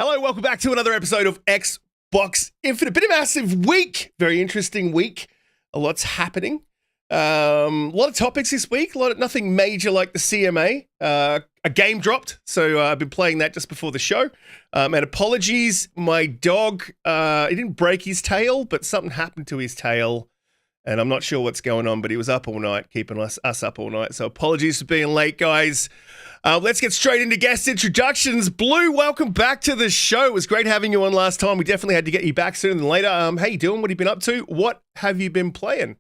Hello, welcome back to another episode of Xbox Infinite. Been a massive week, very interesting week. A lot's happening. A lot of topics this week. Nothing major like the CMA. A game dropped, so I've been playing that just before the show. And apologies, my dog. He didn't break his tail, but something happened to his tail, and I'm not sure what's going on. But he was up all night, keeping us up all night. So apologies for being late, guys. Let's get straight into guest introductions. Blue, welcome back to the show. It was great having you on last time. We definitely had to get you back sooner than later. How you doing? What have you been up to? What have you been playing?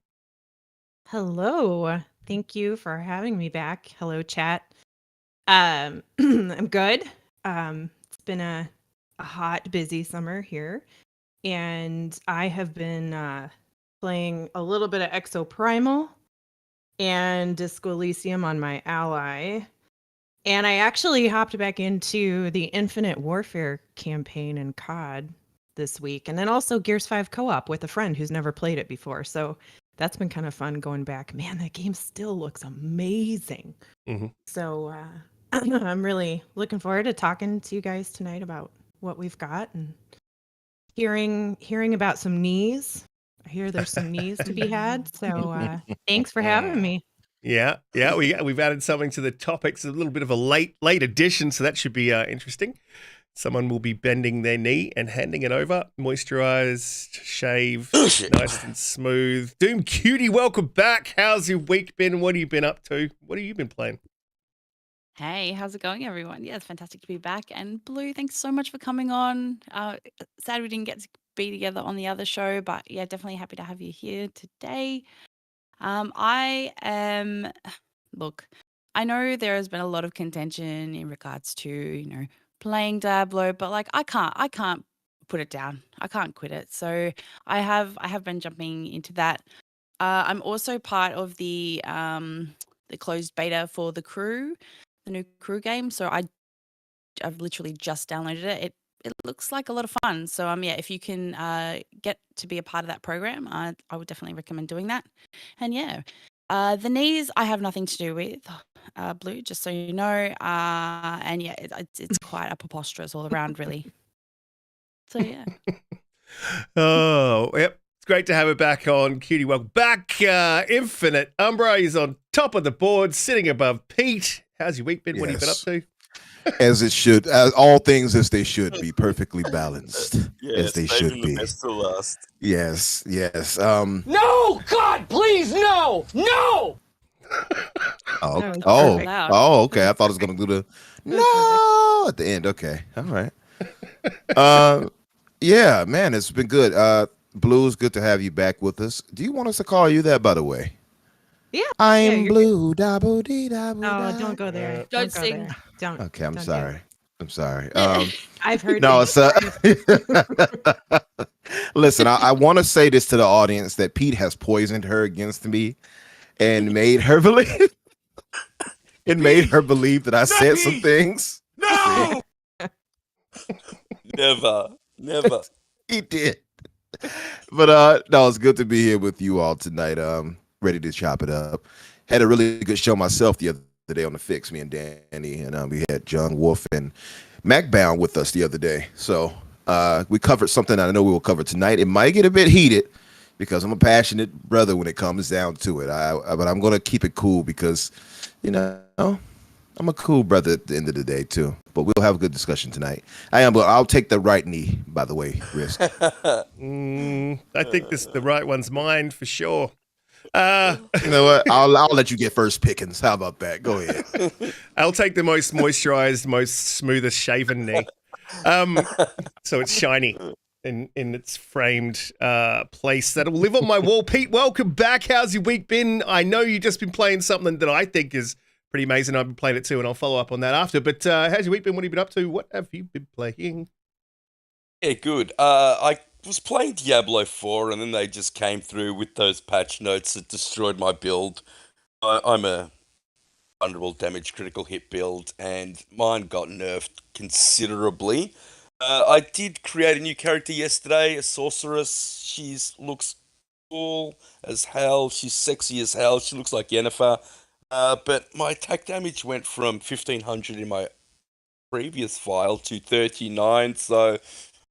Hello. Thank you for having me back. Hello, chat. I'm good. It's been a hot, busy summer here, and I have been playing a little bit of Exoprimal and Disco Elysium on my Ally. And I actually hopped back into the Infinite Warfare campaign in COD this week. And then also Gears 5 co-op with a friend who's never played it before. So that's been kind of fun going back. Man, that game still looks amazing. Mm-hmm. So I'm really looking forward to talking to you guys tonight about what we've got and hearing about some knees. I hear there's some knees to be had. So thanks for having me. Yeah, we've added something to the topics, a little bit of a late addition, so that should be interesting. Someone will be bending their knee and handing it over, moisturized, shaved, nice and smooth. Doom Cutie, welcome back. How's your week been? What have you been up to? What have you been playing? Hey, how's it going, everyone? Yeah, it's fantastic to be back. And Blue, thanks so much for coming on. Sad we didn't get to be together on the other show, but yeah, definitely happy to have you here today. Look, I know there has been a lot of contention in regards to, playing Diablo, but like I can't put it down. I can't quit it. So I have been jumping into that. I'm also part of the closed beta for the Crew, the new Crew game. So I've literally just downloaded it. It looks like a lot of fun. So yeah, if you can get to be a part of that program, I would definitely recommend doing that. And yeah, the knees I have nothing to do with, Blue, just so you know. And yeah, it's quite a preposterous all around, really. So yeah. Oh, yep. It's great to have her back on. Cutie, welcome back. Infinite Umbra is on top of the board, sitting above Pete. How's your week been? What have you been up to? As it should, as all things as they should be, perfectly balanced, as they should be. The best to last. Yes. No, God, please, no. Okay. I thought I was gonna do the no at the end. Okay, all right. Yeah, man, it's been good. Blue's good to have you back with us. Do you want us to call you that, by the way? Yeah. I'm Blue. Dabble dee dabble. Oh, don't go there. Don't go sing. there. Don't. Okay, I'm don't sorry. I'm sorry. I've heard. No, it's listen, I want to say this to the audience that Pete has poisoned her against me and made her believe that I said some things. No! Never. He did. But no, it's good to be here with you all tonight. Ready to chop it up. Had a really good show myself the other day on the Fix, me and Danny, and we had John Wolf and MacBound with us the other day. So we covered something I know we will cover tonight. It might get a bit heated because I'm a passionate brother when it comes down to it. But I'm going to keep it cool because, I'm a cool brother at the end of the day too. But we'll have a good discussion tonight. But I'll take the right knee, by the way, Risk. I think the right one's mine for sure. You know what? I'll let you get first pickings. How about that? Go ahead. I'll take the most moisturized, most smoothest shaven knee. So it's shiny in its framed place that'll live on my wall. Pete, welcome back. How's your week been? I know you've just been playing something that I think is pretty amazing. I've been playing it too, and I'll follow up on that after. But how's your week been? What have you been up to? What have you been playing? Yeah, good. I was playing Diablo 4, and then they just came through with those patch notes that destroyed my build. I'm a vulnerable damage critical hit build, and mine got nerfed considerably. I did create a new character yesterday, a sorceress. She looks cool as hell. She's sexy as hell. She looks like Yennefer. But my attack damage went from 1500 in my previous file to 39. So,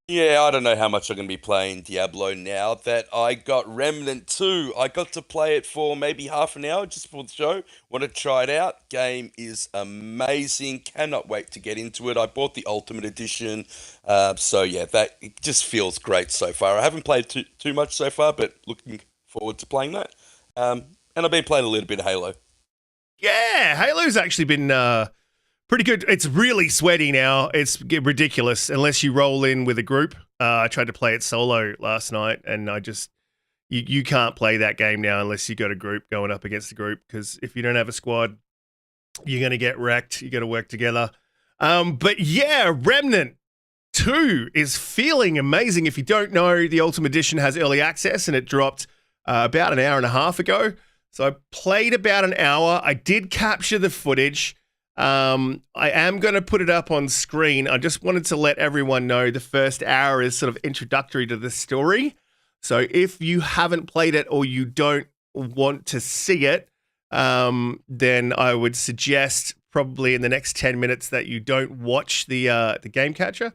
yeah, I don't know how much I'm going to be playing Diablo now that I got Remnant 2. I got to play it for maybe half an hour just before the show. Want to try it out. Game is amazing. Cannot wait to get into it. I bought the Ultimate Edition. So, yeah, it just feels great so far. I haven't played too much so far, but looking forward to playing that. And I've been playing a little bit of Halo. Yeah, Halo's actually been pretty good. It's really sweaty now. It's ridiculous unless you roll in with a group. I tried to play it solo last night, and you can't play that game now unless you got a group going up against the group, because if you don't have a squad, you're going to get wrecked. You got to work together. But yeah, Remnant 2 is feeling amazing. If you don't know, the Ultimate Edition has early access, and it dropped about an hour and a half ago. So I played about an hour. I did capture the footage. I am going to put it up on screen. I just wanted to let everyone know the first hour is sort of introductory to the story. So if you haven't played it or you don't want to see it, then I would suggest probably in the next 10 minutes that you don't watch the game catcher,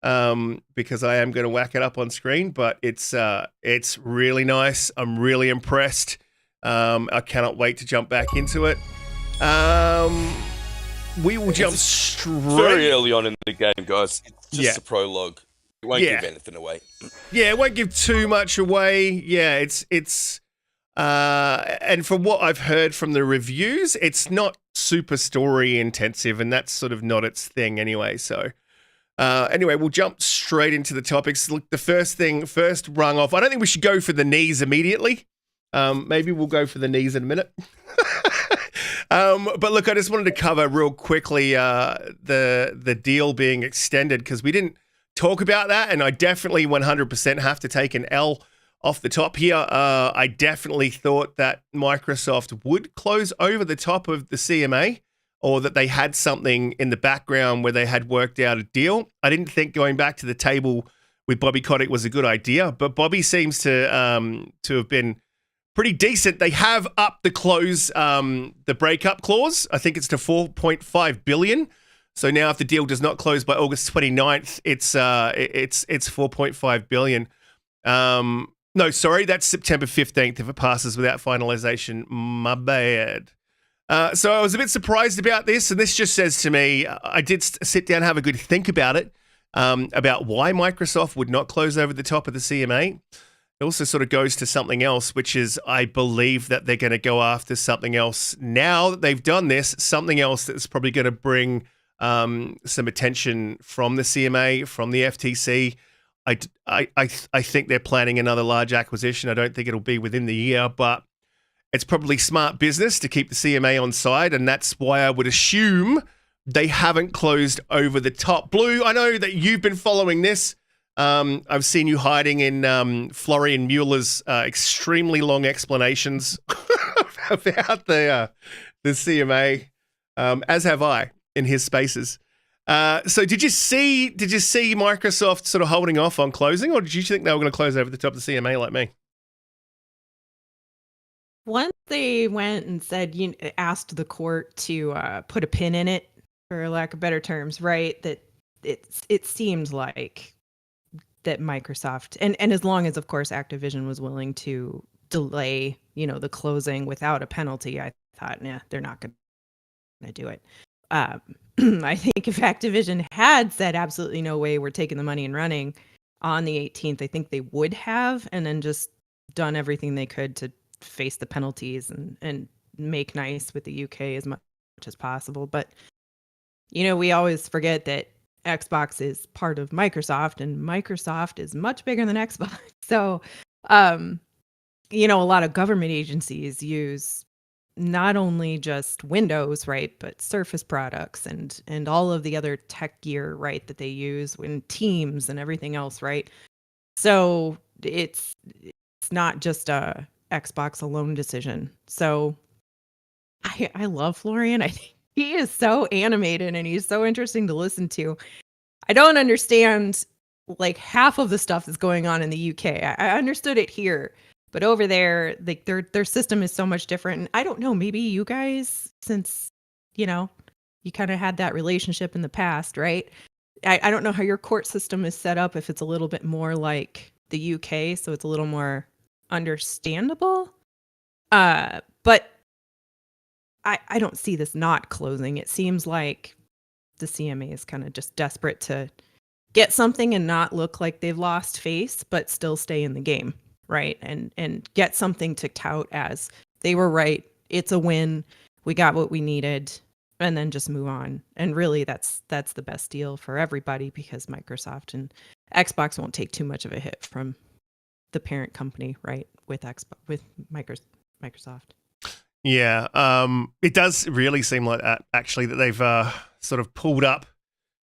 because I am going to whack it up on screen. But it's really nice. I'm really impressed. I cannot wait to jump back into it. We will jump straight. Very early on in the game, guys. It's just a prologue. It won't give anything away. Yeah, it won't give too much away. Yeah, it's and from what I've heard from the reviews, it's not super story intensive, and that's sort of not its thing anyway. So anyway, we'll jump straight into the topics. Look, the first rung off. I don't think we should go for the knees immediately. Maybe we'll go for the knees in a minute. But look, I just wanted to cover real quickly the deal being extended, because we didn't talk about that, and I definitely 100% have to take an L off the top here. I definitely thought that Microsoft would close over the top of the CMA, or that they had something in the background where they had worked out a deal. I didn't think going back to the table with Bobby Kotick was a good idea, but Bobby seems to have been pretty decent. They have upped the close, the breakup clause. I think it's to $4.5 billion. So now if the deal does not close by August 29th, it's $4.5 billion. No, sorry, that's September 15th if it passes without finalization. My bad. So I was a bit surprised about this, and this just says to me, I did sit down and have a good think about it, about why Microsoft would not close over the top of the CMA. It also sort of goes to something else, which is I believe that they're going to go after something else. Now that they've done this, something else that's probably going to bring some attention from the CMA, from the FTC. I think they're planning another large acquisition. I don't think it'll be within the year, but it's probably smart business to keep the CMA on side, and that's why I would assume they haven't closed over the top. Blue, I know that you've been following this. I've seen you hiding in Florian Mueller's extremely long explanations about the CMA, as have I in his spaces. So did you see Microsoft sort of holding off on closing, or did you think they were going to close over the top of the CMA like me? Once they went and said, asked the court to put a pin in it, for lack of better terms, right? That it seemed like that Microsoft, and as long as, of course, Activision was willing to delay, the closing without a penalty, I thought, nah, they're not going to do it. I think if Activision had said absolutely no way, we're taking the money and running on the 18th, I think they would have, and then just done everything they could to face the penalties and make nice with the UK as much as possible. But, we always forget that Xbox is part of Microsoft, and Microsoft is much bigger than Xbox. So, a lot of government agencies use not only just Windows, right, but Surface products and all of the other tech gear, right, that they use in Teams and everything else, right? So it's not just a Xbox alone decision. So I love Florian. I think he is so animated and he's so interesting to listen to. I don't understand like half of the stuff that's going on in the UK. I understood it here, but over there, like their system is so much different. And I don't know, maybe you guys, since you kind of had that relationship in the past, right? I don't know how your court system is set up, if it's a little bit more like the UK, so it's a little more understandable. But I don't see this not closing. It seems like the CMA is kind of just desperate to get something and not look like they've lost face, but still stay in the game, right? And get something to tout as they were right. It's a win. We got what we needed, and then just move on. And really, that's the best deal for everybody, because Microsoft and Xbox won't take too much of a hit from the parent company, right? With Microsoft. Yeah, it does really seem like that, actually, that they've sort of pulled up,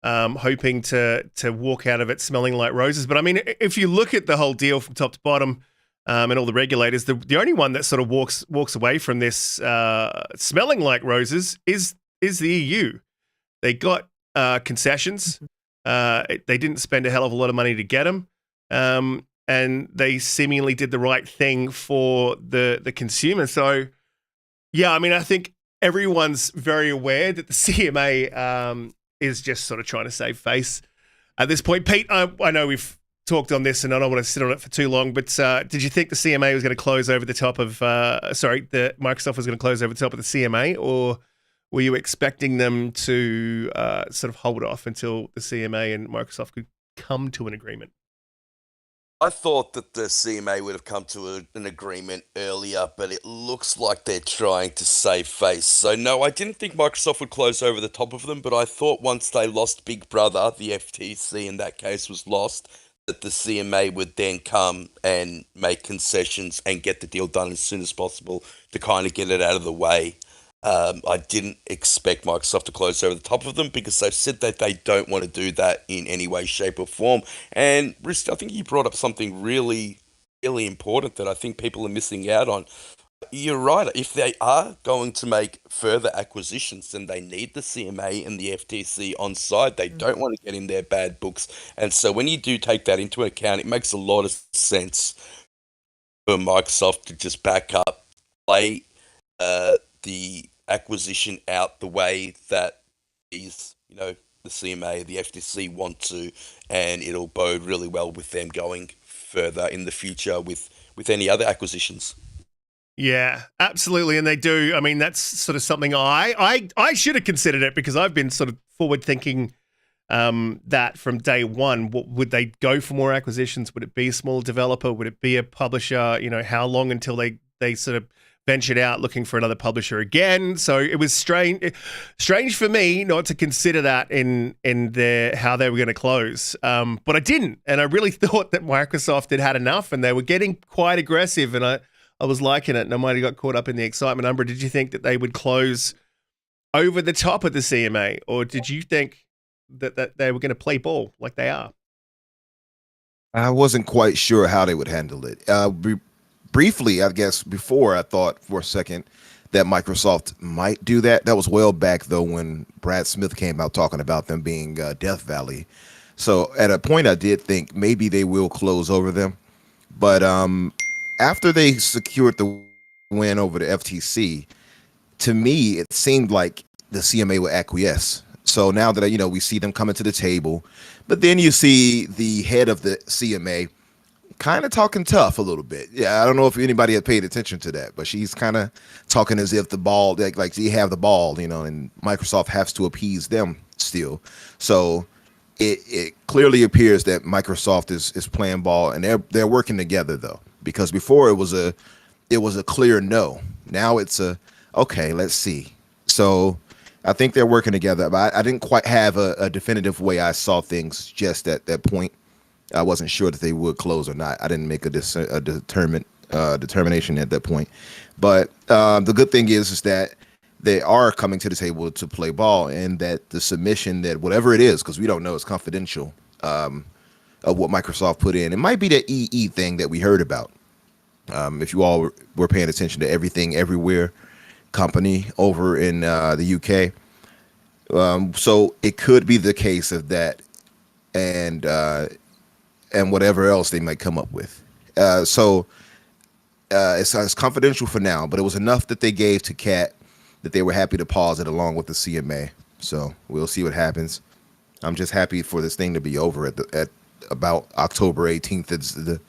hoping to walk out of it smelling like roses. But I mean, if you look at the whole deal from top to bottom, and all the regulators, the only one that sort of walks away from this smelling like roses is the EU. They got concessions. They didn't spend a hell of a lot of money to get them. And they seemingly did the right thing for the consumer. So, yeah, I mean, I think everyone's very aware that the CMA is just sort of trying to save face at this point. Pete, I know we've talked on this and I don't want to sit on it for too long, but did you think the CMA was going to close over the top of, the Microsoft was going to close over the top of the CMA, or were you expecting them to sort of hold off until the CMA and Microsoft could come to an agreement? I thought that the CMA would have come to an agreement earlier, but it looks like they're trying to save face. So no, I didn't think Microsoft would close over the top of them, but I thought once they lost Big Brother, the FTC in that case was lost, that the CMA would then come and make concessions and get the deal done as soon as possible to kind of get it out of the way. I didn't expect Microsoft to close over the top of them, because they've said that they don't want to do that in any way, shape, or form. And Risk, I think you brought up something really, really important that I think people are missing out on. You're right. If they are going to make further acquisitions, then they need the CMA and the FTC on side. They don't want to get in their bad books. And so when you do take that into account, it makes a lot of sense for Microsoft to just back up, play the acquisition out the way that these, the CMA, the FTC want to, and it'll bode really well with them going further in the future with any other acquisitions. Yeah, absolutely, and they do. I mean, that's sort of something I should have considered it, because I've been sort of forward thinking that from day one. Would they go for more acquisitions? Would it be a small developer? Would it be a publisher? How long until they sort of ventured out looking for another publisher again? So it was strange for me not to consider that in how they were going to close. But I didn't, and I really thought that Microsoft had enough, and they were getting quite aggressive, and I was liking it, and I might have got caught up in the excitement. Umbra, did you think that they would close over the top of the CMA, or did you think that they were going to play ball like they are? I wasn't quite sure how they would handle it. Briefly, I guess, before, I thought for a second that Microsoft might do that. That was well back, though, when Brad Smith came out talking about them being Death Valley. So at a point, I did think maybe they will close over them. But after they secured the win over the FTC, to me, it seemed like the CMA would acquiesce. So now that, we see them coming to the table, but then you see the head of the CMA kind of talking tough a little bit. Yeah, I don't know if anybody had paid attention to that, but she's kind of talking as if the ball, like they have the ball, and Microsoft has to appease them still. So it clearly appears that Microsoft is playing ball, and they're working together, though, because before it was a clear no. Now it's okay, let's see. So I think they're working together, but I didn't quite have a definitive way I saw things just at that point. I wasn't sure that they would close or not. I didn't make a determination at that point. But the good thing is that they are coming to the table to play ball, and that the submission, that whatever it is, because we don't know, it's confidential, of what Microsoft put in. It might be the EE thing that we heard about. If you all were paying attention to Everything Everywhere company over in the UK. So it could be the case of that, and whatever else they might come up with. So it's confidential for now, but it was enough that they gave to Kat that they were happy to pause it along with the CMA. So we'll see what happens. I'm just happy for this thing to be over at about October 18th. It's the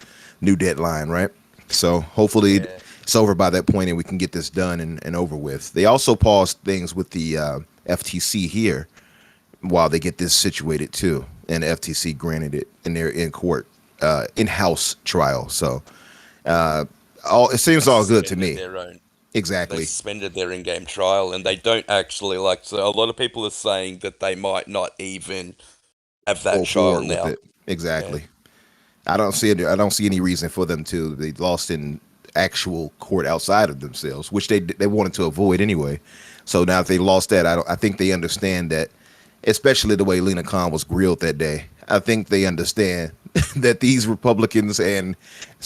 new deadline, right? So hopefully it's over by that point and we can get this done and over with. They also paused things with the FTC here while they get this situated too. And the FTC granted it in their in-court, in-house trial. So it seems all good to me. Exactly. They suspended their in-game trial, and they don't actually so a lot of people are saying that they might not even have that trial now. Exactly. Yeah. I don't see any reason for them to. They lost in actual court outside of themselves, which they wanted to avoid anyway. So now if they lost that, I think they understand that, especially the way Lena Khan was grilled that day. I think they understand that these Republicans and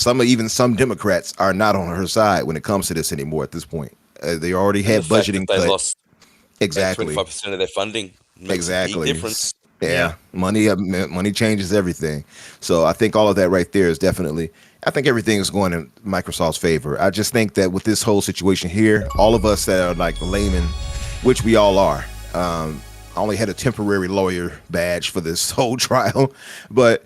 even some Democrats are not on her side when it comes to this anymore at this point. They already had budgeting cut. They lost exactly 25% of their funding. Exactly. Difference. Yeah. Money changes everything. So I think all of that right there is definitely. I think everything is going in Microsoft's favor. I just think that with this whole situation here, all of us that are like laymen, which we all are. I only had a temporary lawyer badge for this whole trial, but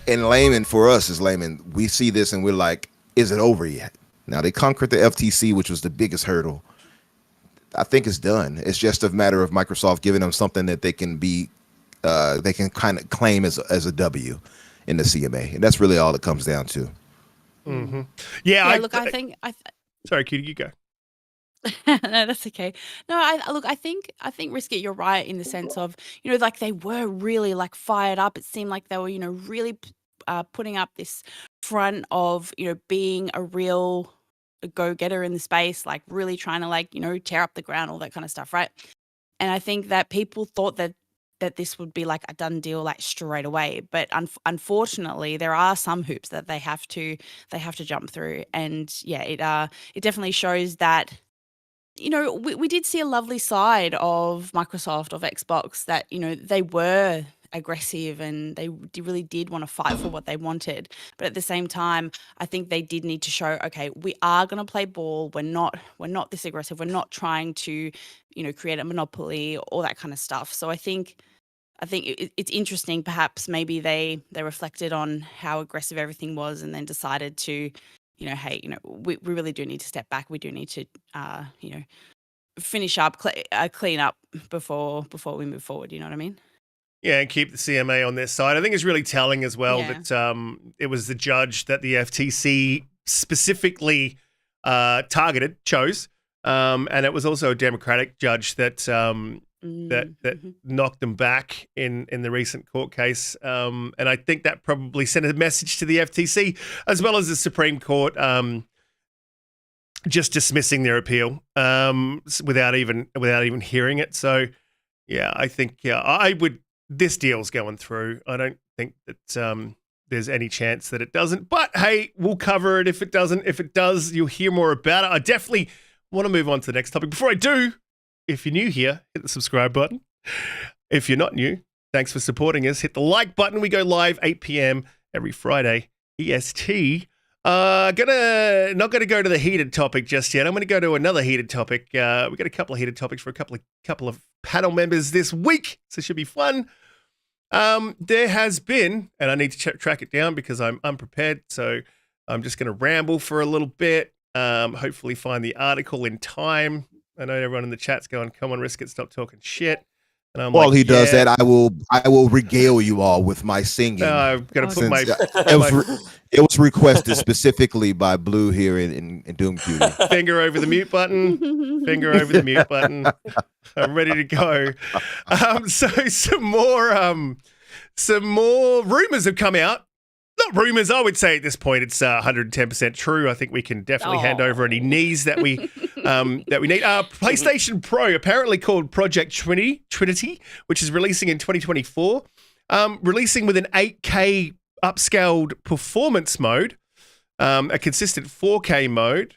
in layman, for us as laymen, we see this and we're like, is it over yet? Now they conquered the FTC, which was the biggest hurdle. I think it's done. It's just a matter of Microsoft giving them something that they can kind of claim as a W in the CMA, and that's really all it comes down to. Mm-hmm. I think. Sorry, Cutie, you go. No, that's okay. No, I think Riskit, you're right in the sense of, like they were really like fired up. It seemed like they were, really putting up this front of, being a real go-getter in the space, like really trying to tear up the ground, all that kind of stuff, right? And I think that people thought that this would be like a done deal like straight away, but unfortunately there are some hoops that they have to jump through. And yeah, it definitely shows that we did see a lovely side of Microsoft, of Xbox, that they were aggressive and they really did want to fight for what they wanted. But at the same time, I think they did need to show, okay, we are going to play ball. We're not this aggressive. We're not trying to create a monopoly, all that kind of stuff. So I think it's interesting. Perhaps maybe they reflected on how aggressive everything was and then decided to, hey, we really do need to step back. We do need to, finish up, clean up before we move forward. You know what I mean? Yeah, and keep the CMA on their side. I think it's really telling as well that it was the judge that the FTC specifically chose, and it was also a Democratic judge that knocked them back in the recent court case. And I think that probably sent a message to the FTC as well as the Supreme Court, just dismissing their appeal without even hearing it. So yeah, I think this deal's going through. I don't think that there's any chance that it doesn't. But hey, we'll cover it if it doesn't. If it does, you'll hear more about it. I definitely want to move on to the next topic. Before I do, if you're new here, hit the subscribe button. If you're not new, thanks for supporting us. Hit the like button. We go live 8 p.m. every Friday, EST. Not gonna go to the heated topic just yet. I'm gonna go to another heated topic. We got a couple of heated topics for a couple of panel members this week, so it should be fun. There has been, and I need to track it down because I'm unprepared, so I'm just gonna ramble for a little bit. Hopefully find the article in time. I know everyone in the chat's going, "Come on, Riskit, stop talking shit." And I'm While he does that, I will regale you all with my singing. I've got to put my. It was requested specifically by Blue here in Doom Cutie. Finger over the mute button. Finger over the mute button. I'm ready to go. So some more rumors have come out. Not rumors, I would say at this point it's 110% true. I think we can definitely hand over any knees that we need. PlayStation Pro, apparently called Project Trinity, which is releasing in 2024, releasing with an 8K upscaled performance mode, a consistent 4K mode,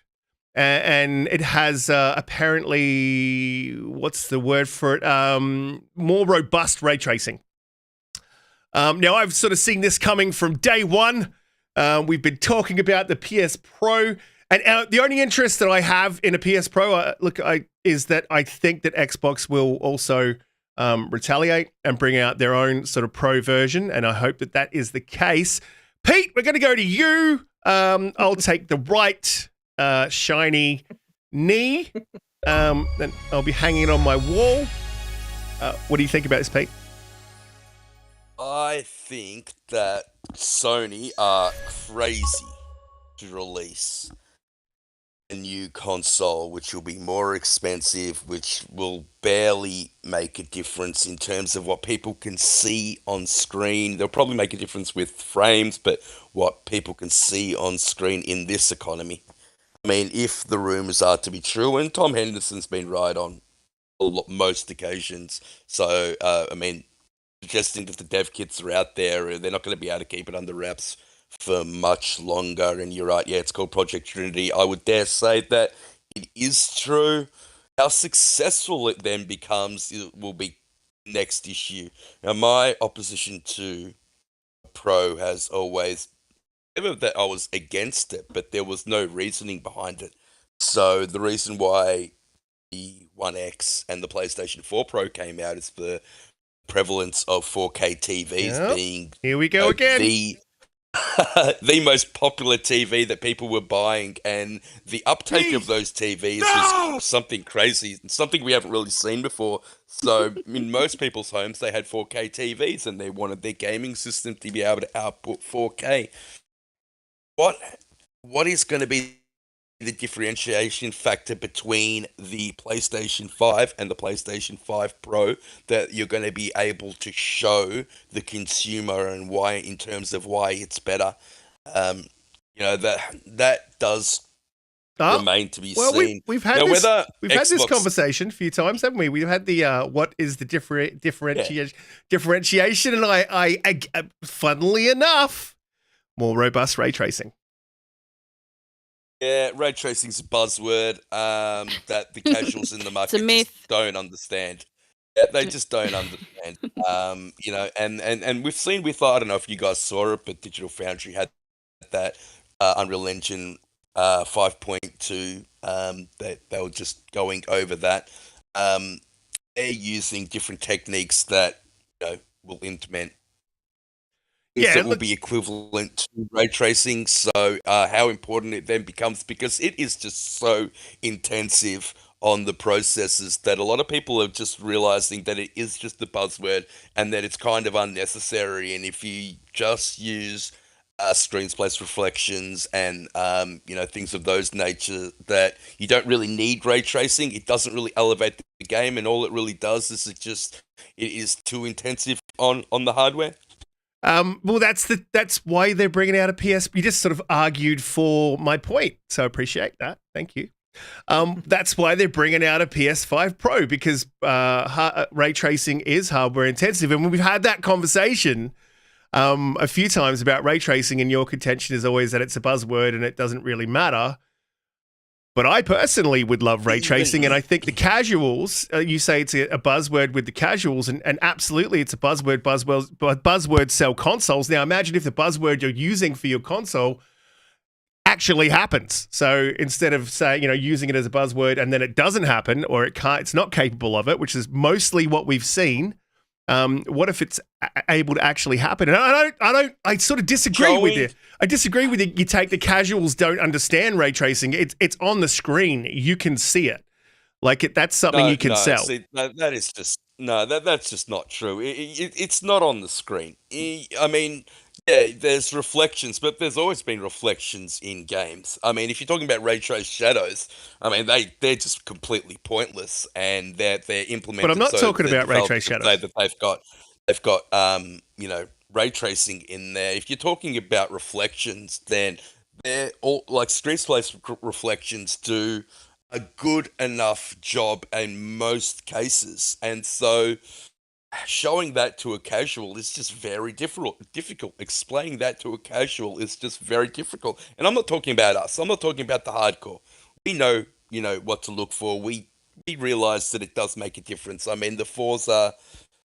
and it has apparently, what's the word for it? More robust ray tracing. Now, I've sort of seen this coming from day one. We've been talking about the PS Pro And the only interest that I have in a PS Pro, is that I think that Xbox will also retaliate and bring out their own sort of pro version, and I hope that that is the case. Pete, we're going to go to you. I'll take the right shiny knee. Then I'll be hanging it on my wall. What do you think about this, Pete? I think that Sony are crazy to release a new console, which will be more expensive, which will barely make a difference in terms of what people can see on screen. They'll probably make a difference with frames, but what people can see on screen in this economy. I mean, if the rumors are to be true, and Tom Henderson's been right on most occasions, so, I mean, suggesting that the dev kits are out there, they're not going to be able to keep it under wraps for much longer. And you're right, yeah, it's called Project Trinity. I would dare say that it is true. How successful it then becomes will be next issue. Now, my opposition to Pro has always, never that I was against it, but there was no reasoning behind it. So the reason why the One X and the PlayStation 4 Pro came out is the prevalence of 4K TVs being here we go again the most popular TV that people were buying, and the uptake of those TVs was something crazy, something we haven't really seen before. So in most people's homes they had 4K TVs and they wanted their gaming system to be able to output 4K. What is going to be the differentiation factor between the PlayStation 5 and the PlayStation 5 Pro that you're going to be able to show the consumer, and why, in terms of why it's better? That does remain to be seen. We've had this conversation a few times, haven't we? We've had the what is the differentiation, and I funnily enough, more robust ray tracing. Yeah, ray tracing's a buzzword that the casuals in the market just don't understand. Yeah, they just don't understand. And we've seen with, I don't know if you guys saw it, but Digital Foundry had that Unreal Engine 5.2. They were just going over that. They're using different techniques that will implement. It will be equivalent to ray tracing. So how important it then becomes, because it is just so intensive on the processes that a lot of people are just realizing that it is just a buzzword and that it's kind of unnecessary. And if you just use screen space reflections and things of those nature, that you don't really need ray tracing. It doesn't really elevate the game, and all it really does is it is too intensive on the hardware. Well, that's why they're bringing out a PS. You just sort of argued for my point, so I appreciate that. Thank you. That's why they're bringing out a PS5 Pro, because ray tracing is hardware intensive, and we've had that conversation a few times about ray tracing, and your contention is always that it's a buzzword and it doesn't really matter. But I personally would love ray tracing, and I think the casuals, you say it's a buzzword with the casuals, and absolutely it's a buzzword. Buzzwords sell consoles. Now imagine if the buzzword you're using for your console actually happens. So instead of saying, using it as a buzzword and then it doesn't happen, or it's not capable of it, which is mostly what we've seen. What if it's able to actually happen? And I sort of disagree with you. I disagree with you. You take the casuals don't understand ray tracing. It's on the screen. You can see it. That's something you can sell. See, that is just that's just not true. It's not on the screen. I mean, yeah, there's reflections, but there's always been reflections in games. I mean, if you're talking about ray traced shadows, I mean they're just completely pointless, and they're implemented. But I'm not talking about ray traced shadows. That they've got ray tracing in there. If you're talking about reflections, then they're all like screen space reflections do a good enough job in most cases, and so showing that to a casual is just very difficult. Explaining that to a casual is just very difficult. And I'm not talking about us. I'm not talking about the hardcore. We know, what to look for. We realize that it does make a difference. I mean, the Forza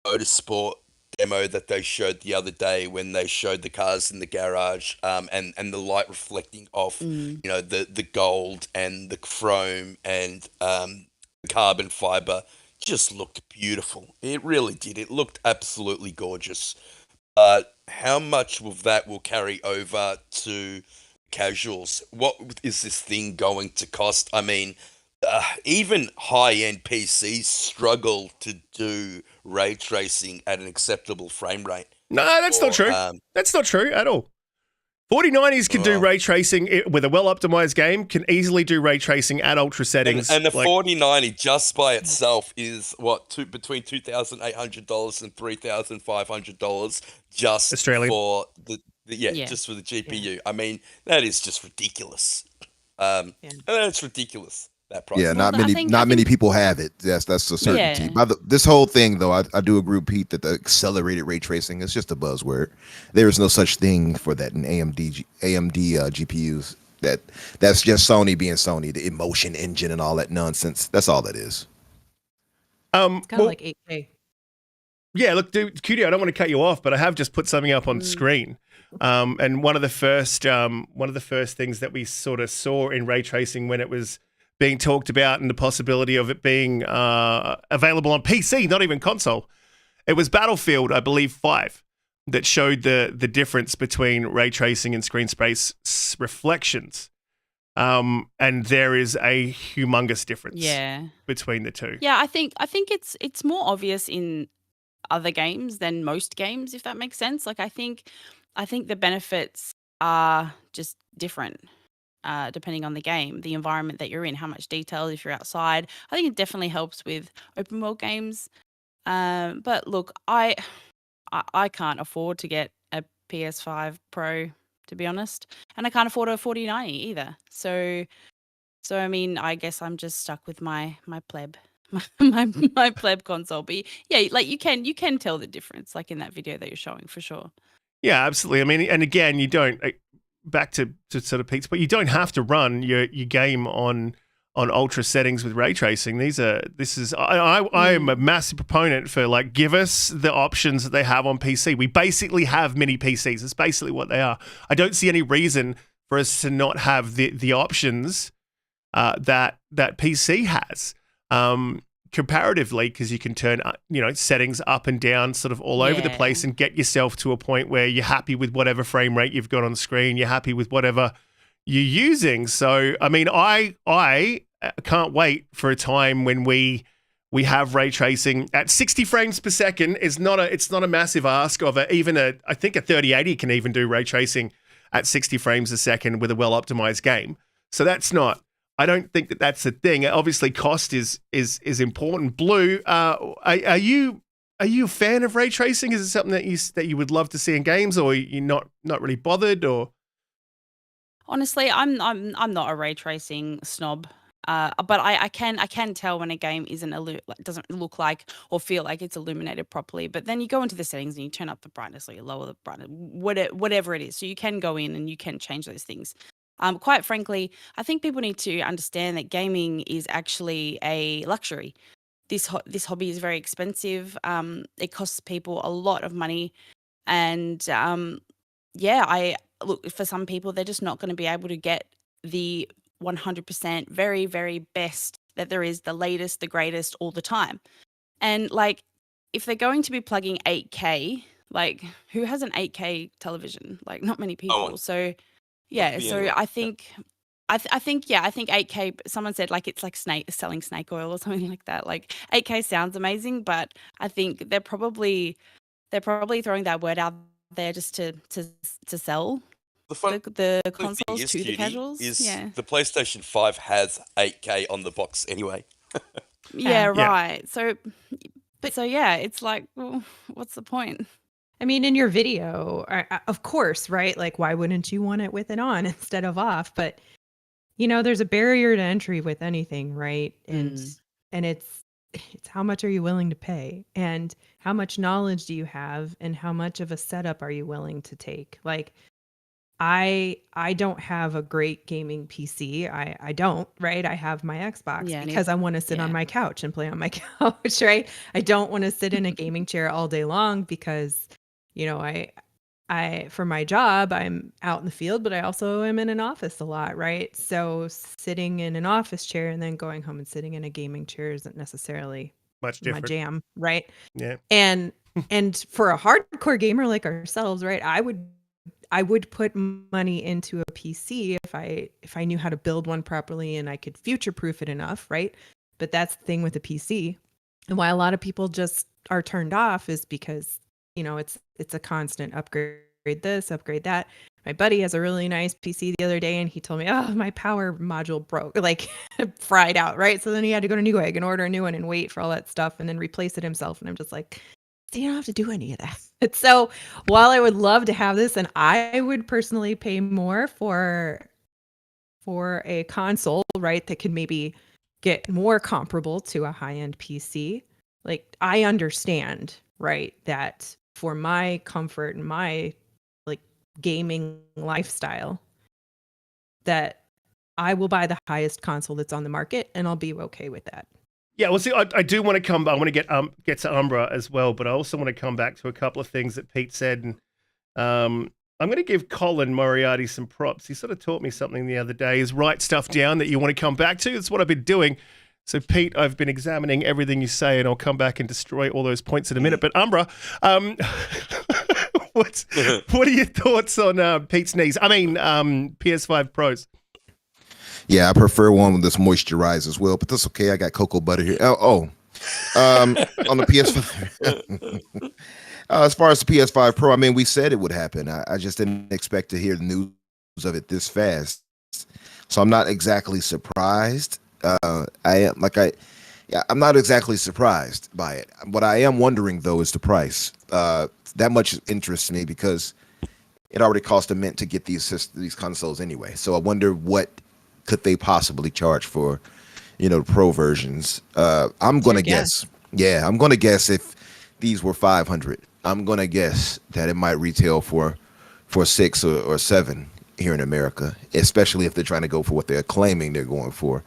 Motorsport demo that they showed the other day when they showed the cars in the garage, and the light reflecting off, Mm. the gold and the chrome and the carbon fiber just looked beautiful. It really did. It looked absolutely gorgeous. How much of that will carry over to casuals? What is this thing going to cost? I mean, even high-end PCs struggle to do ray tracing at an acceptable frame rate. No, that's not Or, true. That's not true at all. 4090s can do Oh. ray tracing with a well-optimized game, can easily do ray tracing at ultra settings. And the like- 4090 just by itself is between $2,800 and $3,500 just Australian. for Yeah. just for the GPU. I mean, that is just ridiculous. And that's ridiculous. That price. Yeah, Well, not I many think- not I many think- people have it. Yes, that's a certainty. Yeah. This whole thing, though, I do agree, Pete, that the accelerated ray tracing is just a buzzword. There is no such thing for that in AMD GPUs. That's just Sony being Sony, the emotion engine and all that nonsense. That's all that is. It's kind of like 8K. Yeah, look, dude, Cutie, I don't want to cut you off, but I have just put something up on screen. And one of the first things that we sort of saw in ray tracing when it was being talked about and the possibility of it being available on PC, not even console, it was Battlefield, I believe, 5, that showed the difference between ray tracing and screen space reflections. And there is a humongous difference Yeah. between the two. Yeah, I think it's more obvious in other games than most games, if that makes sense. Like I think the benefits are just different depending on the game, the environment that you're in, how much detail, if you're outside. I think it definitely helps with open world games. But look, I can't afford to get a PS5 Pro, to be honest, and I can't afford a 4090 either. So I mean, I guess I'm just stuck with my pleb. My pleb console. But yeah, like you can tell the difference, like in that video that you're showing, for sure. Yeah, absolutely. I mean, and again, you don't back to sort of Pete's, but you don't have to run your game on ultra settings with ray tracing. I am a massive proponent for, like, give us the options that they have on PC. We basically have mini PCs. It's basically what they are. I don't see any reason for us to not have the options that PC has. Comparatively, because you can turn settings up and down sort of all over the place and get yourself to a point where you're happy with whatever frame rate you've got on screen, you're happy with whatever you're using. So I mean, I can't wait for a time when we have ray tracing at 60 frames per second. It's not a massive ask of I think a 3080 can even do ray tracing at 60 frames a second with a well optimized game. So I don't think that that's a thing. Obviously, cost is important. Blue, are you a fan of ray tracing? Is it something that you would love to see in games, or you're not really bothered? Or Honestly, I'm not a ray tracing snob. But I can tell when a game doesn't look like or feel like it's illuminated properly. But then you go into the settings and you turn up the brightness or you lower the brightness, whatever it is. So you can go in and you can change those things. Quite frankly, I think people need to understand that gaming is actually a luxury. This hobby is very expensive. It costs people a lot of money, and I look, for some people, they're just not going to be able to get the 100% very, very best that there is, the latest, the greatest, all the time. And like, if they're going to be plugging 8K, like, who has an 8K television? Like, not many people. So yeah, so I think 8K. Someone said, like, it's like selling snake oil or something like that. Like 8K sounds amazing, but I think they're probably throwing that word out there just to sell the consoles to the casuals. The PlayStation 5 has 8K on the box anyway. Yeah, right. So yeah, it's like, well, what's the point? I mean, in your video, of course, right? Like, why wouldn't you want it with it on instead of off? But, there's a barrier to entry with anything, right? And it's how much are you willing to pay? And how much knowledge do you have? And how much of a setup are you willing to take? Like, I don't have a great gaming PC. I don't, right? I have my Xbox Yeah, because I want to sit on yeah. my couch and play on my couch, right? I don't want to sit in a gaming chair all day long because, you know, I for my job, I'm out in the field, but I also am in an office a lot, right? So sitting in an office chair and then going home and sitting in a gaming chair isn't necessarily Much my different. jam, right? Yeah. And for a hardcore gamer like ourselves, right? I would put money into a PC if I knew how to build one properly and I could future proof it enough, right? But that's the thing with a PC. And why a lot of people just are turned off is because, you know, it's a constant upgrade this, upgrade that. My buddy has a really nice PC the other day and he told me, "Oh, my power module broke, like fried out," right? So then he had to go to Newegg and order a new one and wait for all that stuff and then replace it himself. And I'm just like, you don't have to do any of that. So while I would love to have this, and I would personally pay more for a console, right, that could maybe get more comparable to a high-end PC. Like I understand, right, that for my comfort and my like gaming lifestyle, that I will buy the highest console that's on the market, and I'll be okay with that. Yeah, well, see, I do want to come. I want to get to Umbra as well, but I also want to come back to a couple of things that Pete said, and I'm going to give Colin Moriarty some props. He sort of taught me something the other day: is write stuff down that you want to come back to. That's what I've been doing. So, Pete, I've been examining everything you say, and I'll come back and destroy all those points in a minute. But Umbra, what are your thoughts on Pete's knees? I mean, PS5 Pros. Yeah, I prefer one with this moisturize as well, but that's okay. I got cocoa butter here. On the PS5. As far as the PS5 Pro, I mean, we said it would happen. I just didn't expect to hear the news of it this fast, so I'm not exactly surprised. I'm not exactly surprised by it. What I am wondering though is the price. That much interests me because it already cost a mint to get these consoles anyway. So I wonder what could they possibly charge for, the pro versions. I'm gonna guess. Yeah, I'm gonna guess if these were 500, I'm gonna guess that it might retail for 6 or 7 here in America, especially if they're trying to go for what they're claiming they're going for.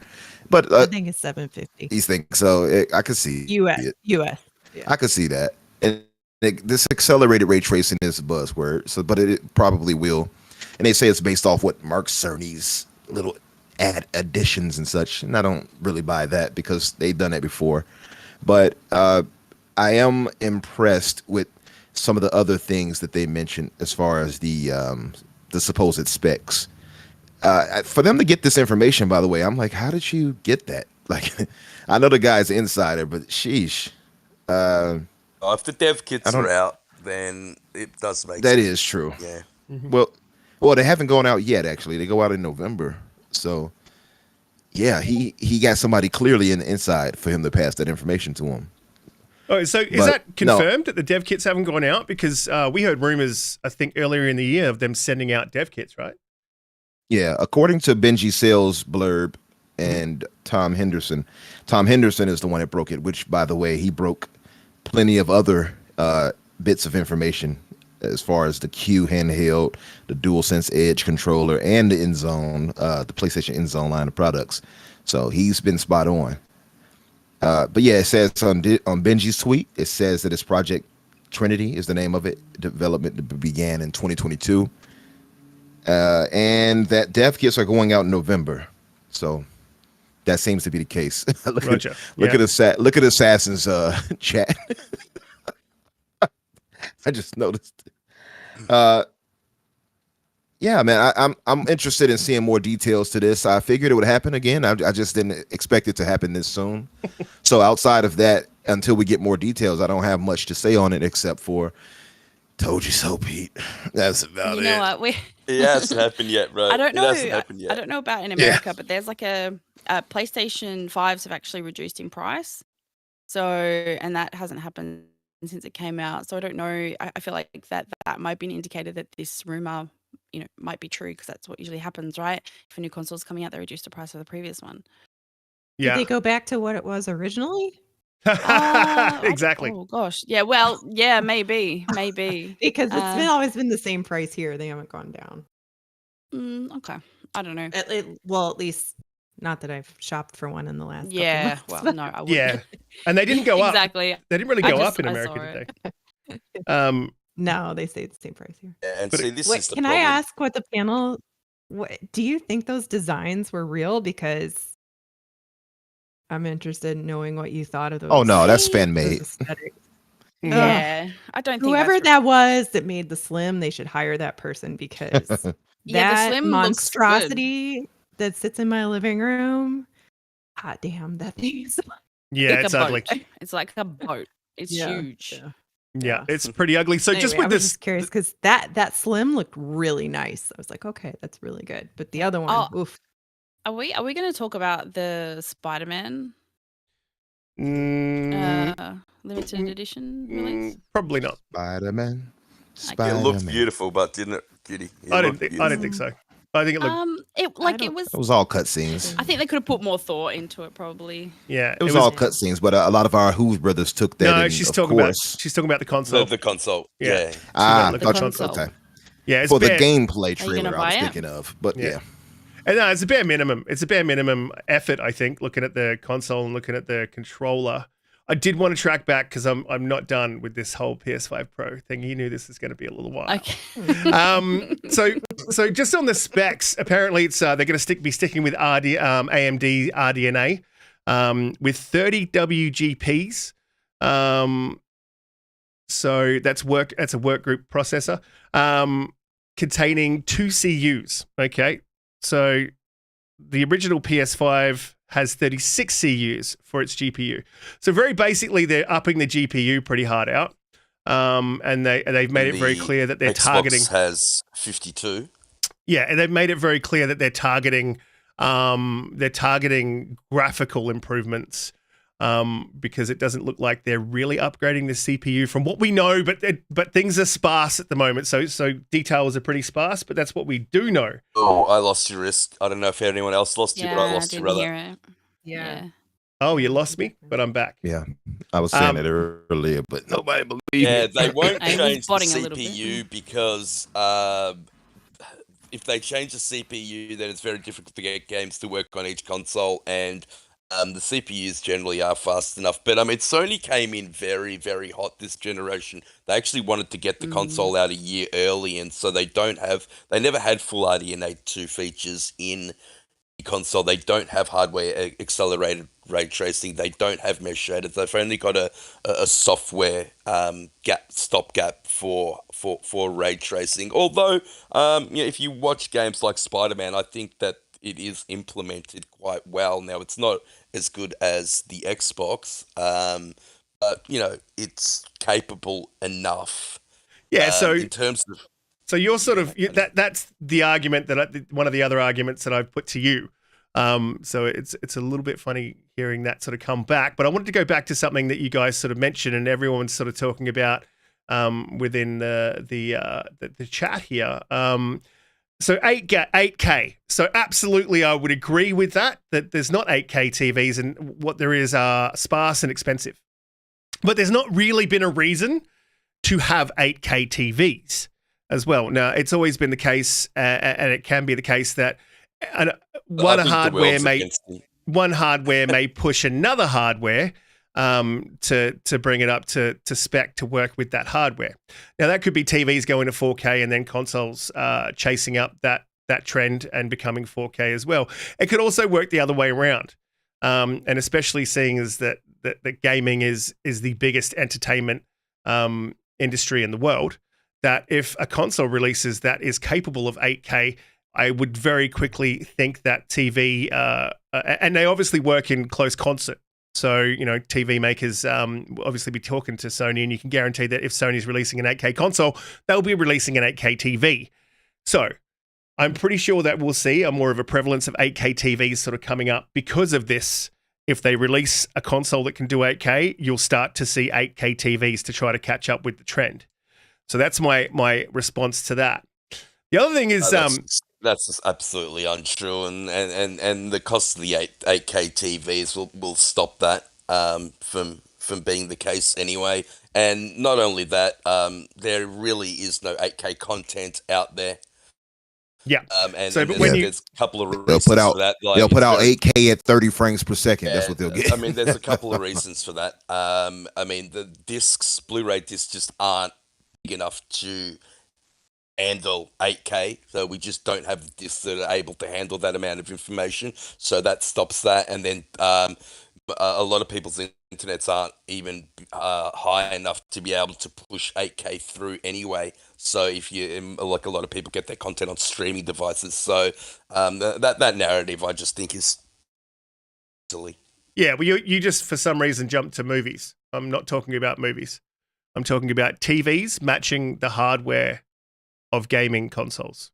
But I think it's $750. You think so? I could see US. Yeah. I could see that. And this accelerated ray tracing is a buzzword, but it probably will. And they say it's based off what Mark Cerny's little additions and such, and I don't really buy that because they've done it before. But I am impressed with some of the other things that they mentioned as far as the supposed specs. For them to get this information, by the way, I'm like, how did you get that? Like, I know the guy's an insider, but sheesh. If the dev kits are out, then it does make sense. That is true. Yeah. Mm-hmm. Well, they haven't gone out yet. Actually, they go out in November. So, yeah, he got somebody clearly in the inside for him to pass that information to him. Oh, so is that confirmed that the dev kits haven't gone out? Because we heard rumors, I think, earlier in the year of them sending out dev kits, right? Yeah, according to Benji Sales blurb and Tom Henderson is the one that broke it, which, by the way, he broke plenty of other bits of information as far as the Q handheld, the DualSense Edge controller, and the InZone, the PlayStation InZone line of products. So he's been spot on. But yeah, it says on Benji's tweet, it says that his Project Trinity is the name of it. Development began in 2022. And that dev kits are going out in November. So that seems to be the case. Look at Assassin's chat. I just noticed. Yeah, man, I'm interested in seeing more details to this. I figured it would happen again. I just didn't expect it to happen this soon. So outside of that, until we get more details, I don't have much to say on it except for told you so, Pete. That's about it. You know what? It hasn't happened yet, right? I don't know. It hasn't happened yet. I don't know about in America, but there's like a PlayStation 5s have actually reduced in price. So, and that hasn't happened since it came out. So I don't know. I feel like that might be an indicator that this rumor, might be true, because that's what usually happens, right? If a new console's coming out, they reduce the price of the previous one. Yeah. Did they go back to what it was originally? Exactly. Oh gosh. Yeah. Well. Yeah. Maybe. Because it's always been the same price here. They haven't gone down. Okay. I don't know. Well, at least not that I've shopped for one in the last couple Yeah. months. Well, but- no, I wouldn't. Yeah, and they didn't go up. Exactly. They didn't really I go just- up in I America, saw did it. they? No, they stayed the same price here. And But see, this Wait, is the can problem. I ask what the panel? Do you think those designs were real? Because I'm interested in knowing what you thought of those. Oh no, that's fan those made. aesthetics. Mm. Yeah. I don't think Whoever that's that was that made the slim, they should hire that person because Yeah, the that Slim looks good. monstrosity that sits in my living room. Hot damn, that thing is. Yeah, like it's a ugly. boat. It's like a boat. It's huge. Yeah, it's pretty ugly. So just Anyway, with I was this, just curious because that slim looked really nice. I was like, okay, that's really good. But the other one, Oh. oof. Are we going to talk about the Spider-Man limited edition release? Probably not. Spider-Man. It Spider-Man. looked beautiful, but didn't it, Judy? It I looked didn't think so. I think it looked. It was. It was all cutscenes. I think they could have put more thought into it, probably. Yeah, It was all cutscenes, but a lot of our Who's brothers took that. No, and she's of talking course, about the console. The console. Yeah. Yeah. I the thought console. okay. Yeah, it's For the bare, gameplay Are you trailer, gonna I was buy it? thinking of, but yeah. and no, it's a bare minimum. It's a bare minimum effort, I think. Looking at the console and looking at the controller, I did want to track back because I'm not done with this whole PS5 Pro thing. You knew this was going to be a little while. Okay. So just on the specs, apparently it's they're going to be sticking with AMD RDNA with 30 WGPs. So that's a work group processor containing 2 CUs. Okay, so the original PS5 has 36 CUs for its GPU. So very basically, they're upping the GPU pretty hard out. And they've made it very clear that they're Xbox targeting. has 52. Yeah, and they've made it very clear that they're targeting graphical improvements because it doesn't look like they're really upgrading the CPU from what we know. But things are sparse at the moment, so details are pretty sparse. But that's what we do know. Oh, I lost your wrist. I don't know if anyone else lost you, Yeah, but I I lost you, didn't brother. hear it. Yeah. Oh, you lost me, but I'm back. Yeah, I was saying it earlier, but nobody believed Yeah, it. they won't I was change the botting a little bit. CPU because if they change the CPU, then it's very difficult to get games to work on each console, and the CPUs generally are fast enough. But Sony came in very, very hot this generation. They actually wanted to get the console out a year early, and so they never had full RDNA 2 features in the console. They don't have hardware accelerated ray tracing. They don't have mesh shaders. They've only got a software stopgap for ray tracing. Although, if you watch games like Spider-Man, I think that it is implemented quite well. Now, it's not as good as the Xbox, but it's capable enough. Yeah. So in terms of So you're sort of that's the argument one of the other arguments that I've put to you. So it's a little bit funny hearing that sort of come back, but I wanted to go back to something that you guys sort of mentioned and everyone's sort of talking about within the chat here. So 8K. So absolutely, I would agree with that there's not 8K TVs, and what there is are sparse and expensive. But there's not really been a reason to have 8K TVs as well. Now, it's always been the case, and it can be the case that one hardware may push another hardware to bring it up to spec to work with that hardware. Now, that could be TVs going to 4K and then consoles chasing up that trend and becoming 4K as well. It could also work the other way around, and especially seeing as that gaming is the biggest entertainment industry in the world, that if a console releases that is capable of 8K, I would very quickly think that TV, and they obviously work in close concert. So, TV makers obviously be talking to Sony, and you can guarantee that if Sony's releasing an 8K console, they'll be releasing an 8K TV. So I'm pretty sure that we'll see more of a prevalence of 8K TVs sort of coming up because of this. If they release a console that can do 8K, you'll start to see 8K TVs to try to catch up with the trend. So that's my response to that. The other thing is that's absolutely untrue, and the cost of the 8K TVs will stop that from being the case anyway. And not only that, there really is no 8K content out there. Yeah. And, So, and but there's, when you- there's a couple of They'll reasons put out for that. Like, they'll put it's out very- 8K at 30 frames per second. That's Yeah, what they'll get. I mean, there's a couple of reasons for that. I mean, the discs, Blu-ray discs, just aren't big enough to handle 8K. So we just don't have discs that are able to handle that amount of information. So that stops that. And then a lot of people's internets aren't even high enough to be able to push 8K through anyway. So if you like, a lot of people get their content on streaming devices. So that narrative, I just think, is silly. Yeah, well, you just for some reason jumped to movies. I'm not talking about movies. I'm talking about TVs matching the hardware of gaming consoles,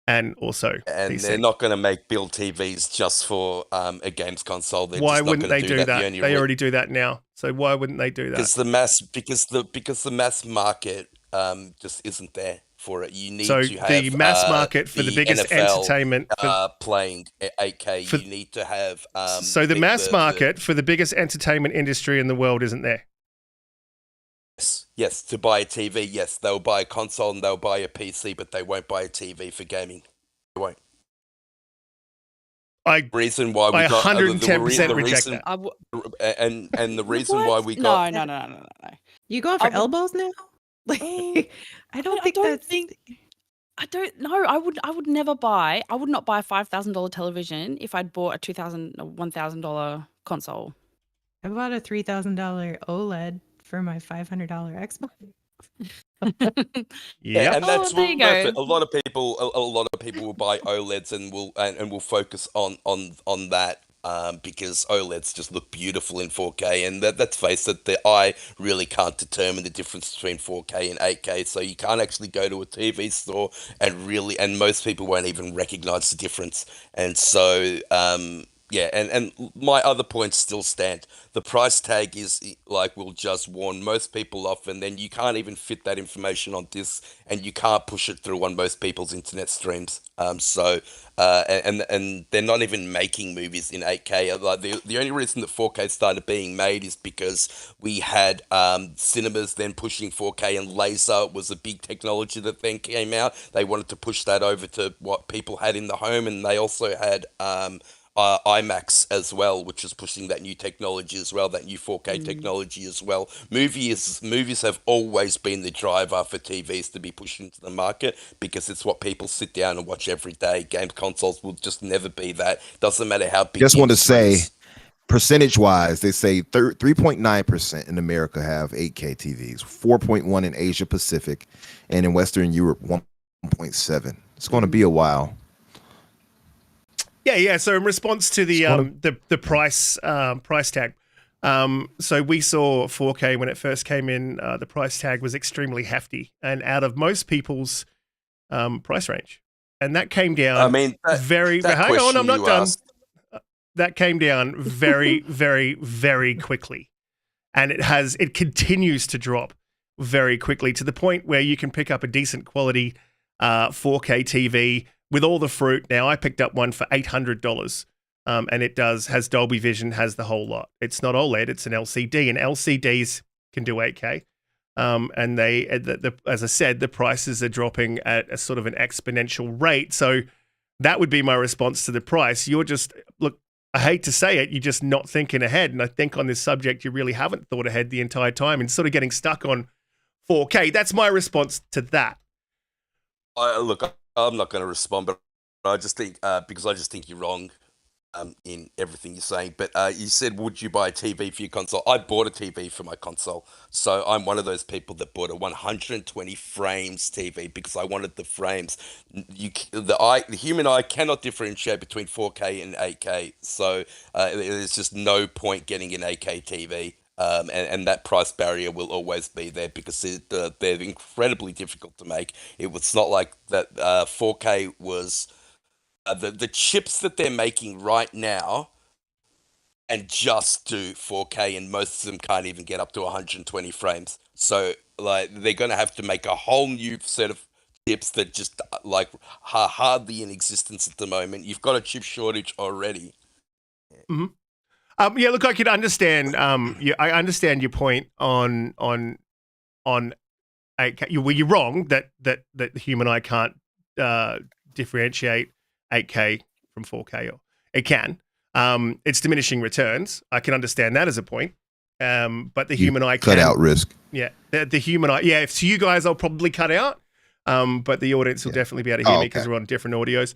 and also And PC. they're not going to build TVs just for a games console. They're Why just not wouldn't gonna they do that? The only They already do that now. So why wouldn't they do that? because the mass market just isn't there for it. You need So to have the mass market for the biggest NFL, entertainment. playing 8K. for- You need to have. So the mass market for the biggest entertainment industry in the world isn't there. Yes, to buy a TV, yes, they'll buy a console and they'll buy a PC, but they won't buy a TV for gaming. They won't. Reason why we I got 110% the reject reason, that. and the reason why we got No. You going I for would- elbows now? Like, I don't think that's. I don't know. I would never buy. I would not buy a $5,000 television if I'd bought a $2,000 or $1,000 console. I bought a $3,000 OLED for my $500 Xbox. Yeah. and that's there you worth go. it. A lot of people will buy OLEDs and will focus on that because OLEDs just look beautiful in 4K, and let's face it, the eye really can't determine the difference between 4K and 8K. So you can't actually go to a TV store and most people won't even recognize the difference. And so yeah, and my other points still stand. The price tag is will just warn most people off, and then you can't even fit that information on disc, and you can't push it through on most people's internet streams. So they're not even making movies in 8K. Like the only reason that 4K started being made is because we had cinemas then pushing 4K, and laser was a big technology that then came out. They wanted to push that over to what people had in the home, and they also had IMAX as well, which is pushing that new technology as well, that new 4K technology as well. Movies have always been the driver for TVs to be pushed into the market because it's what people sit down and watch every day. Game consoles will just never be that. Doesn't matter how big. Just want to industry say, is. percentage-wise, they say 3.9% in America have 8K TVs, 4.1 in Asia Pacific, and in Western Europe, 1.7. It's going to be a while. Yeah. So in response to the price tag, so we saw 4K when it first came in. The price tag was extremely hefty and out of most people's price range, and that came down. I mean, hang on, I'm not done. asked, That came down very, very, very quickly, and it continues to drop very quickly to the point where you can pick up a decent quality 4K TV. With all the fruit, now I picked up one for $800, and it has Dolby Vision, has the whole lot. It's not OLED, it's an LCD, and LCDs can do 8K. And as I said, the prices are dropping at a sort of an exponential rate. So that would be my response to the price. Look, I hate to say it, you're just not thinking ahead. And I think on this subject, you really haven't thought ahead the entire time and sort of getting stuck on 4K. That's my response to that. Look, I'm not going to respond, but I just think because I just think you're wrong in everything you're saying. But you said, would you buy a TV for your console? I bought a TV for my console, so I'm one of those people that bought a 120 frames TV because I wanted the frames. The human eye cannot differentiate between 4K and 8K, so there's just no point getting an 8K TV. And that price barrier will always be there because they're incredibly difficult to make. It's not like that 4K was the chips that they're making right now and just do 4K, and most of them can't even get up to 120 frames. So they're going to have to make a whole new set of chips that just are hardly in existence at the moment. You've got a chip shortage already. Mm-hmm. Yeah, look, I could understand. I understand your point on 8K. You're wrong that the human eye can't differentiate 8K from 4K. Or it can. It's diminishing returns. I can understand that as a point. But the human eye cut out risk. Yeah, the human eye. Yeah, if to you guys, I'll probably cut out. But the audience will definitely be able to hear me because we're on different audios.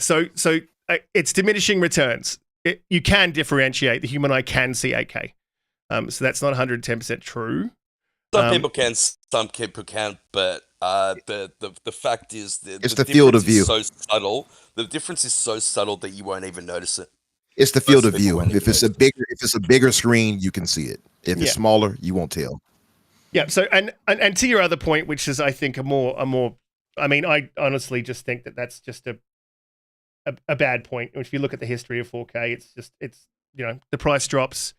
So it's diminishing returns. You can differentiate. The human eye can see 8K. So that's not 110% true. Some people can, some people can't, but the fact is that it's the field of view. So subtle. The difference is so subtle that you won't even notice it. It's the field of view. If it's a bigger screen, you can see it. If it's smaller, you won't tell. Yeah. So and to your other point, which is I think a more. I mean, I honestly just think that that's just a bad point. If you look at the history of 4K, it's the price drops,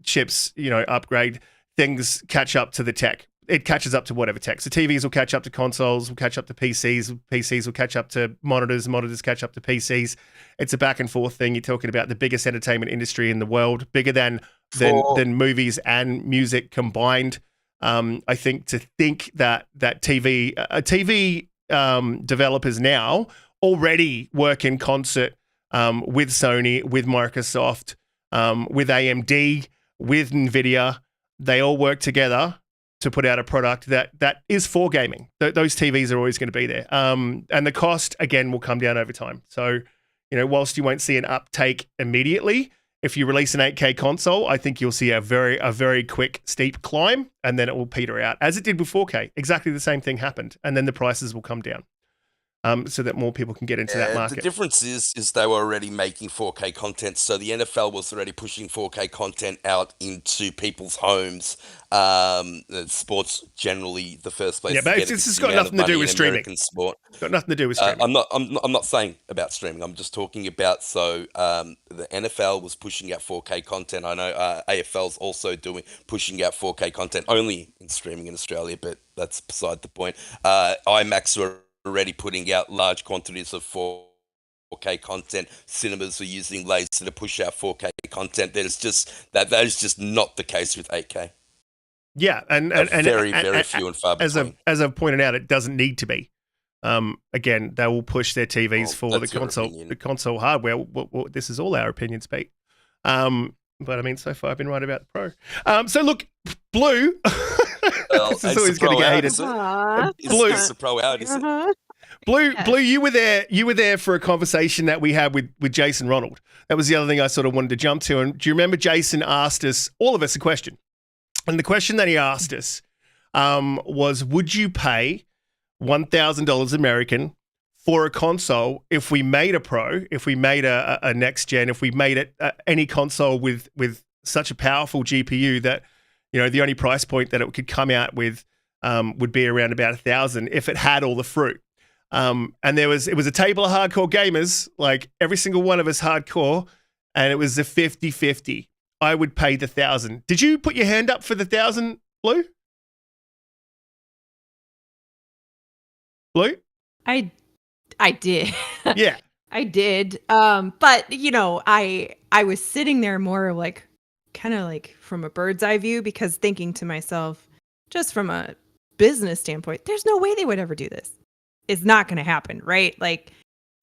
chips upgrade, things catch up to the tech. It catches up to whatever tech. So TVs will catch up to consoles, will catch up to PCs, PCs will catch up to monitors, monitors catch up to PCs. It's a back and forth thing. You're talking about the biggest entertainment industry in the world, bigger than movies and music combined. I think that TV developers now already work in concert with Sony, with Microsoft, with AMD, with NVIDIA. They all work together to put out a product that is for gaming. Those TVs are always going to be there. And the cost, again, will come down over time. So, whilst you won't see an uptake immediately, if you release an 8K console, I think you'll see a very quick, steep climb, and then it will peter out, as it did with 4K. Exactly the same thing happened. And then the prices will come down. So that more people can get into that market. The difference is they were already making 4K content, so the NFL was already pushing 4K content out into people's homes. Sports generally the first place. Yeah, but it's got nothing to do with streaming. Sport. Got nothing to do with streaming. I'm not saying about streaming. I'm just talking about the NFL was pushing out 4K content. I know AFL's also pushing out 4K content only in streaming in Australia, but that's beside the point. IMAX were already putting out large quantities of 4K content. Cinemas are using laser to push out 4K content. That is just not the case with 8K. Yeah, and very few and far between. As I've pointed out, it doesn't need to be. Again, they will push their TVs for the console hardware. This is all our opinions, Pete. But I mean, so far I've been right about the Pro. So look, Blue. This is always going to get hated. Blue, it's the Pro out, is it? Blue, you were there. You were there for a conversation that we had with Jason Ronald. That was the other thing I sort of wanted to jump to. And do you remember Jason asked all of us, a question? And the question that he asked us was, would you pay $1,000 American for a console if we made a Pro, if we made a next gen, if we made it any console with such a powerful GPU that the only price point that it could come out with would be around about $1,000 if it had all the fruit. And it was a table of hardcore gamers, like every single one of us hardcore, and it was a 50-50. I would pay the $1,000. Did you put your hand up for the $1,000, Blue? Blue? I did. Yeah. I did. But I was sitting there more like kind of like from a bird's eye view, because thinking to myself, just from a business standpoint, there's no way they would ever do this. It's not going to happen, right? Like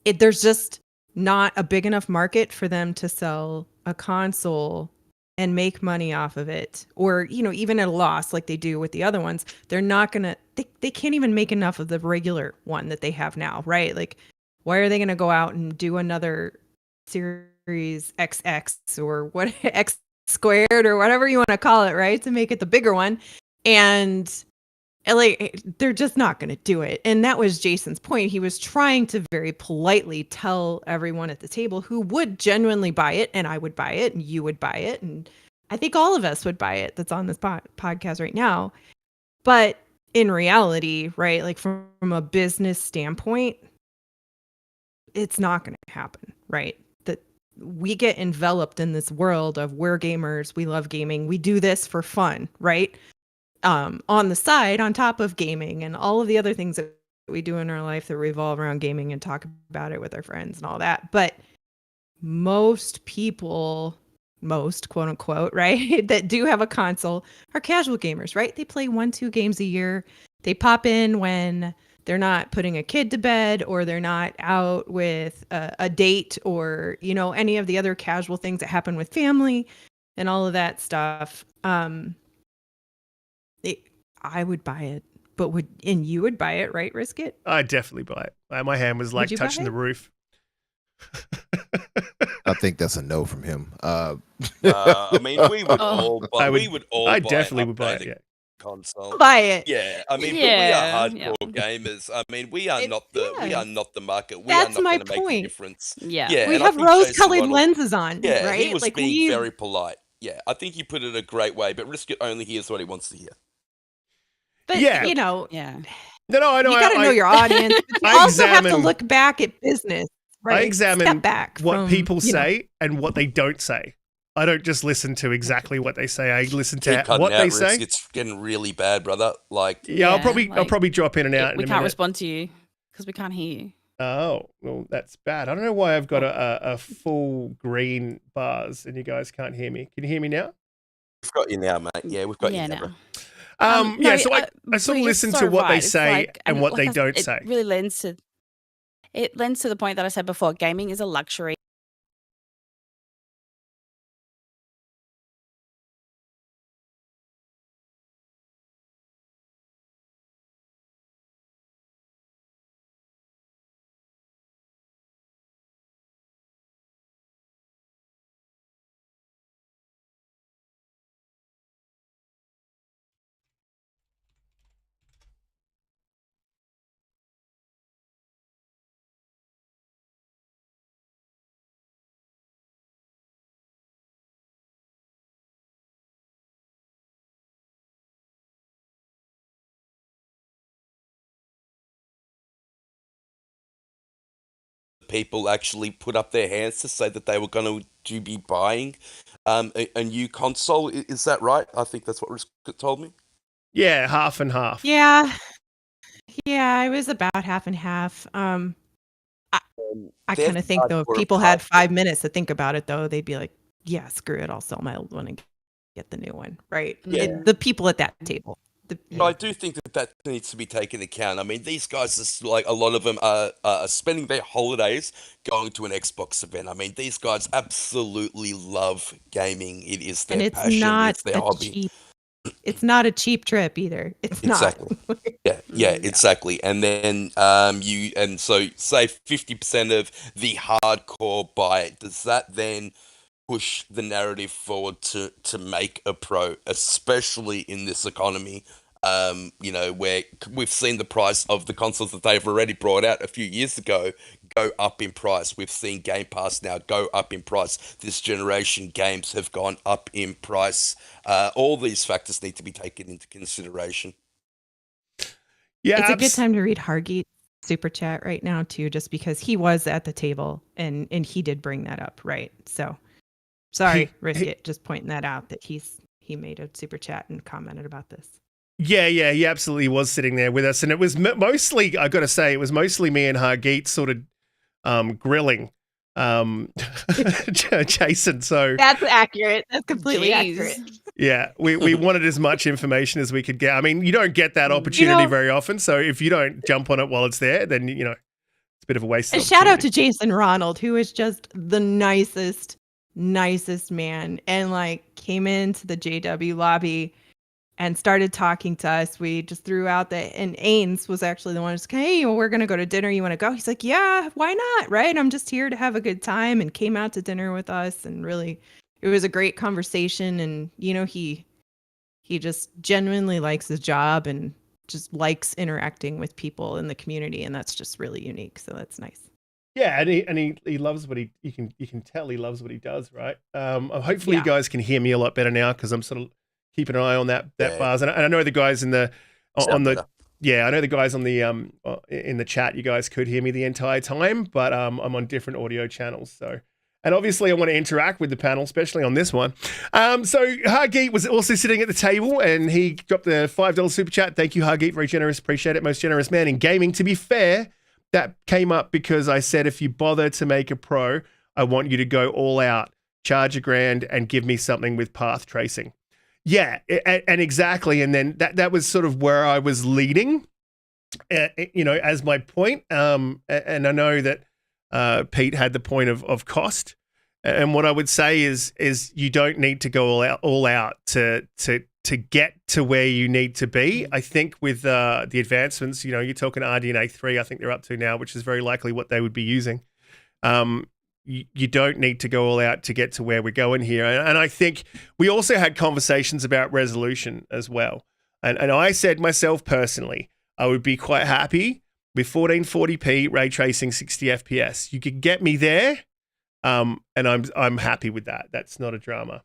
there's just not a big enough market for them to sell a console and make money off of it, or even at a loss like they do with the other ones. They're not gonna they can't even make enough of the regular one that they have now, right? Like, why are they gonna go out and do another Series XX or what, X squared or whatever you want to call it, right, to make it the bigger one? And like, they're just not going to do it. And that was Jason's point. He was trying to very politely tell everyone at the table who would genuinely buy it, and I would buy it, and you would buy it, and I think all of us would buy it that's on this podcast right now. But in reality, right, like from a business standpoint, it's not going to happen, right? That we get enveloped in this world of we're gamers, we love gaming, we do this for fun, right? On the side, on top of gaming and all of the other things that we do in our life that revolve around gaming and talk about it with our friends and all that. But most people, quote unquote, right, that do have a console are casual gamers, right? They play 1-2 games a year. They pop in when they're not putting a kid to bed, or they're not out with a date, or, you know, any of the other casual things that happen with family and all of that stuff. I would buy it, but you would buy it, right, Riskit? I'd definitely buy it. My hand was like you buy touching it? the roof. I think that's a no from him. I mean, we would all buy. I definitely would buy it. upgraded Yeah. console. Buy it. Yeah, I mean, Yeah, but we are hardcore gamers. I mean, we are not the market. We That's are not my going to make a point. difference. Yeah. Yeah, We and I have think Jason rose-colored Ronald- lenses on, Yeah, right? he was like being very polite. Yeah, I think you put it a great way, but Riskit only hears what he wants to hear. but Yeah. you know, Yeah. No, I know. you got to know your audience. But you I also have to examine- look back at business. Right? I examine Step back what from, people you know, say and what they don't say. I don't just listen to exactly what they say. I listen Keep to cutting what out, they Risk. say. It's getting really bad, brother. Like, Yeah, I'll Yeah, probably drop in and out. We in a can't minute. respond to you because we can't hear you. Oh, well, that's bad. I don't know why I've got a full green bars and you guys can't hear me. Can you hear me now? we've got you now, mate. Yeah, we've got you now. bro. Yeah, so I sort of but you're listen so to what they right. It's say like- and what like they I- don't say. It really lends to the point that I said before. Gaming is a luxury. People actually put up their hands to say that they were going to be buying a new console. Is that right? I think that's what Riskit told me. Yeah, half and half. Yeah, it was about half and half. I They're kind of think though, if hardcore people had hardcore. 5 minutes to think about it, though, they'd be like, "Yeah, screw it, I'll sell my old one and get the new one." Right? Yeah. The people at that table. But I do think that needs to be taken into account. I mean, these guys, like a lot of them, are spending their holidays going to an Xbox event. I mean, these guys absolutely love gaming. It is their And it's passion. not It's their hobby. cheap. It's not a cheap trip either. It's Exactly. not. Yeah, exactly. And then so say 50% of the hardcore buy it. Does that then push the narrative forward to make a pro, especially in this economy? You know, where we've seen the price of the consoles that they've already brought out a few years ago go up in price. We've seen Game Pass now go up in price. This generation games have gone up in price. All these factors need to be taken into consideration. Yeah, It's a good time to read Hargeet's super chat right now too, just because he was at the table and he did bring that up, right? So sorry, Riskit, just pointing that out that he made a super chat and commented about this. Yeah, he absolutely was sitting there with us, and it was mostly, I got to say, it was mostly me and Hargeet sort of grilling Jason. So That's accurate. That's completely Jeez. accurate. yeah, we wanted as much information as we could get. I mean, you don't get that opportunity very often, so if you don't jump on it while it's there, then it's a bit of a waste. And shout out to Jason Ronald, who is just the nicest man, and like came into the JW lobby and started talking to us. We just threw out and Ains was actually the one who's like, "Hey, we're gonna go to dinner. You want to go?" He's like, "Yeah, why not? Right? I'm just here to have a good time," and came out to dinner with us. And really, it was a great conversation. And he just genuinely likes his job and just likes interacting with people in the community, and that's just really unique. So that's nice. Yeah, and he loves what you can tell he loves what he does, right? Hopefully you guys can hear me a lot better now because I'm sort of keeping an eye on that bars, and I know the guys in the I know the guys on the in the chat. You guys could hear me the entire time, but I'm on different audio channels, so. And obviously, I want to interact with the panel, especially on this one. So Hargeet was also sitting at the table, and he dropped the $5 super chat. Thank you, Hargeet. Very generous. Appreciate it. Most generous man in gaming. To be fair, that came up because I said, if you bother to make a pro, I want you to go all out, charge $1,000, and give me something with path tracing. Yeah, and exactly. And then that was sort of where I was leading. as my point. And I know that Pete had the point of cost. And what I would say is you don't need to go all out to get to where you need to be. I think with the advancements, you're talking RDNA 3, I think they're up to now, which is very likely what they would be using. You don't need to go all out to get to where we're going here. And I think we also had conversations about resolution as well. And I said myself personally, I would be quite happy with 1440p ray tracing 60 FPS. You could get me there, and I'm happy with that. That's not a drama.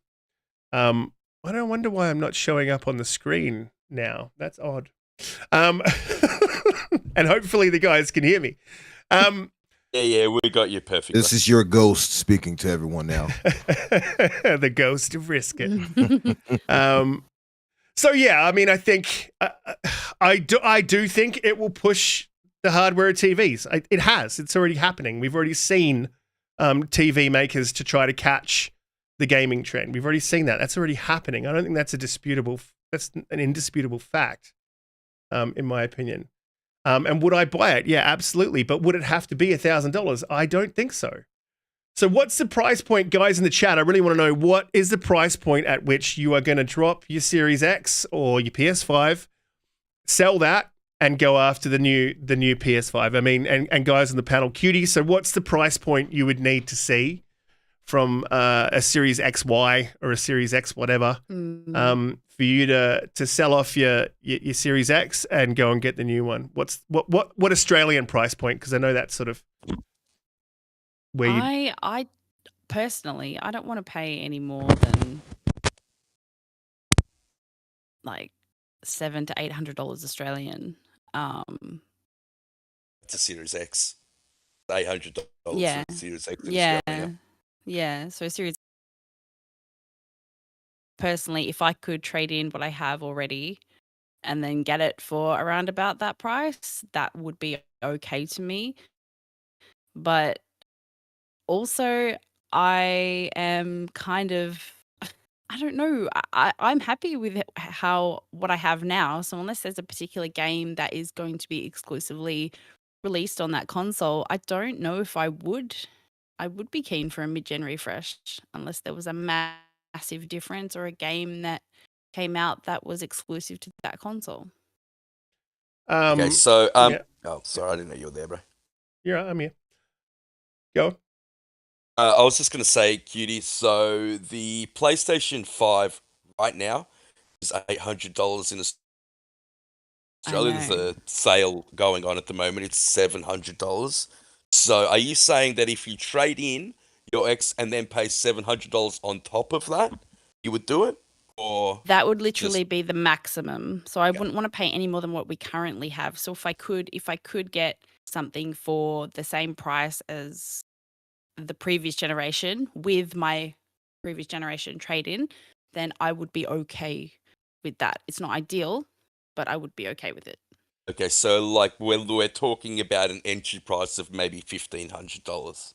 I don't wonder why I'm not showing up on the screen now. That's odd. And hopefully the guys can hear me. Yeah, we got you perfectly. This is your ghost speaking to everyone now. The ghost of Riskit. So yeah, I mean, I think I do think it will push the hardware of TVs. It has. It's already happening. We've already seen TV makers to try to catch the gaming trend. We've already seen that. That's already happening. I don't think that's that's an indisputable fact, in my opinion. And would I buy it? Yeah, absolutely. But would it have to be $1,000? I don't think so. So what's the price point, guys in the chat? I really want to know, what is the price point at which you are going to drop your Series X or your PS5, sell that, and go after the new PS5? I mean, and guys on the panel, Cutie, so what's the price point you would need to see from a Series XY or a Series X whatever for you to sell off your Series X and go and get the new one? What Australian price point? Because I know that's sort of where you... I personally, I don't want to pay any more than like $700 to $800 Australian. It's a Series X. $800 Yeah. for Series X. Yeah. So Series, personally, if I could trade in what I have already and then get it for around about that price, that would be okay to me. But also, I am kind of, I don't know, I'm happy with what I have now. So unless there's a particular game that is going to be exclusively released on that console, I don't know if I would be keen for a mid-gen refresh unless there was a massive difference or a game that came out that was exclusive to that console. Okay, so yeah. Oh, sorry, I didn't know you were there, bro. You're right, I'm here. Go. I was just going to say, Cutie, so the PlayStation 5 right now is $800 in Australia. There's a sale going on at the moment. It's $700. So are you saying that if you trade in your X and then pay $700 on top of that, you would do it? Or that would literally be the maximum. So I wouldn't want to pay any more than what we currently have. So if I could get something for the same price as the previous generation with my previous generation trade-in, then I would be okay with that. It's not ideal, but I would be okay with it. Okay, so like when we're talking about an entry price of maybe $1,500.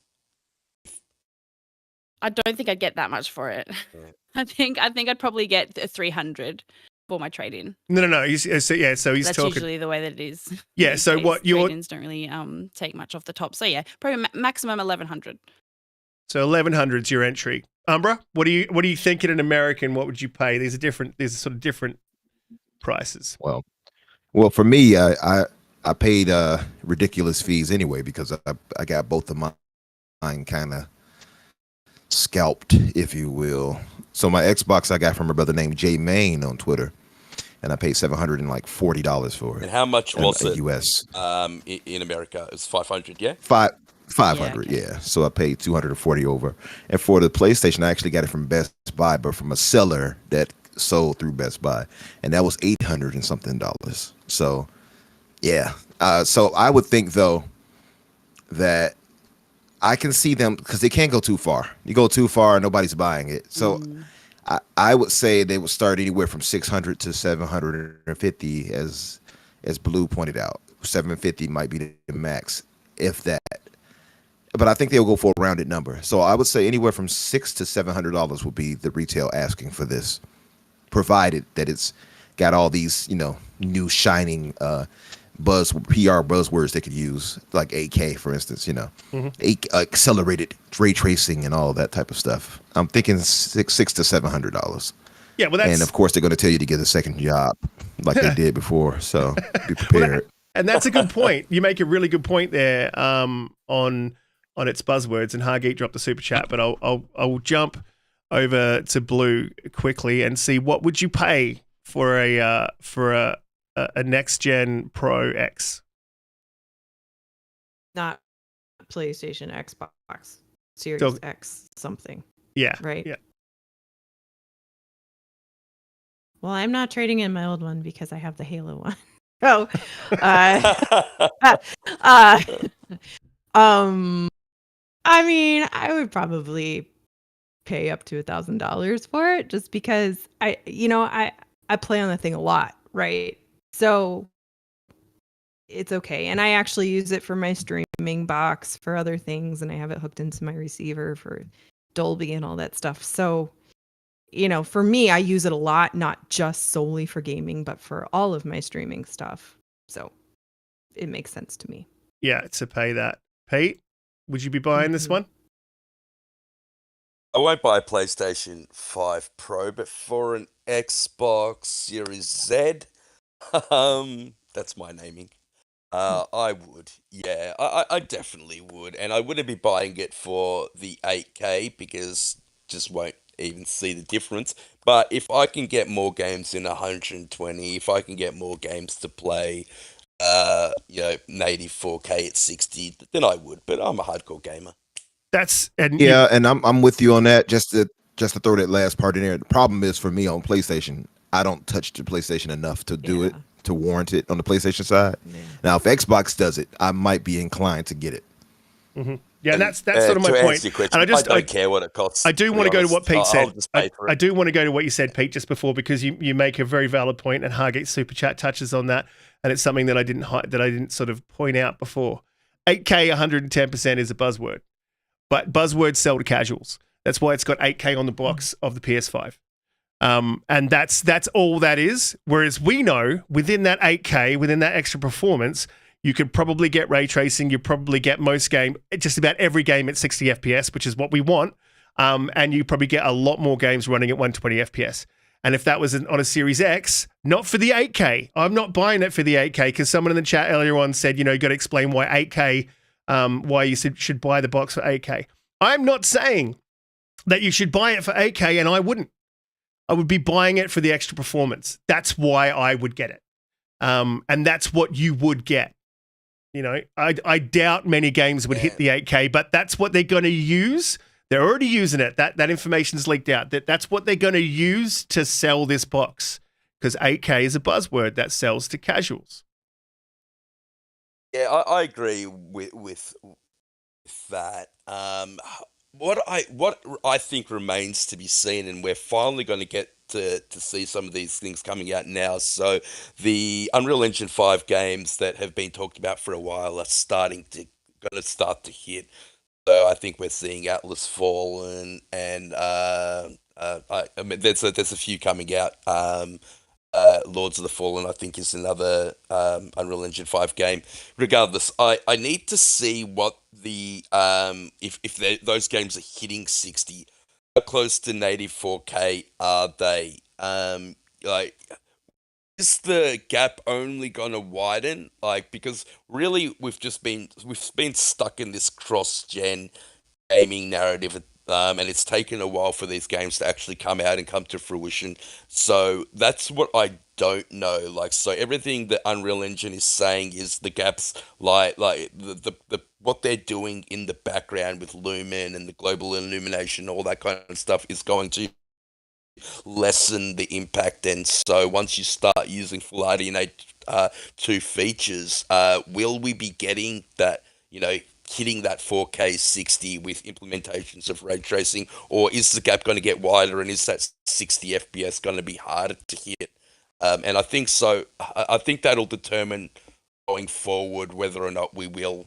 I don't think I'd get that much for it. Yeah. I think I'd probably get a 300 for my trade-in. No. He's That's talking. usually the way that it is. Yeah. These So days, what your trade-ins don't really take much off the top. So yeah, probably maximum 1,100. So 1,100 is your entry. Umbra, what are you thinking in American? What would you pay? These are sort of different prices. Well, for me, I paid ridiculous fees anyway because I got both of mine kind of scalped, if you will. So my Xbox I got from a brother named Jay Main on Twitter, and I paid $740 for it. And how much was it? US. In America, it's 500. Yeah. 500, yeah. So I paid $240 over. And for the PlayStation, I actually got it from Best Buy, but from a seller that sold through Best Buy, and that was $800 and something. So, yeah. So I would think though that I can see them because they can't go too far. You go too far, nobody's buying it. So I would say they would start anywhere from 600 to 750, as Blue pointed out. 750 might be the max, if that. But I think they'll go for a rounded number. So I would say anywhere from $600 to $700 would be the retail asking for this, provided that it's got all these, new shining PR buzzwords they could use, like 8K, for instance. Accelerated ray tracing and all of that type of stuff. I'm thinking $600 to $700. Yeah, well, that's And of course, they're going to tell you to get a second job, like they did before. So be prepared. and that's a good point. You make a really good point there on its buzzwords. And Hargeet dropped the super chat, but I'll jump over to Blue quickly and see what would you pay for a next gen Pro X? Not PlayStation, Xbox, Series So- X, something. Yeah, Right. Yeah, Well, I'm not trading in my old one because I have the Halo one. So, I mean, I would probably pay up to $1,000 for it just because I play on the thing a lot, right? So it's okay. And I actually use it for my streaming box for other things, and I have it hooked into my receiver for Dolby and all that stuff. So, for me, I use it a lot, not just solely for gaming, but for all of my streaming stuff. So it makes sense to me. yeah, to pay that. Pete, would you be buying this Mhm. one? I won't buy a PlayStation 5 Pro, but for an Xbox Series Z, that's my naming. I would, yeah, I definitely would, and I wouldn't be buying it for the 8K because just won't even see the difference. But if I can get more games in 120, if I can get more games to play, native 4K at 60, then I would. But I'm a hardcore gamer. Yeah, and I'm with you on that. Just to throw that last part in there. The problem is for me on PlayStation, I don't touch the PlayStation enough to do it, to warrant it on the PlayStation side. Yeah. Now, if Xbox does it, I might be inclined to get it. Mm-hmm. Yeah, and that's sort of my to point. answer your question, And I don't care what it costs. I do want to go to what Pete I'll said. just pay for it. I do want to go to what you said, Pete, just before, because you make a very valid point, and Hargate Super Chat touches on that, and it's something that I didn't sort of point out before. 8K 110% is a buzzword, but buzzwords sell to casuals. That's why it's got 8K on the box of the PS5. And that's all that is. Whereas we know within that 8K, within that extra performance, you could probably get ray tracing. You probably get just about every game at 60 FPS, which is what we want. And you probably get a lot more games running at 120 FPS. And if that was on a Series X, not for the 8K, I'm not buying it for the 8K because someone in the chat earlier on said, you got to explain why 8K, why you should buy the box for 8K. I'm not saying that you should buy it for 8K, and I wouldn't. I would be buying it for the extra performance. That's why I would get it. And that's what you would get. I doubt many games would hit the 8K, but that's what they're going to use. They're already using it. That information's leaked out. That's what they're going to use to sell this box, because 8K is a buzzword that sells to casuals. Yeah, I agree with that. What I think remains to be seen, and we're finally going to get to see some of these things coming out now. So the Unreal Engine 5 games that have been talked about for a while are going to start to hit. So I think we're seeing Atlas Fallen, and I mean, there's a few coming out. Lords of the Fallen, I think, is another Unreal Engine 5 game. Regardless, I need to see what the if those games are hitting 60. How close to native 4K are they? Is the gap only gonna widen? Because really we've been stuck in this cross-gen gaming narrative, and it's taken a while for these games to actually come out and come to fruition. So that's what I don't know. So everything that Unreal Engine is saying is the gaps, like the what they're doing in the background with Lumen and the global illumination, all that kind of stuff is going to lessen the impact. And so once you start using full RDNA 2 features, will we be getting that, hitting that 4K 60 with implementations of ray tracing, or is the gap going to get wider, and is that 60 FPS going to be harder to hit? And I think so. I think that'll determine going forward whether or not we will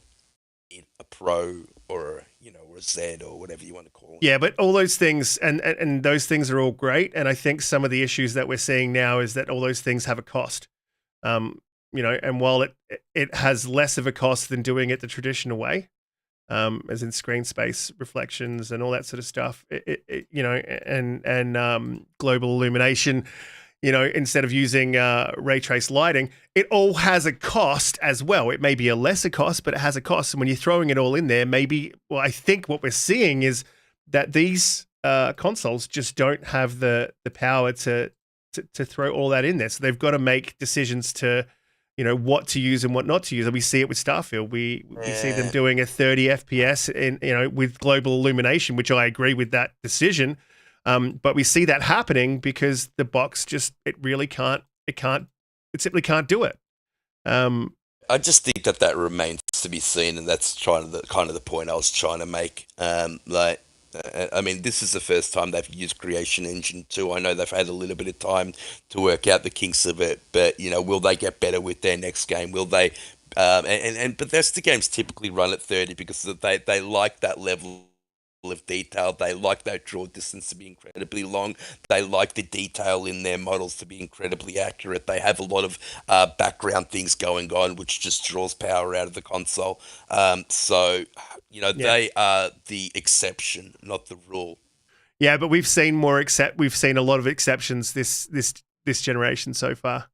need a Pro or a Z or whatever you want to call it. Yeah, but all those things and those things are all great. And I think some of the issues that we're seeing now is that all those things have a cost. and while it has less of a cost than doing it the traditional way, as in screen space reflections and all that sort of stuff, and global illumination, instead of using ray trace lighting, it all has a cost as well. It may be a lesser cost, but it has a cost. And when you're throwing it all in there, I think what we're seeing is that these consoles just don't have the power to throw all that in there. So they've got to make decisions to, what to use and what not to use. And we see it with Starfield. We see them doing a 30 FPS with global illumination, which I agree with that decision. But we see that happening because the box it simply can't do it. I just think that remains to be seen, and that's kind of the point I was trying to make. This is the first time they've used Creation Engine 2. I know they've had a little bit of time to work out the kinks of it, but will they get better with their next game? Will they? But Bethesda games typically run at 30 because they like that level of detail. They like that draw distance to be incredibly long. They like the detail in their models to be incredibly accurate. They have a lot of background things going on, which just draws power out of the console. They are the exception, not the rule. Yeah, but we've seen a lot of exceptions this generation so far.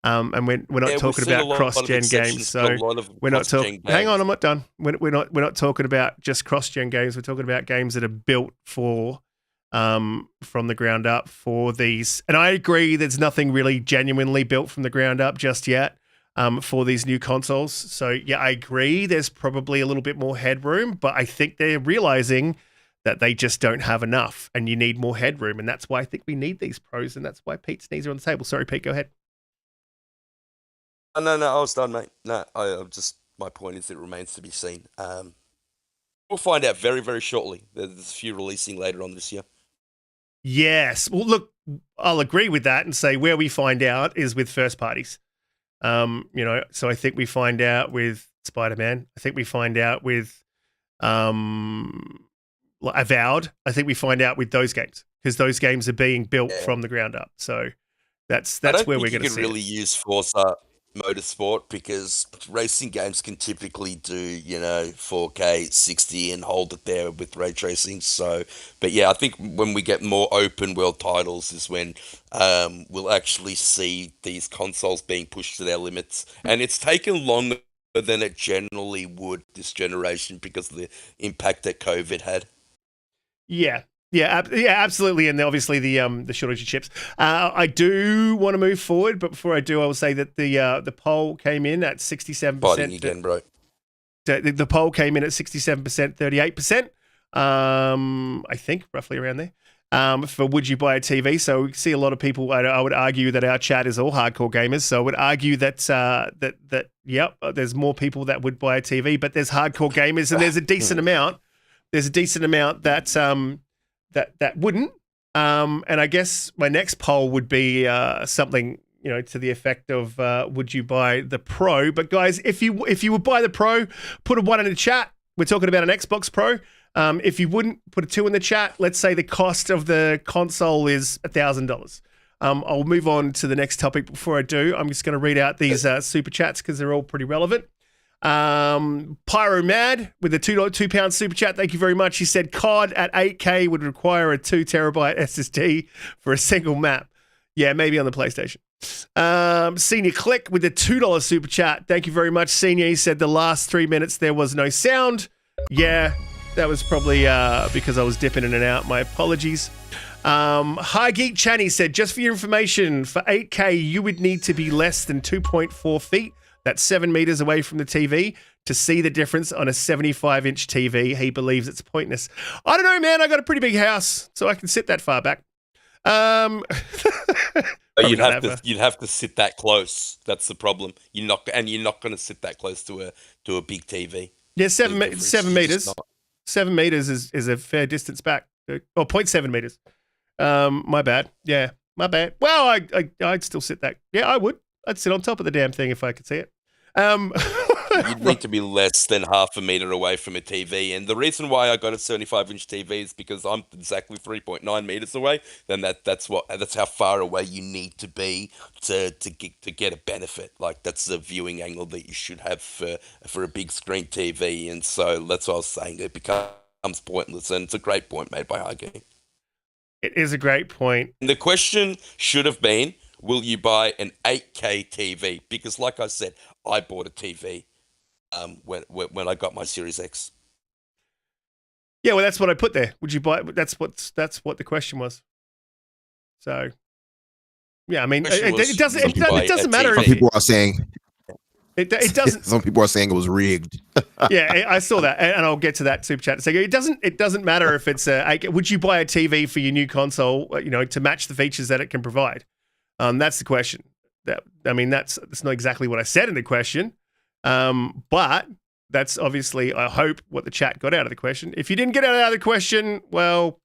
And we're not talking about cross-gen games, so we're not talking. Hang on, I'm not done. We're not talking about just cross-gen games. We're talking about games that are built for, from the ground up for these. And I agree, there's nothing really genuinely built from the ground up just yet, for these new consoles. So yeah, I agree. There's probably a little bit more headroom, but I think they're realizing that they just don't have enough, and you need more headroom, and that's why I think we need these pros, and that's why Pete's knees are on the table. Sorry, Pete, go ahead. No, I was done, mate. No, my point is it remains to be seen. We'll find out very, very shortly. There's a few releasing later on this year. Yes. Well, look, I'll agree with that and say where we find out is with first parties. So I think we find out with Spider-Man. I think we find out with Avowed. I think we find out with those games because those games are being built from the ground up. So that's where we're going to see. You can really use Forza Motorsport because racing games can typically do 4K 60 and hold it there with ray tracing. So, but yeah, I think when we get more open world titles is when we'll actually see these consoles being pushed to their limits. And it's taken longer than it generally would this generation because of the impact that COVID had. Yeah, absolutely, and obviously the shortage of chips. I do want to move forward, but before I do, I will say that the poll came in at 67%. Fighting again, bro. The poll came in at 67%, 38%. I think roughly around there. For would you buy a TV? So we see a lot of people. I would argue that our chat is all hardcore gamers. So I would argue that there's more people that would buy a TV, but there's hardcore gamers, and there's a decent amount. There's a decent amount that wouldn't. And I guess my next poll would be something to the effect of would you buy the Pro? But guys, if you would buy the Pro, put a 1 in the chat. We're talking about an Xbox Pro. If you wouldn't, put a 2 in the chat. Let's say the cost of the console is $1,000. I'll move on to the next topic. Before I do, I'm just going to read out these super chats because they're all pretty relevant. Pyro Mad with a £2 super chat. Thank you very much. He said COD at 8K would require a 2 terabyte SSD for a single map. Yeah, maybe on the PlayStation. Senior Click with a $2 super chat. Thank you very much, Senior. He said the last 3 minutes there was no sound. Yeah, that was probably because I was dipping in and out. My apologies. High Geek Channy said, just for your information, for 8K, you would need to be less than 2.4 feet. That's 7 meters away from the TV to see the difference on a 75-inch TV. He believes it's pointless. I don't know, man. I got a pretty big house, so I can sit that far back. You'd have to sit that close. That's the problem. You're not going to sit that close to a big TV. Yeah, 7 meters. 7 meters is a fair distance back. Or 0.7 meters. My bad. Yeah, my bad. Well, I'd still sit that. Yeah, I would. I'd sit on top of the damn thing if I could see it. You'd need to be less than half a meter away from a TV. And the reason why I got a 75-inch TV is because I'm exactly 3.9 meters away. Then that's how far away you need to be to get a benefit. Like, that's the viewing angle that you should have for a big screen TV. And so that's what I was saying. It becomes pointless, and it's a great point made by Hagi. It is a great point. And the question should have been, will you buy an 8K TV? Because, like I said, I bought a TV when I got my Series X. Yeah, well, that's what I put there. Would you buy? That's what the question was. So, yeah, I mean, it doesn't matter. Some people are saying it doesn't. Some people are saying it was rigged. Yeah, I saw that, and I'll get to that super chat. So it doesn't matter if it's would you buy a TV for your new console? To match the features that it can provide. That's the question. That's not exactly what I said in the question, but that's obviously, I hope, what the chat got out of the question. If you didn't get it out of the question, well,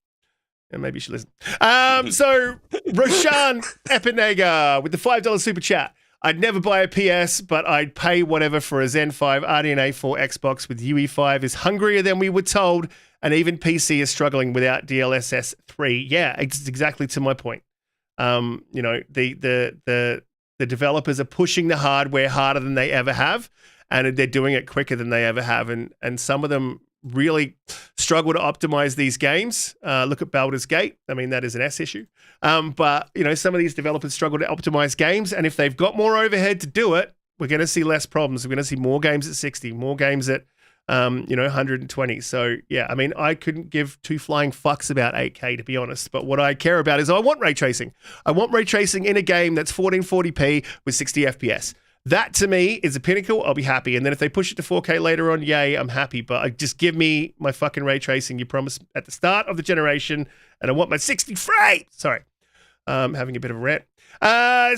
maybe you should listen. So Roshan Epinega with the $5 super chat. I'd never buy a PS, but I'd pay whatever for a Zen 5 RDNA 4 Xbox with UE5 is hungrier than we were told, and even PC is struggling without DLSS 3. Yeah, it's exactly to my point. The developers are pushing the hardware harder than they ever have, and they're doing it quicker than they ever have. And some of them really struggle to optimize these games. Look at Baldur's Gate. I mean, that is an S issue. But some of these developers struggle to optimize games, and if they've got more overhead to do it, we're going to see less problems. We're going to see more games at 60, more games at 120. So, yeah, I mean, I couldn't give two flying fucks about 8K, to be honest. But what I care about is I want ray tracing. I want ray tracing in a game that's 1440p with 60 FPS. That, to me, is a pinnacle. I'll be happy. And then if they push it to 4K later on, yay, I'm happy. But just give me my fucking ray tracing you promised at the start of the generation, and I want my 60 frames. Sorry. Having a bit of a rant.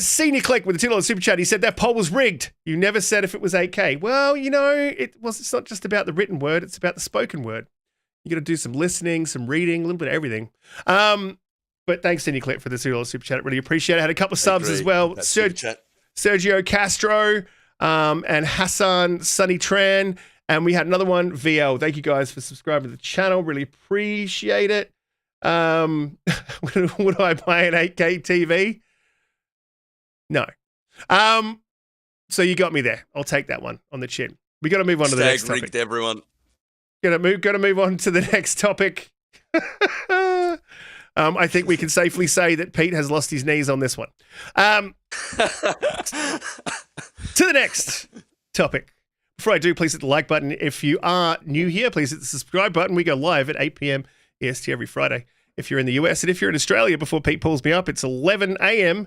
Senior Click with the $2 super chat. He said that poll was rigged. You never said if it was 8K. Well, it's not just about the written word. It's about the spoken word. You got to do some listening, some reading, a little bit of everything. But thanks, Senior Click, for the $2 super chat. I really appreciate it. I had a couple of subs as well. Sergio Castro and Hassan Sunny Tran. And we had another one, VL. Thank you guys for subscribing to the channel. Really appreciate it. Would I buy an 8K TV? No. So you got me there. I'll take that one on the chin. We got to move on to the next topic. Rigged, everyone. Got to move on to the next topic. I think we can safely say that Pete has lost his knees on this one. To the next topic. Before I do, please hit the like button. If you are new here, please hit the subscribe button. We go live at 8 p.m. EST every Friday. If you're in the US, and if you're in Australia, before Pete pulls me up, it's 11 a.m.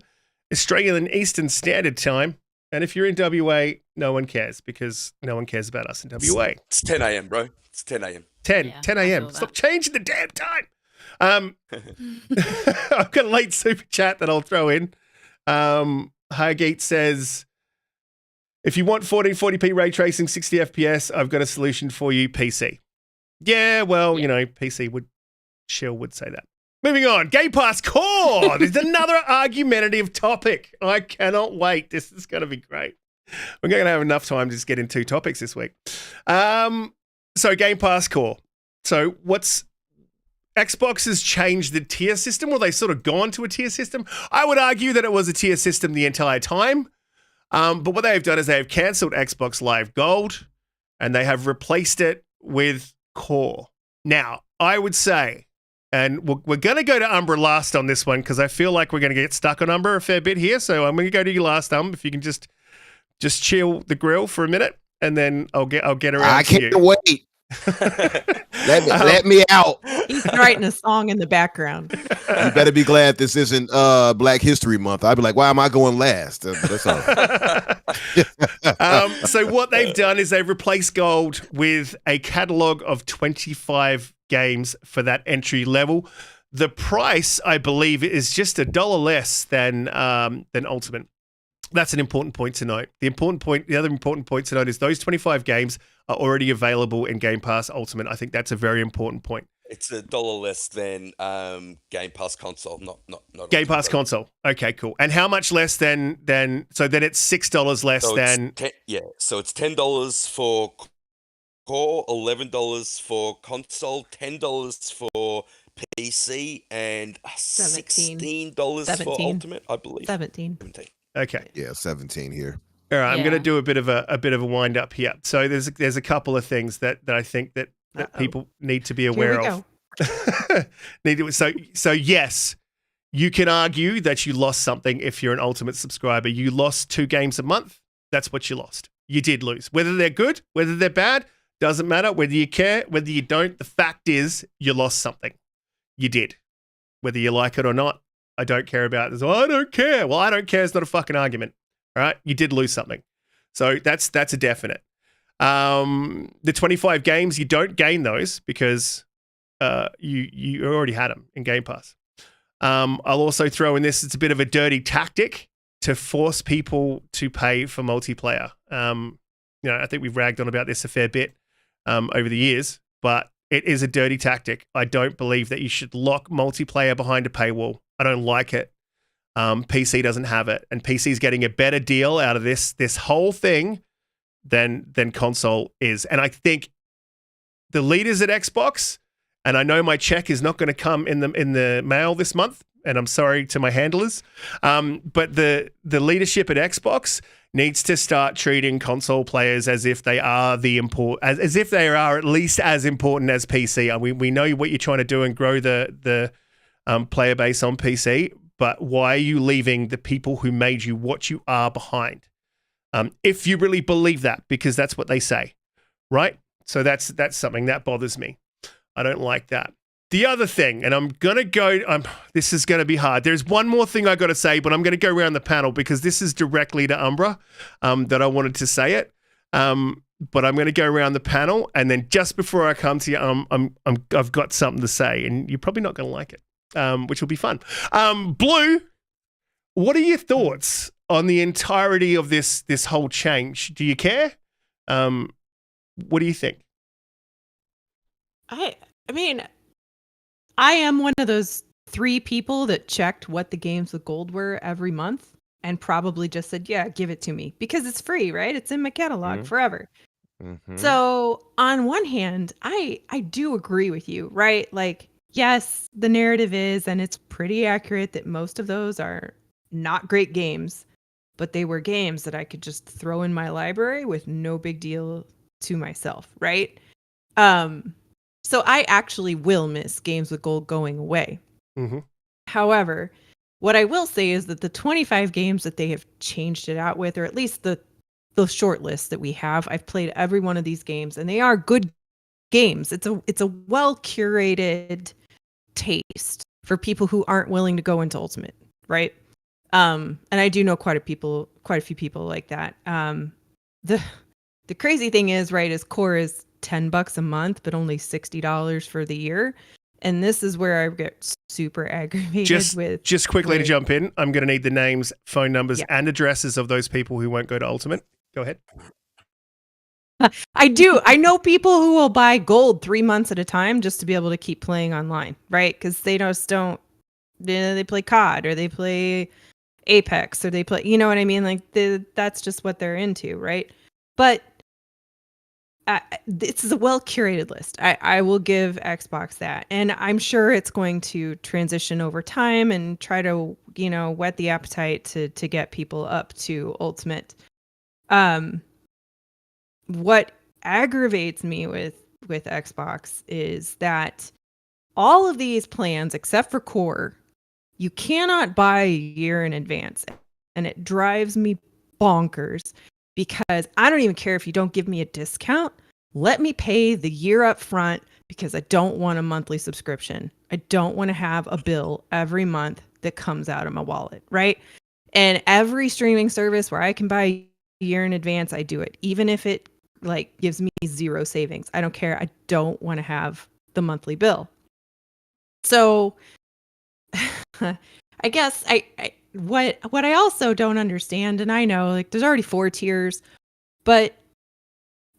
Australian Eastern Standard Time. And if you're in WA, no one cares, because no one cares about us in WA. It's 10 a.m., bro. It's 10 a.m. 10 a.m. Stop changing the damn time. I've got a late super chat that I'll throw in. Hargeet says, if you want 1440p ray tracing, 60 FPS, I've got a solution for you, PC. Yeah, well, PC would say that. Moving on, Game Pass Core. There's another argumentative topic. I cannot wait. This is going to be great. We're going to have enough time to just get in two topics this week. So Game Pass Core. So Xbox has changed the tier system, or they sort of gone to a tier system. I would argue that it was a tier system the entire time. But what they've done is they have cancelled Xbox Live Gold, and they have replaced it with Core. Now, I would say, and we're going to go to Umbra last on this one, because I feel like we're going to get stuck on Umbra a fair bit here. So I'm going to go to you last, if you can just chill the grill for a minute, and then I'll get around to you. I can't wait. let me out. He's writing a song in the background. You better be glad this isn't Black History Month. I'd be like, why am I going last? That's all. So what they've done is they've replaced Gold with a catalog of 25 games for that entry level. The price, I believe, is just $1 less than Ultimate. That's an important point to note. The other important point to note is those 25 games are already available in Game Pass Ultimate. I think that's a very important point. It's $1 less than Game Pass console, not Game Ultimate Pass Pro. console. Okay, cool. And how much less than so then it's $6 less So than so it's $10 for core, $11 for console, $10 for PC, and $16 for 17. Ultimate, I believe. 17. 17. Okay. Yeah, 17 here. All right, I'm going to Yeah. do a bit of a wind up here. So there's a couple of things that I think that Uh-oh. people need to be Here aware we of. go. So yes, you can argue that you lost something if you're an Ultimate subscriber. You lost 2 games a month. That's what you lost. You did lose. Whether they're good, whether they're bad, doesn't matter. Whether you care, whether you don't, the fact is you lost something. You did. Whether you like it or not, I don't care about this. I don't care. Well, I don't care is not a fucking argument. All right, you did lose something. So that's a definite. The 25 games, you don't gain those because you already had them in Game Pass. I'll also throw in this, it's a bit of a dirty tactic to force people to pay for multiplayer. I think we've ragged on about this a fair bit over the years, but it is a dirty tactic. I don't believe that you should lock multiplayer behind a paywall. I don't like it. PC doesn't have it, and PC is getting a better deal out of this whole thing than console is. And I think the leaders at Xbox, and I know my check is not going to come in the mail this month, and I'm sorry to my handlers, but the leadership at Xbox needs to start treating console players as if they are as if they are at least as important as PC. We know what you're trying to do and grow the player base on PC, but why are you leaving the people who made you what you are behind? If you really believe that, because that's what they say, right? So that's something that bothers me. I don't like that. The other thing, and I'm going to go, this is going to be hard. There's one more thing I got to say, but I'm going to go around the panel because this is directly to Umbra that I wanted to say it. But I'm going to go around the panel, and then just before I come to you, I've got something to say, and you're probably not going to like it, which will be fun. Blue, what are your thoughts on the entirety of this whole change? Do you care? What do you think? I mean, I am one of those 3 people that checked what the games with gold were every month and probably just said, yeah, give it to me because it's free, right? It's in my catalog forever. Mm-hmm. So on one hand, I do agree with you, right? Like, yes, the narrative is, and it's pretty accurate that most of those are not great games, but they were games that I could just throw in my library with no big deal to myself, right? So I actually will miss games with gold going away. Mm-hmm. However, what I will say is that the 25 games that they have changed it out with, or at least the short list that we have, I've played every one of these games, and they are good games. It's a well curated taste for people who aren't willing to go into Ultimate, right? And I do know quite a few people like that. The crazy thing is, right, is core is $10 a month, but only $60 for the year. And this is where I get super aggravated Just quickly to jump in, I'm going to need the names, phone numbers, and addresses of those people who won't go to Ultimate. Go ahead. I do. I know people who will buy gold 3 months at a time just to be able to keep playing online, right? Because they just don't, they play COD or they play Apex or they play, you know what I mean? Like that's just what they're into, right? But this is a well-curated list. I will give Xbox that. And I'm sure it's going to transition over time and try to, whet the appetite to get people up to Ultimate. What aggravates me with Xbox is that all of these plans, except for core, you cannot buy a year in advance. And it drives me bonkers because I don't even care if you don't give me a discount. Let me pay the year up front because I don't want a monthly subscription. I don't want to have a bill every month that comes out of my wallet, right? And every streaming service where I can buy a year in advance, I do it. Even if it gives me 0 savings. I don't care. I don't want to have the monthly bill. So I guess what I also don't understand, and I know there's already 4 tiers, but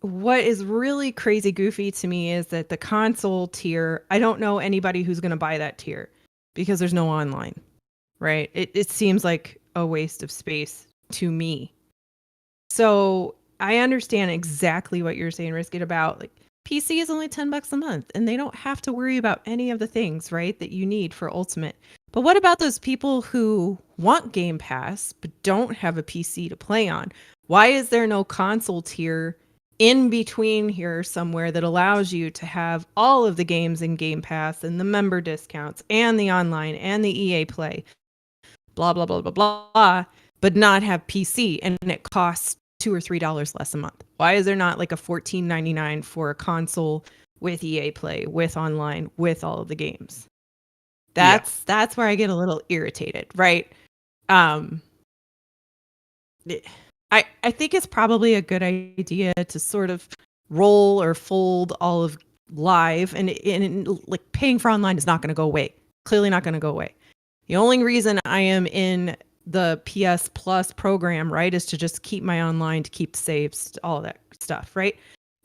what is really crazy goofy to me is that the console tier, I don't know anybody who's going to buy that tier because there's no online, right? It seems like a waste of space to me. So I understand exactly what you're saying, Riskit, about like PC is only $10 a month and they don't have to worry about any of the things, right, that you need for Ultimate. But what about those people who want Game Pass but don't have a PC to play on? Why is there no console tier in between here somewhere that allows you to have all of the games in Game Pass and the member discounts and the online and the EA Play, blah, blah, blah, blah, blah, but not have PC and it costs $2 or $3 less a month? Why is there not like a $14.99 for a console with EA Play, with online, with all of the games? That's where I get a little irritated, right? I think it's probably a good idea to sort of roll or fold all of live, and like paying for online is not going to go away. Clearly not going to go away. The only reason I am in the PS Plus program, right, is to just keep my online, to keep saves, all that stuff, right?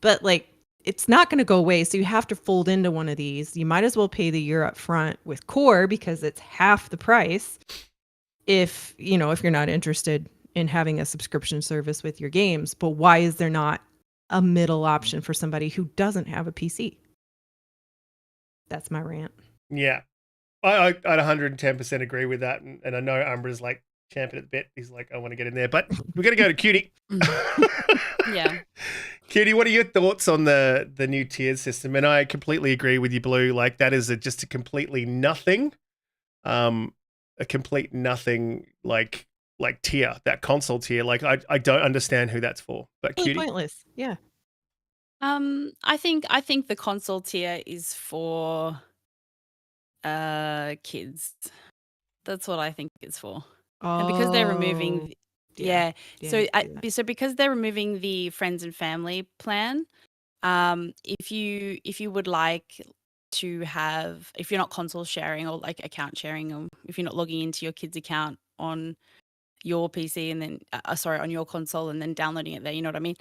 But like, it's not going to go away, so you have to fold into one of these. You might as well pay the year up front with Core because it's half the price. If you're not interested in having a subscription service with your games, but why is there not a middle option for somebody who doesn't have a PC? That's my rant. Yeah. I'd 110% agree with that. And I know Umbra's like champing at the bit. He's like, I want to get in there. But we're going to go to Cutie. Yeah. Cutie, what are your thoughts on the new tier system? And I completely agree with you, Blue. Like, that is just a completely nothing. A complete nothing, like tier, that console tier. Like, I don't understand who that's for. But Really Cutie? pointless. Yeah. I think the console tier is for kids. That's what I think it's for. And because they're removing so because they're removing the friends and family plan, if you would like to have, if you're not console sharing or like account sharing, or if you're not logging into your kid's account on your PC and then on your console and then downloading it there, you know what I mean?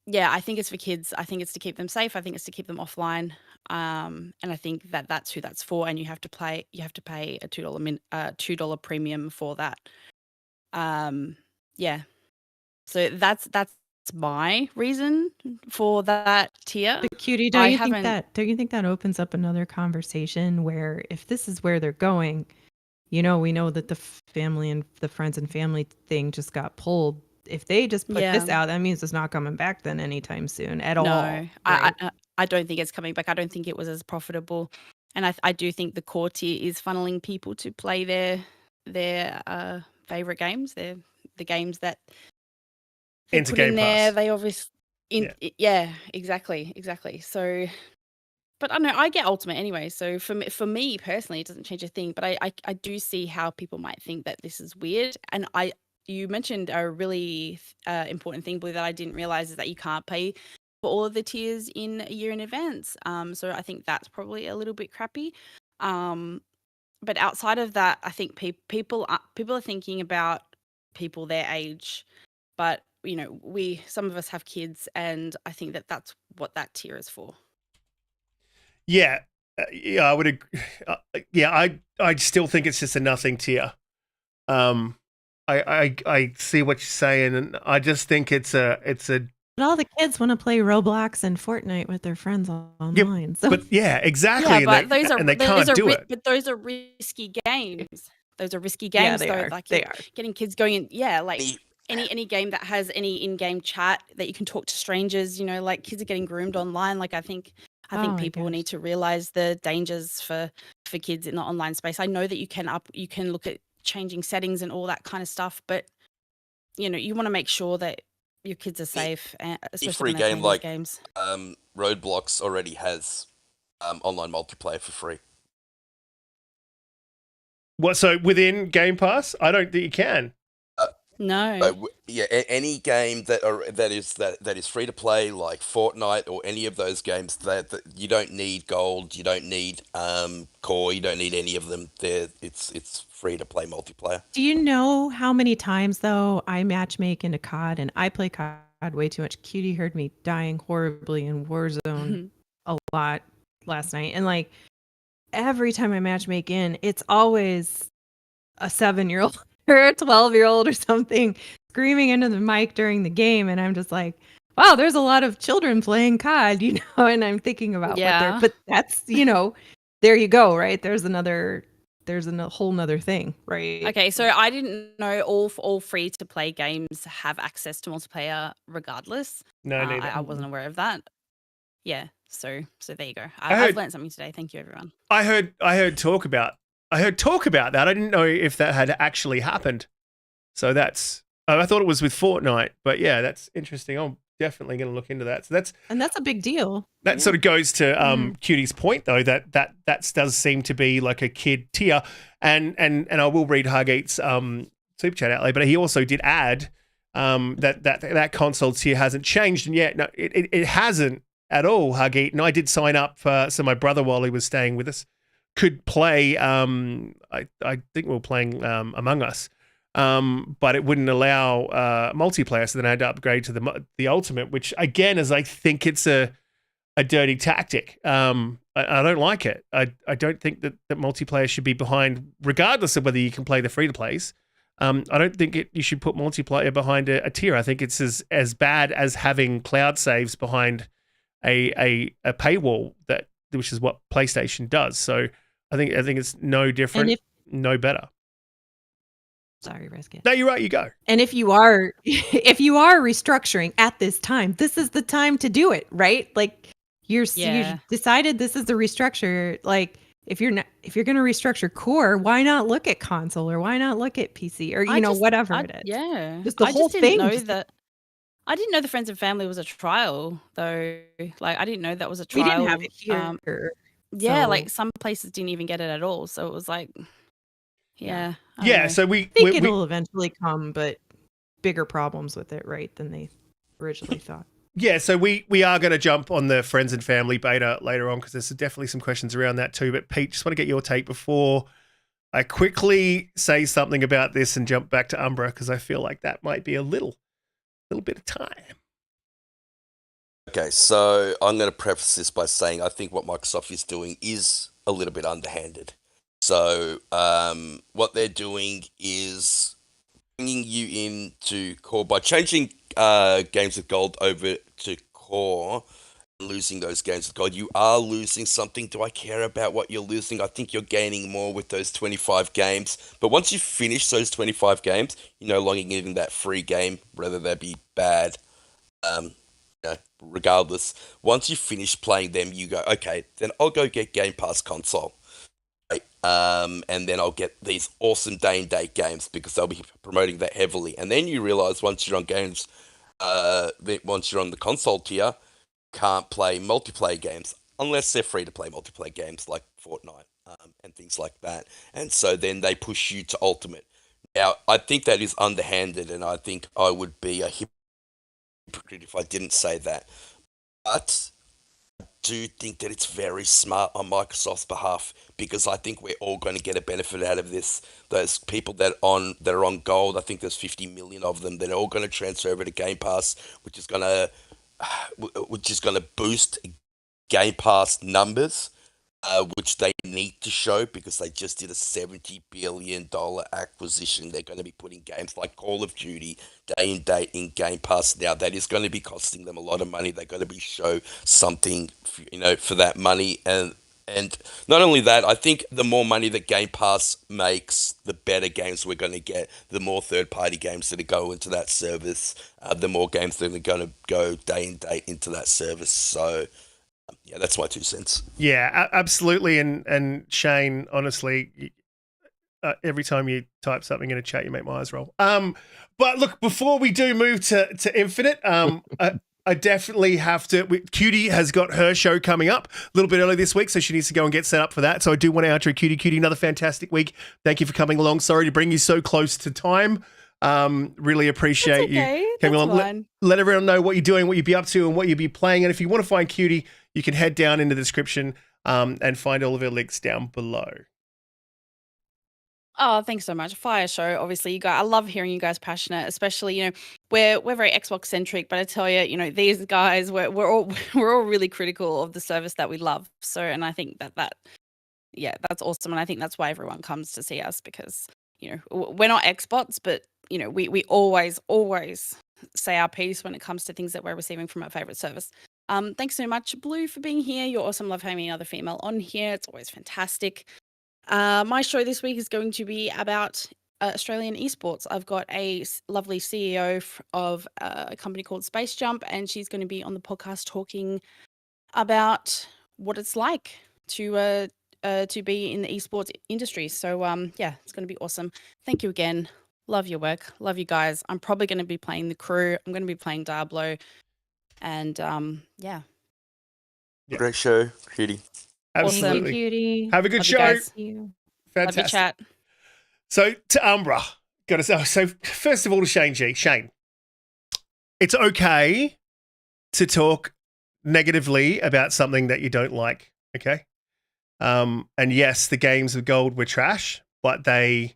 Yeah, I think it's for kids. I think it's to keep them safe. I think it's to keep them offline. And I think that's who that's for. And you have to pay a $2 premium for that. Yeah. So that's my reason for that tier. But Cutie, don't you think that opens up another conversation where if this is where they're going, we know that the family and the friends and family thing just got pulled. If they just put this out, that means it's not coming back then anytime soon at all. No, Right? I don't think it's coming back. I don't think it was as profitable, and I do think the core tier is funneling people to play their favorite games, the games that they Into put Game in there. Pass. They obviously, exactly. So, but I know I get Ultimate anyway. So for me personally, it doesn't change a thing. But I do see how people might think that this is weird, and you mentioned a really important thing, Blue, that I didn't realize is that you can't pay for all of the tiers in a year in advance. So I think that's probably a little bit crappy. But outside of that, I think people are thinking about people their age. But some of us have kids, and I think that's what that tier is for. Yeah. I would agree. I still think it's just a nothing tier. I see what you're saying, and I just think it's a. But all the kids want to play Roblox and Fortnite with their friends online. So. But yeah, exactly. Yeah, but they can't do it. But those are risky games. Those are risky games. Yeah, they are. Like they are. Getting kids going in. Yeah, like any game that has any in-game chat that you can talk to strangers. Like kids are getting groomed online. Like I think people need to realize the dangers for kids in the online space. I know that you can look at changing settings and all that kind of stuff, but you want to make sure that your kids are safe, especially free when they're game playing like these games. Roblox already has online multiplayer for free. What? So within Game Pass, I don't think you can. No. Any game that is free to play, like Fortnite or any of those games, that you don't need gold, you don't need core, you don't need any of them. It's free to play multiplayer. Do you know how many times though I matchmake into COD and I play COD had way too much. Cutie heard me dying horribly in Warzone a lot last night. And like every time I matchmake in, it's always a 7-year-old or a 12-year-old or something screaming into the mic during the game. And I'm just like, wow, there's a lot of children playing COD, you know, and I'm thinking about what they're, but that's, you know, there you go, right? There's a whole nother thing, right? Okay, so I didn't know all free to play games have access to multiplayer regardless. No, neither. I wasn't aware of that. Yeah, so there you go. I I've heard- learned something today. Thank you, everyone. I heard talk about that. I didn't know if that had actually happened. So that's I thought it was with Fortnite, but yeah, that's interesting. I'm definitely going to look into that. So that's a big deal. that sort of goes to Cutie's point though, that does seem to be like a kid tier, and I will read Hargate's super chat out later, but he also did add that console tier hasn't changed, and yet no, it hasn't at all, Hargate. And I did sign up so my brother, while he was staying with us, could play. I think we were playing Among Us. But it wouldn't allow multiplayer, so then I had to upgrade to the ultimate, which again is, I think it's a dirty tactic. I don't like it. I don't think that multiplayer should be behind, regardless of whether you can play the free to plays. I don't think you should put multiplayer behind a tier. I think it's as bad as having cloud saves behind a paywall, which is what PlayStation does. So I think it's no different, no better. Sorry, Riskit. No, you're right. You go. And if you are restructuring at this time, this is the time to do it, right? Like you decided this is the restructure. Like if you're going to restructure core, why not look at console, or why not look at PC, or whatever it is? Yeah, just the whole thing. I didn't know the friends and family was a trial though. Like I didn't know that was a trial. We didn't have it here. Yeah, like some places didn't even get it at all. So it was like, yeah. Yeah, so I think it'll eventually come, but bigger problems with it, right, than they originally thought. Yeah, so we are going to jump on the friends and family beta later on, because there's definitely some questions around that too. But Pete, just want to get your take before I quickly say something about this and jump back to Umbra, because I feel like that might be a little bit of time. Okay, so I'm going to preface this by saying I think what Microsoft is doing is a little bit underhanded. So what they're doing is bringing you into core by changing games with gold over to core, losing those games with gold. You are losing something. Do I care about what you're losing? I think you're gaining more with those 25 games. But once you finish those 25 games, you're no longer getting that free game, whether that be bad. Regardless, once you finish playing them, you go, okay, then I'll go get Game Pass console. And then I'll get these awesome day and date games, because they'll be promoting that heavily. And then you realize once you're on games, once you're on the console tier, can't play multiplayer games unless they're free to play multiplayer games like Fortnite and things like that. And so then they push you to Ultimate. Now, I think that is underhanded, and I think I would be a hypocrite if I didn't say that. But I do think that it's very smart on Microsoft's behalf, because I think we're all going to get a benefit out of this. Those people that are on gold, I think there's 50 million of them, they're all going to transfer over to Game Pass, which is going to boost Game Pass numbers, which they need to show, because they just did a $70 billion acquisition. They're going to be putting games like Call of Duty day and date in Game Pass now. That is going to be costing them a lot of money. They're going to be show something, for that money. And not only that, I think the more money that Game Pass makes, the better games we're going to get. The more third-party games that go into that service, the more games that are going to go day and date into that service. So, yeah, that's my 2 cents. Yeah, absolutely. And Shane, honestly, every time you type something in a chat, you make my eyes roll. But look, before we do move to Infinite, I definitely have to. Cutie has got her show coming up a little bit early this week, so she needs to go and get set up for that. So I do want to outro Cutie. Cutie, another fantastic week. Thank you for coming along. Sorry to bring you so close to time. Really appreciate you coming along. Let everyone know what you're doing, what you'd be up to, and what you'd be playing. And if you want to find Cutie, you can head down into the description and find all of her links down below. Oh, thanks so much. Fire show, obviously. You guys, I love hearing you guys passionate, especially, we're very Xbox centric, but I tell you, these guys, we're all we're all really critical of the service that we love. So, and I think yeah, that's awesome. And I think that's why everyone comes to see us because, we're not experts, but we always say our piece when it comes to things that we're receiving from our favorite service. Thanks so much, Blue, for being here. You're awesome. Love having another female on here. It's always fantastic. My show this week is going to be about Australian esports. I've got a lovely CEO of a company called Space Jump, and she's going to be on the podcast talking about what it's like to be in the esports industry. So yeah, it's going to be awesome. Thank you again. Love your work. Love you guys. I'm probably going to be playing the crew. I'm going to be playing Diablo, and yeah. Great show, Cutie. Absolutely. Thank you, Cutie. Have a good Love you show. guys. Thank you. Love your Fantastic. chat. So to Umbra, gotta say. So first of all, to Shane G. Shane, it's okay to talk negatively about something that you don't like. Okay. And yes, the games of gold were trash, but they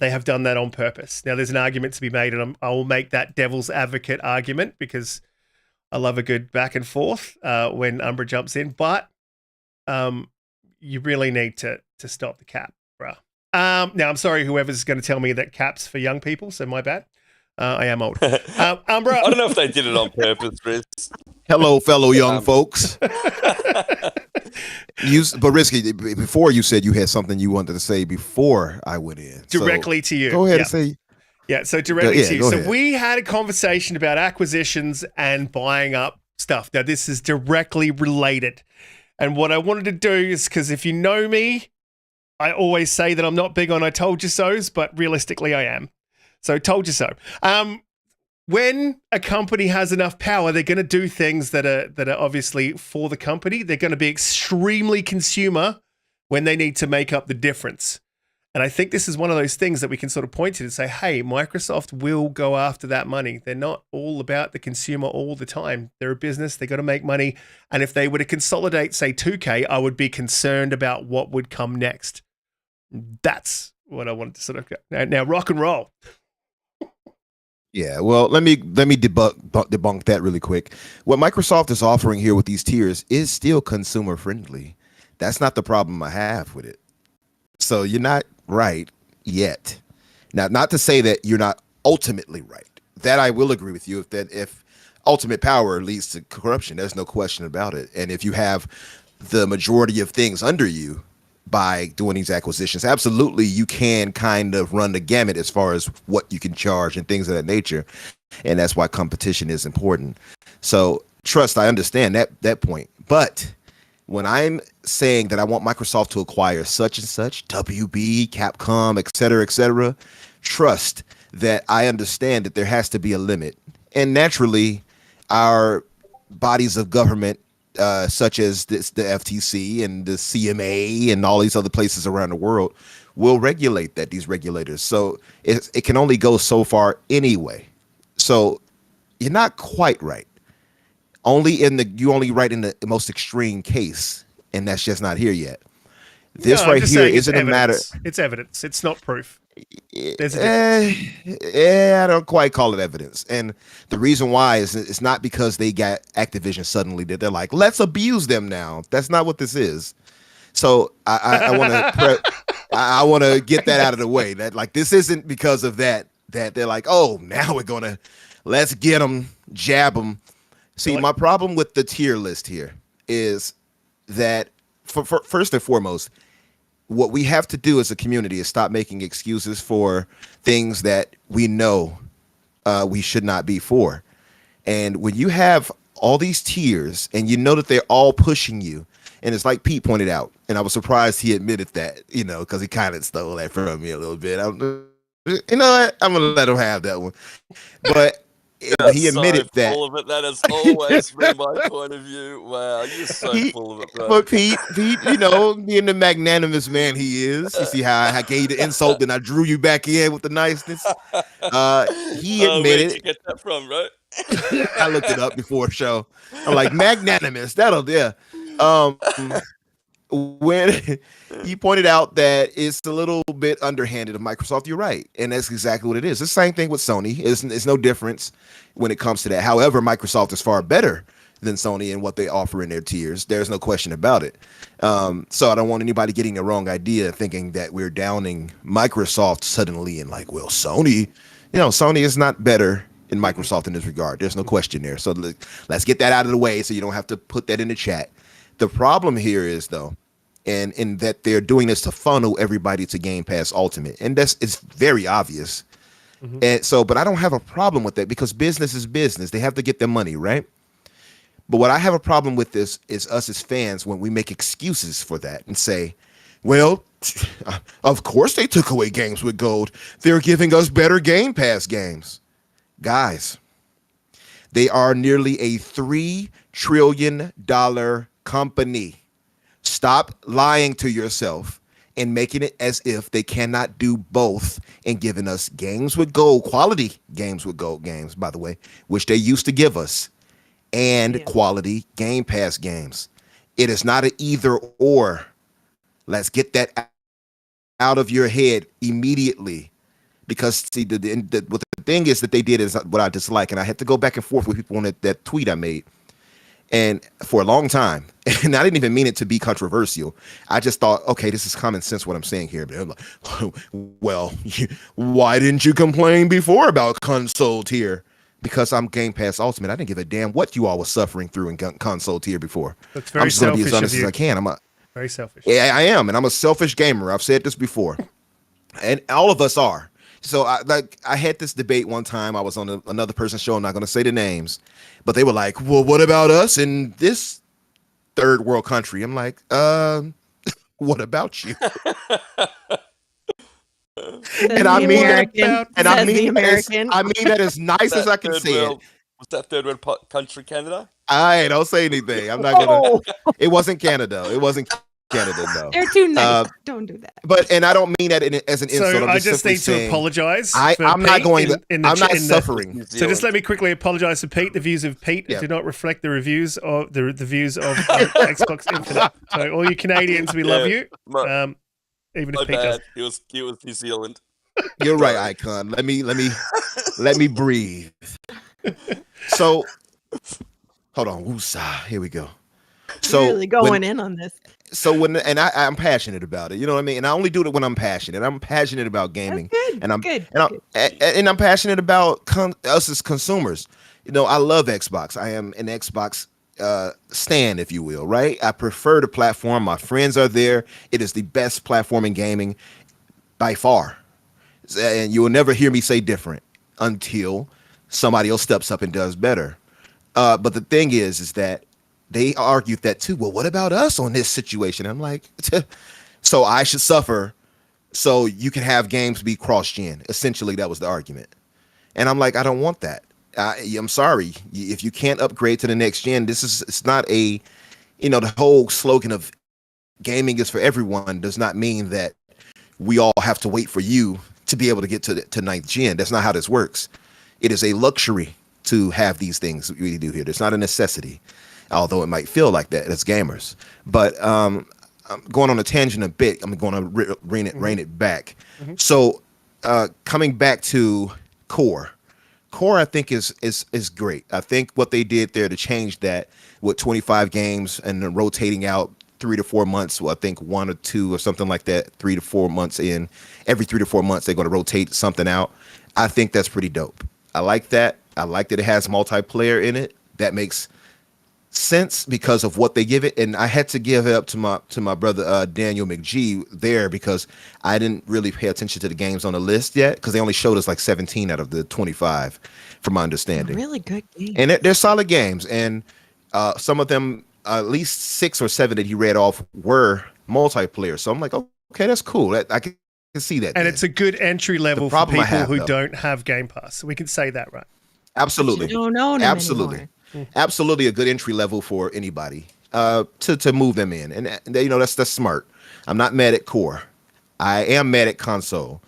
have done that on purpose. Now, there's an argument to be made, and I will make that devil's advocate argument because I love a good back and forth when Umbra jumps in, but you really need to stop the cap, bruh. Now, I'm sorry, whoever's going to tell me that cap's for young people, so my bad. I am old. Umbra. I don't know if they did it on purpose, Chris. Hello, fellow young folks. But Riskit, before you said you had something you wanted to say before I went in. Directly to you. Go ahead Yeah. and say. Yeah, so directly to you. go So ahead. we had a conversation about acquisitions and buying up stuff. Now, this is directly related. And what I wanted to do is, because if you know me, I always say that I'm not big on I told you so's, but realistically I am. So told you so. When a company has enough power, they're going to do things that are obviously for the company. They're going to be extremely consumer when they need to make up the difference. And I think this is one of those things that we can sort of point to and say, hey, Microsoft will go after that money. They're not all about the consumer all the time. They're a business. They got to make money. And if they were to consolidate, say, 2K, I would be concerned about what would come next. That's what I wanted to sort of go. Now rock and roll. Yeah, well, let me debunk that really quick. What Microsoft is offering here with these tiers is still consumer friendly. That's not the problem I have with it. So you're not right yet. Now, not to say that you're not ultimately right. That I will agree with you. If ultimate power leads to corruption, there's no question about it. And if you have the majority of things under you by doing these acquisitions, absolutely you can kind of run the gamut as far as what you can charge and things of that nature. And that's why competition is important. So trust, I understand that point. But when I'm saying that I want Microsoft to acquire such and such, WB, Capcom, et cetera, trust that I understand that there has to be a limit. And naturally, our bodies of government, such as the FTC and the CMA and all these other places around the world, will regulate that, these regulators. So it can only go so far anyway. So you're not quite right. You only write in the most extreme case, and that's just not here yet. This No, right here isn't a matter. It's evidence. It's not proof. There's a I don't quite call it evidence. And the reason why is it's not because they got Activision suddenly that they're like, let's abuse them now. That's not what this is. So I want to get that out of the way. That like this isn't because of that they're like, oh, now let's get them, jab them. See, my problem with the tier list here is that for first and foremost, what we have to do as a community is stop making excuses for things that we know we should not be for. And when you have all these tiers and you know that they're all pushing you, and it's like Pete pointed out, and I was surprised he admitted that, because he kind of stole that from me a little bit. You know what? I'm going to let him have that one. But he admitted that. Full of it. That has always been my point of view. Wow, you're so full of it, bro. But Pete, being the magnanimous man he is, you see how I gave the insult and I drew you back in with the niceness. He admitted. Where'd you get that from, bro? I looked it up before the show. I'm like, magnanimous. when he pointed out that it's a little bit underhanded of Microsoft. You're right, and that's exactly what it is. The same thing with Sony. It's no difference when it comes to that. However, Microsoft is far better than Sony in what they offer in their tiers. There's no question about it. So I don't want anybody getting the wrong idea, thinking that we're downing Microsoft suddenly and like, well, Sony, Sony is not better in Microsoft in this regard. There's no question there. So let's get that out of the way so you don't have to put that in the chat. The problem here is, though, and in that they're doing this to funnel everybody to Game Pass Ultimate, and it's very obvious. And so, but I don't have a problem with that because business is business. They have to get their money, right? But what I have a problem with this is us as fans when we make excuses for that and say, well, of course they took away games with gold. They're giving us better Game Pass games. Guys, they are nearly a $3 trillion company. Stop lying to yourself and making it as if they cannot do both and giving us games with gold, quality games with gold games, by the way, which they used to give us, and quality Game Pass games. It is not an either or. Let's get that out of your head immediately. Because see, what the thing is that they did is what I dislike, and I had to go back and forth with people on that tweet I made, and for a long time, and I didn't even mean it to be controversial. I just thought, okay, this is common sense what I'm saying here. But I'm like, well, why didn't you complain before about console tier? Because I'm Game Pass Ultimate. I didn't give a damn what you all were suffering through in console tier before. That's very I'm just going to be as honest selfish of as I can. Very selfish. Yeah, I am, and I'm a selfish gamer. I've said this before, and all of us are. So I had this debate one time. I was on another person's show. I'm not going to say the names, but they were like, well, what about us in this third world country? I'm like, what about you? And I mean that as nice as I can say it. Was that third world country Canada? I don't say anything. I'm not gonna. It wasn't Canada. It wasn't Canada. No, They're too nice. Don't do that. And I don't mean that as an insult. So I'm I just need saying, to apologize. I'm not going to. I'm not suffering. So just let me quickly apologize to Pete. The views of Pete do not reflect the reviews of the views of Xbox Infinite. So all you Canadians, we love you. Even if Pete does. It was New Zealand. You're right, Icon. Let me breathe. So hold on. Woosah. Here we go. So really going in on this. So I'm passionate about it, you know what I mean? And I only do it when I'm passionate. I'm passionate about gaming. That's good. And I'm good. And I'm passionate about us as consumers. I love Xbox. I am an Xbox stan, if you will, right? I prefer the platform. My friends are there. It is the best platform in gaming by far. And you will never hear me say different until somebody else steps up and does better. But the thing is that they argued that too. Well, what about us on this situation? I'm like, so I should suffer so you can have games be cross-gen. Essentially, that was the argument. And I'm like, I don't want that. I'm sorry. If you can't upgrade to the next gen, it's not the whole slogan of gaming is for everyone does not mean that we all have to wait for you to be able to get to ninth gen. That's not how this works. It is a luxury to have these things we do here. It's not a necessity, although it might feel like that as gamers. But I'm going on a tangent a bit. I'm going to rein it back. Mm-hmm. So coming back to Core, I think is great. I think what they did there to change that with 25 games and then rotating out 3 to 4 months. Well, I think 1 or 2 or something like that. 3 to 4 months in. Every 3 to 4 months they're going to rotate something out. I think that's pretty dope. I like that. I like that it has multiplayer in it. That makes sense because of what they give it. And I had to give it up to my brother Daniel McGee there because I didn't really pay attention to the games on the list yet because they only showed us like 17 out of the 25 from my understanding. Really good games. And they're solid games. And some of them, at least 6 or 7 that he read off were multiplayer. So I'm like, okay, that's cool. I can see that. And it's a good entry level for people who don't have Game Pass. We can say that, right? Absolutely. Don't own Absolutely. Absolutely a good entry level for anybody to move them in. And that's smart. I'm not mad at Core. I am mad at console.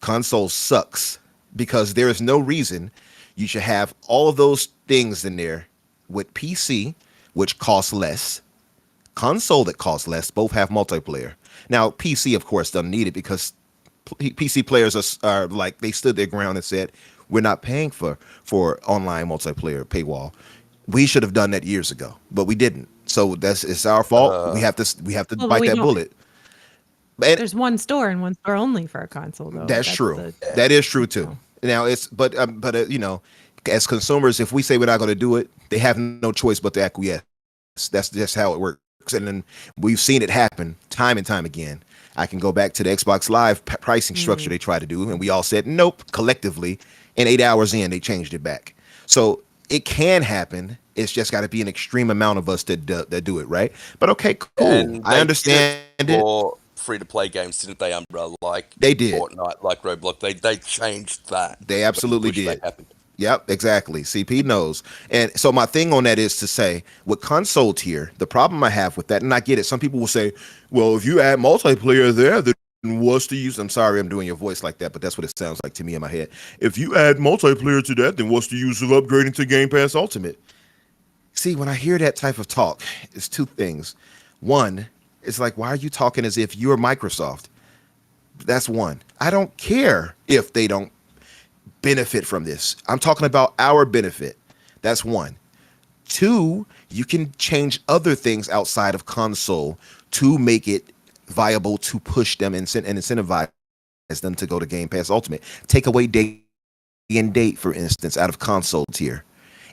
Console sucks because there is no reason you should have all of those things in there with PC, which costs less, console that costs less both have multiplayer. Now, PC, of course, doesn't need it because PC players are like, they stood their ground and said, we're not paying for online multiplayer paywall. We should have done that years ago, but we didn't. So it's our fault. We have to Well, bite we that don't- bullet. There's one store and one store only for a console, though. That's true. That is true too. Now you know, as consumers, if we say we're not going to do it, they have no choice but to acquiesce. That's just how it works. And then we've seen it happen time and time again. I can go back to the Xbox Live pricing structure they tried to do, and we all said nope collectively. And 8 hours in, they changed it back. So it can happen. It's just got to be an extreme amount of us that do it, right? But okay, cool. And I understand it. For free-to-play games, didn't they, Umbrella? Like They did. Fortnite, like Roblox. They changed that. They absolutely When pushback did. happened. Yep, exactly. CP knows. And so my thing on that is to say, with console tier, the problem I have with that, and I get it, some people will say, well, if you add multiplayer there, then what's the use? I'm sorry I'm doing your voice like that, but that's what it sounds like to me in my head. If you add multiplayer to that, then what's the use of upgrading to Game Pass Ultimate? See, when I hear that type of talk, it's two things. One, it's like, why are you talking as if you're Microsoft? That's one. I don't care if they don't benefit from this. I'm talking about our benefit. That's one. Two, you can change other things outside of console to make it viable to push them and incentivize them to go to Game Pass Ultimate. Take away day and date, for instance, out of console tier,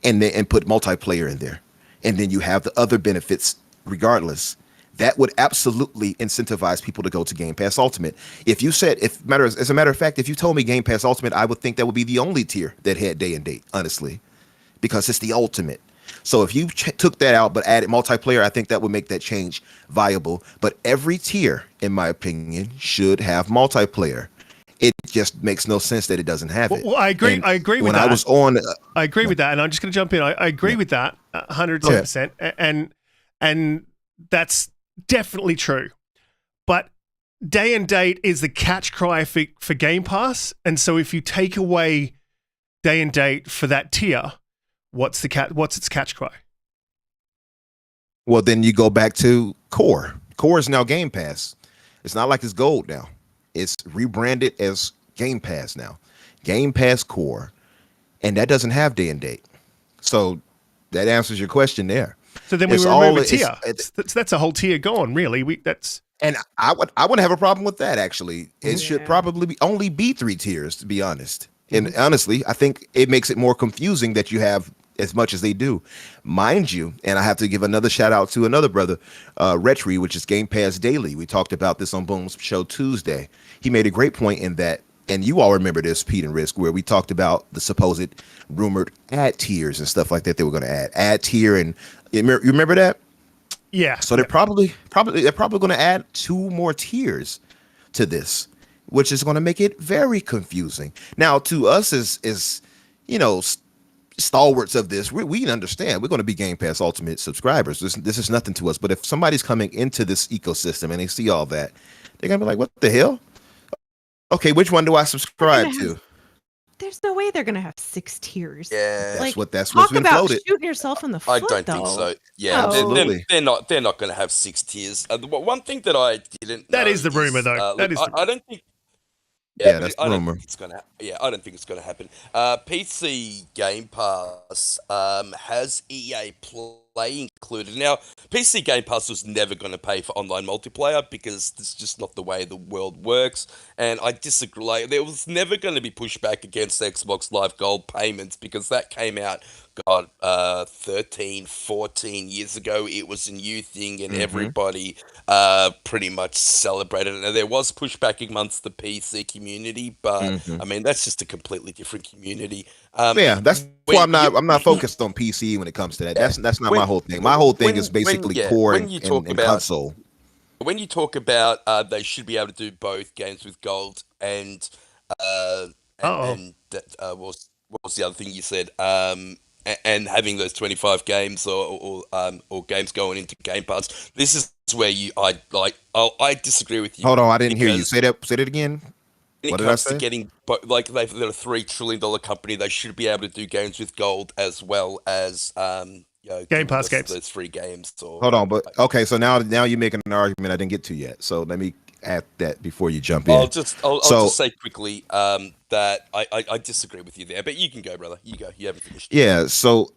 and put multiplayer in there, and then you have the other benefits regardless. That would absolutely incentivize people to go to Game Pass Ultimate. If you said, as a matter of fact, if you told me Game Pass Ultimate, I would think that would be the only tier that had day and date, honestly, because it's the ultimate. So if you took that out but added multiplayer, I think that would make that change viable. But every tier, in my opinion, should have multiplayer. It just makes no sense that it doesn't have it. Well, I agree. And I agree with when that. I was on, I agree with that, and I'm just going to jump in. I agree with that 110%, and that's definitely true. But day and date is the catch cry for Game Pass, and so if you take away day and date for that tier, what's its catch cry? well, then you go back to Core. Core is now Game Pass. It's not like it's gold now. It's rebranded as Game Pass now. Game Pass Core. And that doesn't have day and date. So that answers your question there. So then we It's remove all- a tier. it's- That's a whole tier gone, really. And I wouldn't have a problem with that, actually. It should Yeah. probably only be 3 tiers, to be honest. And honestly, I think it makes it more confusing that you have as much as they do. Mind you, and I have to give another shout out to another brother, Retri, which is Game Pass Daily. We talked about this on Boom's show Tuesday. He made a great point in that, and you all remember this, Pete and Risk, where we talked about the supposed rumored ad tiers and stuff like that they were going to add. Ad tier, and you remember that? Yeah. So they're probably going to add 2 more tiers to this, which is going to make it very confusing. Now, to us as you know, stalwarts of this, we understand we're going to be Game Pass Ultimate subscribers. This is nothing to us. But if somebody's coming into this ecosystem and they see all that, they're going to be like, what the hell? Okay, which one do I subscribe to? There's no way they're gonna have 6 tiers. Yeah. Like, That's talk what's been about floated. shooting yourself in the I foot. don't think though. so. Yeah, Absolutely. they're not going to have 6 tiers. One thing that I didn't. That know is the rumor, though. look, That is the I don't think. Yeah, that's the I don't rumor. think it's gonna. Yeah, I don't think it's gonna happen. PC Game Pass has EA Play included. Now, PC Game Pass was never going to pay for online multiplayer because it's just not the way the world works. And I disagree. Like, there was never going to be pushback against Xbox Live Gold payments because that came out, 13, 14 years ago. It was a new thing and everybody pretty much celebrated it. Now, there was pushback amongst the PC community, but I mean, that's just a completely different community. Yeah, that's when why you- I'm not focused on PC when it comes to that. That's not my whole thing. My whole thing when- is basically when- yeah, core when and, you and, talk and about- console. When you talk about they should be able to do both games with gold and what was the other thing you said? And having those 25 games or games going into Game Pass. This is where I disagree with you. Hold on, I didn't hear you. because Say that again. When What it did I comes to say? getting, they're a $3 trillion company. They should be able to do games with gold as well as Game Game Pass giving us games. those free games. Or Hold on, but okay. So now you're making an argument I didn't get to yet. So let me add that before you jump in. I'll just say quickly that I disagree with you there, but you can go, brother. You go. You haven't finished. Yeah. So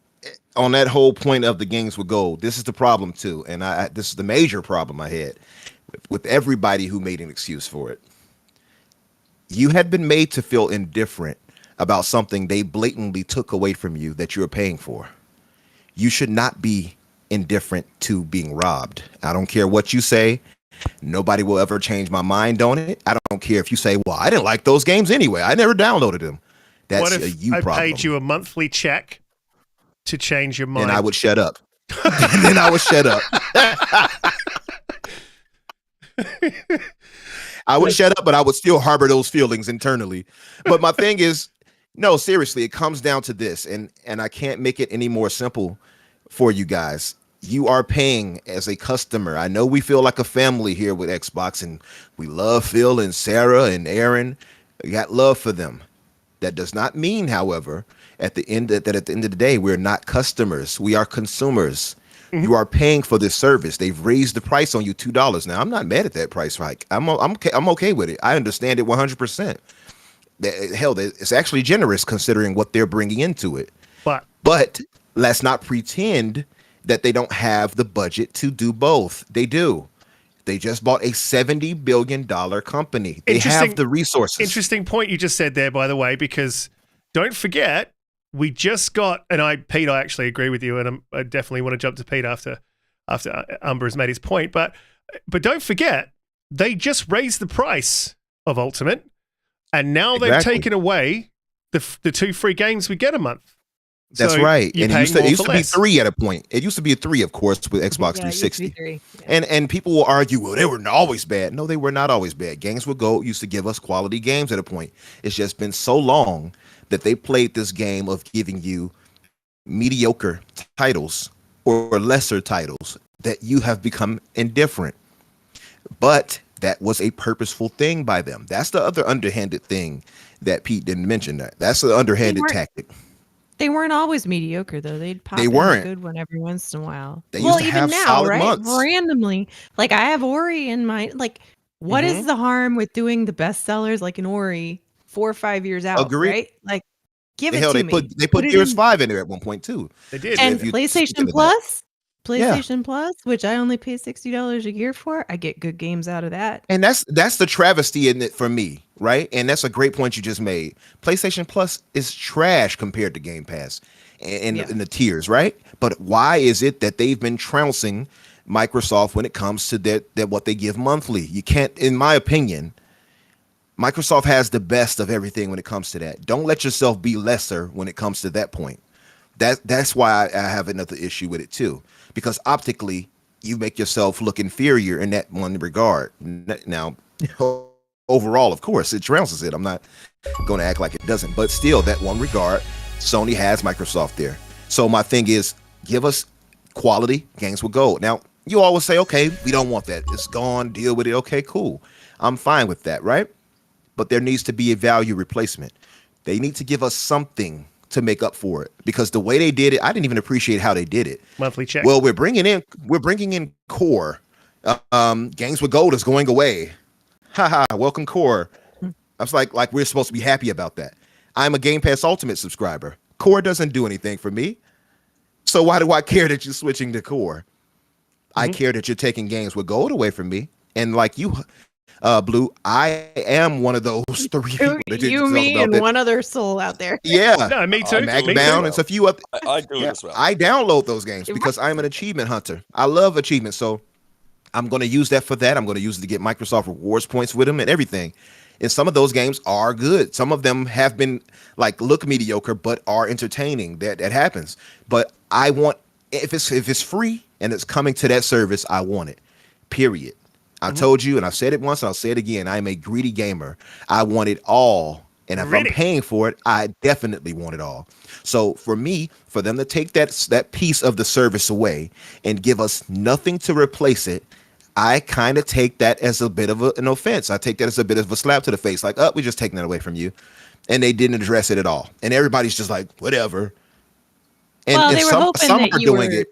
on that whole point of the games with gold, this is the problem too, and this is the major problem I had with everybody who made an excuse for it. You had been made to feel indifferent about something they blatantly took away from you that you were paying for. You should not be indifferent to being robbed. I don't care what you say. Nobody will ever change my mind on it. I don't care if you say, well, I didn't like those games anyway. I never downloaded them. That's What a if you I problem. paid you a monthly check to change your mind? And I would shut up. And then I would shut up. I would shut up, but I would still harbor those feelings internally. But my thing is, no, seriously, it comes down to this, and I can't make it any more simple for you guys. You are paying as a customer. I know we feel like a family here with Xbox, and we love Phil and Sarah and Aaron. We got love for them. That does not mean, however, at the end of the day, we're not customers. We are consumers. You are paying for this service. They've raised the price on you $2. Now, I'm not mad at that price hike. I'm okay with it. I understand it 100%. Hell, it's actually generous considering what they're bringing into it. But let's not pretend that they don't have the budget to do both. They do. They just bought a $70 billion company. They have the resources. Interesting point you just said there, by the way, because don't forget, we just got, and Pete, I actually agree with you, and I definitely want to jump to Pete after Umber has made his point, but don't forget, they just raised the price of Ultimate, and now they've taken away the 2 free games we get a month. That's right. And it used to be 3 at a point. It used to be 3, of course, with Xbox 360. And people will argue, well, they were always bad. No, they were not always bad. Games with Gold used to give us quality games at a point. It's just been so long that they played this game of giving you mediocre titles or lesser titles that you have become indifferent. But that was a purposeful thing by them. That's the other underhanded thing that Pete didn't mention. That's the underhanded tactic. They weren't always mediocre, though. They'd pop in a good one every once in a while. They used to have solid months. Randomly. Like, I have Ori in my... Like, what is the harm with doing the bestsellers like an Ori 4 or 5 years out, right? Like, give it to me. They put Gears 5 in there at one point, too. They did. And PlayStation Plus? PlayStation Plus, which I only pay $60 a year for, I get good games out of that. And that's the travesty in it for me, right? And that's a great point you just made. PlayStation Plus is trash compared to Game Pass in the tiers, right? But why is it that they've been trouncing Microsoft when it comes to that what they give monthly? You can't, in my opinion, Microsoft has the best of everything when it comes to that. Don't let yourself be lesser when it comes to that point. That's why I have another issue with it too. Because optically, you make yourself look inferior in that one regard. Now, overall, of course, it trounces it. I'm not going to act like it doesn't. But still, that one regard, Sony has Microsoft there. So my thing is, give us quality games with gold. Now, you always say, okay, we don't want that. It's gone. Deal with it. Okay, cool. I'm fine with that, right? But there needs to be a value replacement. They need to give us something to make up for it, because the way they did it, I didn't even appreciate how they did it. Monthly check. Well, we're bringing in Core. Games with Gold is going away. Haha, welcome Core. I was like we're supposed to be happy about that. I'm a Game Pass Ultimate subscriber. Core doesn't do anything for me. So why do I care that you're switching to Core? I care that you're taking Games with Gold away from me. And like you, Blue, I am one of those 3 people. You, me, and one other soul out there. Yeah. No, me too. Magbound and a few other. I do it as well. I download those games because I'm an achievement hunter. I love achievements. So I'm going to use that for that. I'm going to use it to get Microsoft rewards points with them and everything. And some of those games are good. Some of them have been look mediocre, but are entertaining. That happens. But I want, if it's free and it's coming to that service, I want it. Period. I told you, and I've said it once, and I'll say it again. I am a greedy gamer. I want it all. And if I'm paying for it, I definitely want it all. So for me, for them to take that piece of the service away and give us nothing to replace it, I kind of take that as a bit of an offense. I take that as a bit of a slap to the face. Like, we're just taking that away from you. And they didn't address it at all. And everybody's just like, whatever. And, Well, and they were some hoping some that are you doing were. it.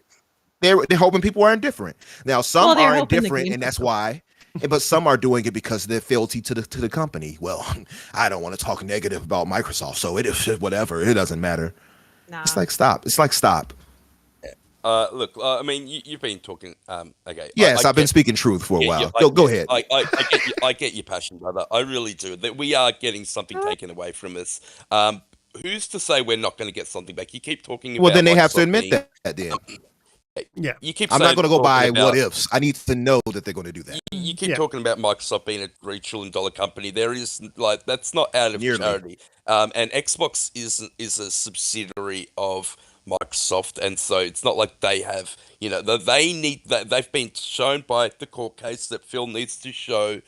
They're hoping people are indifferent. Now some Well, they were are hoping the indifferent, games and would that's go. why. But some are doing it because of their fealty to the company. Well, I don't want to talk negative about Microsoft, so it is whatever. It doesn't matter. It's Nah. like stop. It's like stop. Look, I mean, you've been talking. Okay, Yes, I I've been get, speaking truth for a yeah, while. Go ahead. I get your passion, brother. I really do. That we are getting something taken away from us. Who's to say we're not going to get something back? You keep talking Well, about then they have to Microsoft admit being. that. Then Yeah. You keep I'm not going to go talking by what about. ifs. I need to know that they're going to do that. You keep Yeah. talking about Microsoft being a $3 trillion company. There is like that's not out of Nearly. charity. And Xbox is a subsidiary of Microsoft, and so it's not like they have. They need that. They've been shown by the court case that Phil needs to show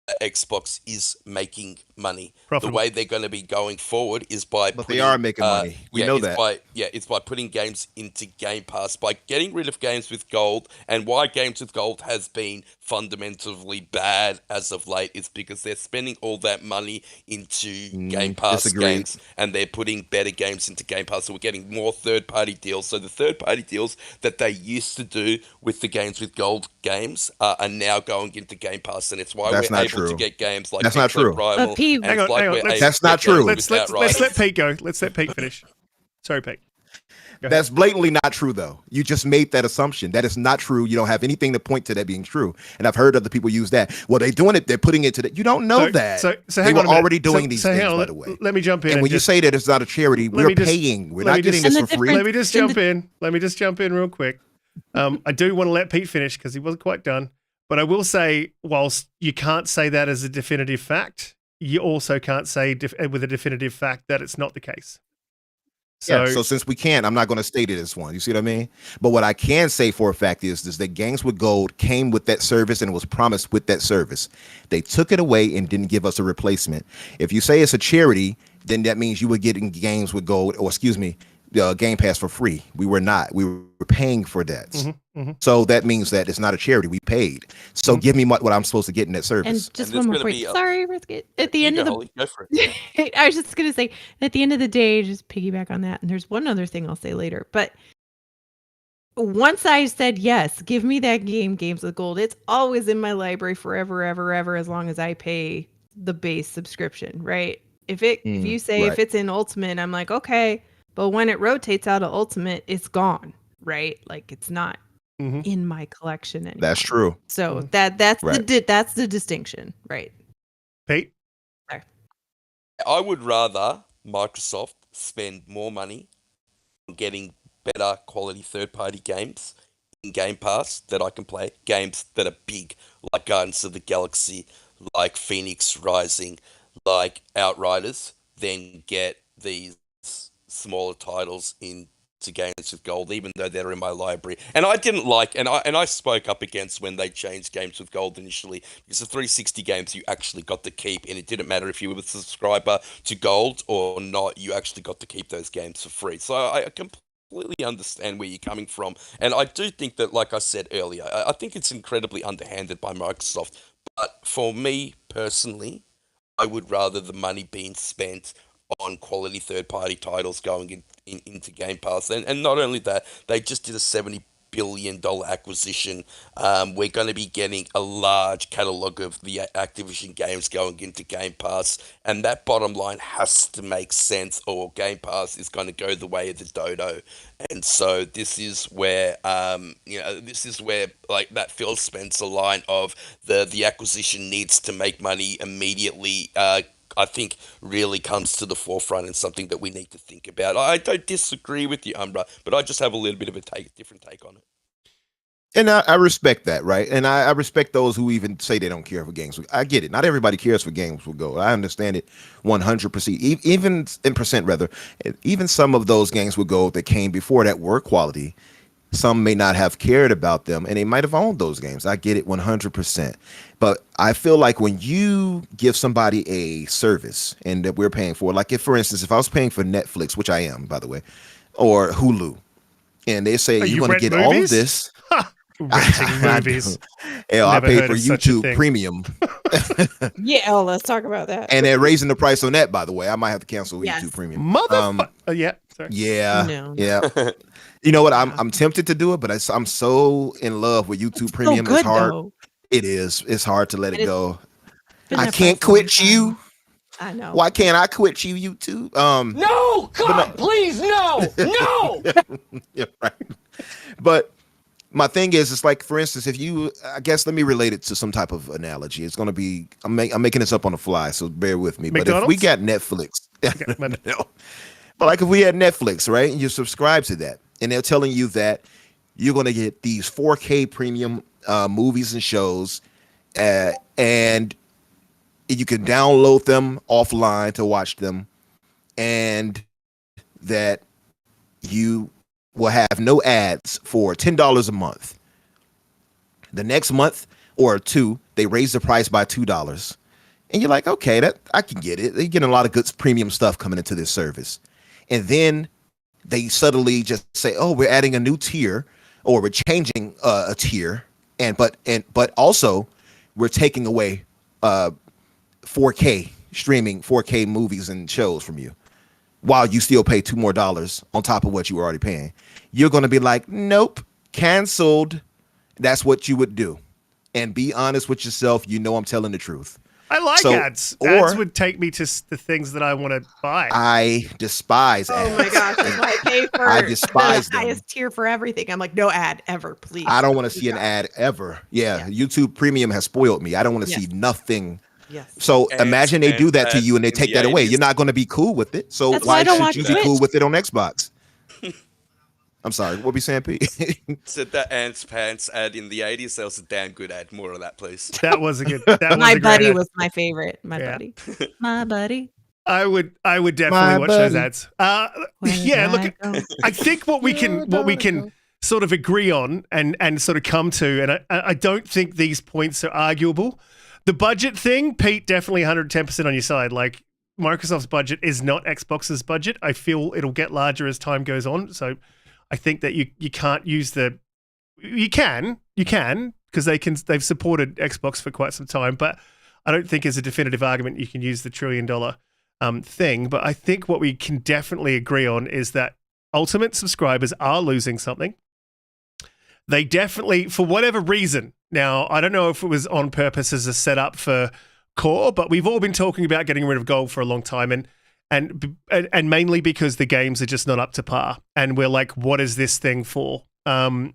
that Xbox is making money. The Profitable. way they're going to be going forward is by But putting, they are making money. We know it's that. it's by putting games into Game Pass, by getting rid of games with gold. And why games with gold has been fundamentally bad as of late is because they're spending all that money into Game Pass disagreed. games, and they're putting better games into Game Pass. So we're getting more third-party deals. So the third-party deals that they used to do with the games with gold games are now going into Game Pass, and it's why That's we're not able true. to get games like That's not Big Club true. Primal, But Pete- and Hang it's on, like hang on, we're let's- able That's to not get games true. with Let's let Outriders. Pete go. Let's let Pete finish. Sorry, Pete. Go ahead. That's blatantly not true, though. You just made that assumption. That is not true. You don't have anything to point to that being true. And I've heard other people use that. Well, they're doing it. They're putting it to that. You don't know that. So they hang were on a minute. already doing So- these so hang things, on, by the way. Let me jump in. And when you just- say that it's not a charity, Let we're me just- paying. We're let not me getting just- this And for the free. difference- Let me just in jump the- in. Let me just jump in real quick. I do want to let Pete finish because he wasn't quite done. But I will say, whilst you can't say that as a definitive fact, you also can't say with a definitive fact that it's not the case. So since we can't, I'm not going to state it as one. You see what I mean? But what I can say for a fact is that Games with Gold came with that service and was promised with that service. They took it away and didn't give us a replacement. If you say it's a charity, then that means you were getting Games with Gold, or excuse me, Game Pass for free. We were not. We were paying for that. So that means that it's not a charity. We paid. So give me what I'm supposed to get in that service. And just And one there's more gonna point. be a- Sorry, Riskit. At the You end go, of the Holly, go for it. I was just going to say, at the end of the day, just piggyback on that. And there's one other thing I'll say later. But once I said, yes, give me that game, Games with Gold, it's always in my library forever, ever, as long as I pay the base subscription, right? If you say right. if it's in Ultimate, I'm like, okay. But when it rotates out of Ultimate, it's gone, right? Like it's not in my collection anymore. That's true. So that's Right. that's the distinction, right? Pete. I would rather Microsoft spend more money on getting better quality third-party games in Game Pass that I can play, games that are big, like Guardians of the Galaxy, like Phoenix Rising, like Outriders, than get these smaller titles into Games with Gold, even though they're in my library. And I didn't like, and I spoke up against when they changed Games with Gold initially, because the 360 games you actually got to keep, and it didn't matter if you were a subscriber to Gold or not, you actually got to keep those games for free. So I completely understand where you're coming from, and I do think that, like I said earlier, I think it's incredibly underhanded by Microsoft. But for me personally, I would rather the money being spent on quality third-party titles going into Game Pass. And not only that, they just did a $70 billion acquisition. We're going to be getting a large catalogue of the Activision games going into Game Pass, and that bottom line has to make sense, or Game Pass is going to go the way of the dodo. And so this is where, like that Phil Spencer line of the acquisition needs to make money immediately, I think really comes to the forefront and something that we need to think about. I don't disagree with you, Umbra, but I just have a little bit of a different take on it. And I respect that, right? And I respect those who even say they don't care for games. I get it. Not everybody cares for Games with Gold. I understand it 100%. Even in percent, rather. Even some of those Games with Gold that came before that were quality, some may not have cared about them, and they might have owned those games. I get it 100%. But I feel like when you give somebody a service and that we're paying for, like if, for instance, if I was paying for Netflix, which I am, by the way, or Hulu, and they say you're going to get all of this. Renting movies. Hell, I Never paid heard for of such a YouTube thing. Premium. Yeah, let's talk about that. And they're raising the price on that, by the way. I might have to cancel Yes. YouTube Premium. Motherfucker. Yeah. Sorry. Yeah. No. Yeah. You know what? I'm tempted to do it, but I'm so in love with YouTube Premium. So good, it's hard. though. It is. It's hard to let It it is- go. Been I there for can't a long quit you. time. I know. Why can't I quit you, YouTube? No! God, please, no! No! Yeah, right. But my thing is, it's like, for instance, if you, I guess, let me relate it to some type of analogy. It's going to be, I'm making this up on the fly, so bear with me. But if we got Netflix, no. But like if we had Netflix, right, and you subscribe to that, and they're telling you that you're going to get these 4K premium movies and shows, and you can download them offline to watch them, and that you will have no ads for $10 a month. The next month or two, they raise the price by $2. And you're like, okay, that I can get it. They're getting a lot of good premium stuff coming into this service. And then they subtly just say, oh, we're adding a new tier, or we're changing a tier. But also we're taking away 4K streaming 4K movies and shows from you, while you still pay $2 more on top of what you were already paying. You're going to be like, nope, canceled. That's what you would do. And be honest with yourself. You know I'm telling the truth. I like ads. Ads would take me to the things that I want to buy. I despise ads. Oh my gosh, that's why I pay for I despise the highest tier for everything. I'm like, no ad ever, please. I don't want to see an ad ever. Yeah, YouTube Premium has spoiled me. I don't want to see nothing. Yes. So imagine they do that to you and they take that away. You're not going to be cool with it. So That's why I don't why watch should you be Twitch. cool with it on Xbox? I'm sorry. What were you saying, Pete? Said that Ants Pants ad in the 80s. That was a damn good ad. More of that, please. That was a good. That was My a great buddy ad. was my favorite. My buddy. My buddy. I would definitely My watch those buddy. ads. Where Yeah, did look, I go? I think what we can sort of agree on and sort of come to, and I don't think these points are arguable. The budget thing, Pete, definitely 110% on your side. Like, Microsoft's budget is not Xbox's budget. I feel it'll get larger as time goes on. So I think that you can't use you can because they've supported Xbox for quite some time, but I don't think as a definitive argument you can use the $1 trillion thing. But I think what we can definitely agree on is that Ultimate subscribers are losing something. They definitely, for whatever reason, now I don't know if it was on purpose as a setup for Core, but we've all been talking about getting rid of Gold for a long time, and mainly because the games are just not up to par, and we're like, what is this thing for?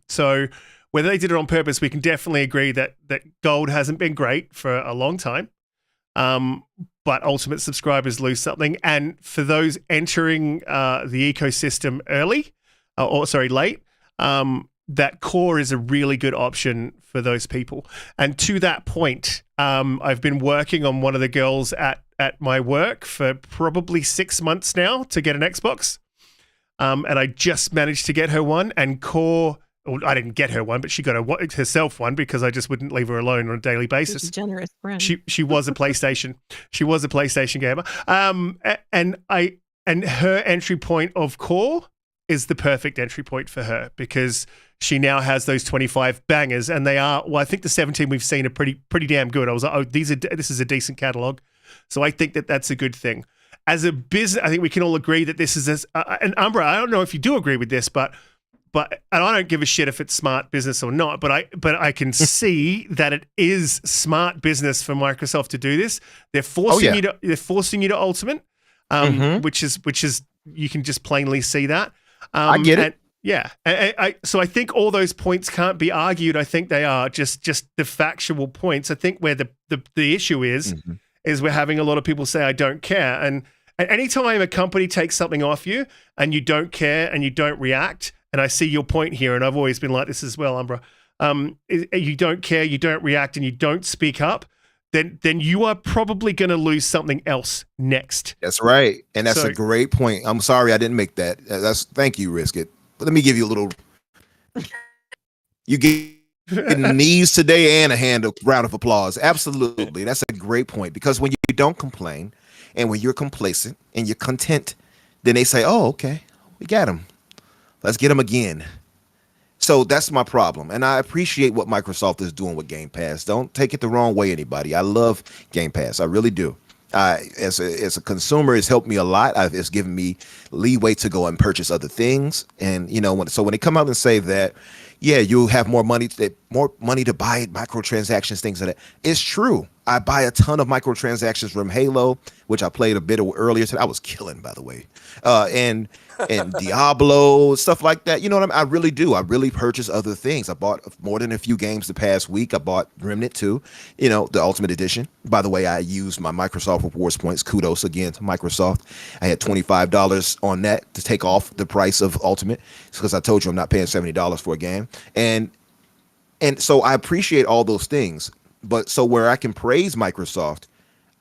So whether they did it on purpose, we can definitely agree that Gold hasn't been great for a long time. But Ultimate subscribers lose something, and for those entering the ecosystem late, that Core is a really good option for those people. And to that point, I've been working on one of the girls at my work for probably 6 months now to get an Xbox. And I just managed to get her one. And Core, well, I didn't get her one, but she got herself one because I just wouldn't leave her alone on a daily basis. She's a generous friend. She was a PlayStation. She was a PlayStation gamer. And her entry point of Core is the perfect entry point for her because she now has those 25 bangers, and they are, well, I think the 17 we've seen are pretty damn good. I was like, oh, this is a decent catalog. So I think that that's a good thing. As a business, I think we can all agree that this is and Umbra, I don't know if you do agree with this, but and I don't give a shit if it's smart business or not, but I can see that it is smart business for Microsoft to do this. They're forcing you to Ultimate, which is you can just plainly see that. I get it. Yeah. So I think all those points can't be argued. I think they are just the factual points. I think where the issue is we're having a lot of people say, I don't care. And anytime a company takes something off you and you don't care and you don't react, and I see your point here, and I've always been like this as well, Umbra, you don't care, you don't react, and you don't speak up, then you are probably going to lose something else next. That's right. And that's a great point. I'm sorry I didn't make that. Thank you, Riskit. But let me give you a little. You get knees today and a round of applause. Absolutely. That's a great point, because when you don't complain and when you're complacent and you're content, then they say, oh, okay, we got him. Let's get him again. So that's my problem. And I appreciate what Microsoft is doing with Game Pass. Don't take it the wrong way, anybody. I love Game Pass. I really do. As a consumer, it's helped me a lot. It's given me leeway to go and purchase other things. And, when they come out and say that, yeah, you'll have more money to buy microtransactions, things like that. It's true. I buy a ton of microtransactions from Halo, which I played a bit earlier today. I was killing, by the way. And Diablo, stuff like that. You know what I mean? I really do. I really purchase other things. I bought more than a few games the past week. I bought Remnant 2, the Ultimate Edition. By the way, I used my Microsoft Rewards points. Kudos again to Microsoft. I had $25 on that to take off the price of Ultimate because I told you I'm not paying $70 for a game. And so I appreciate all those things. But so where I can praise Microsoft,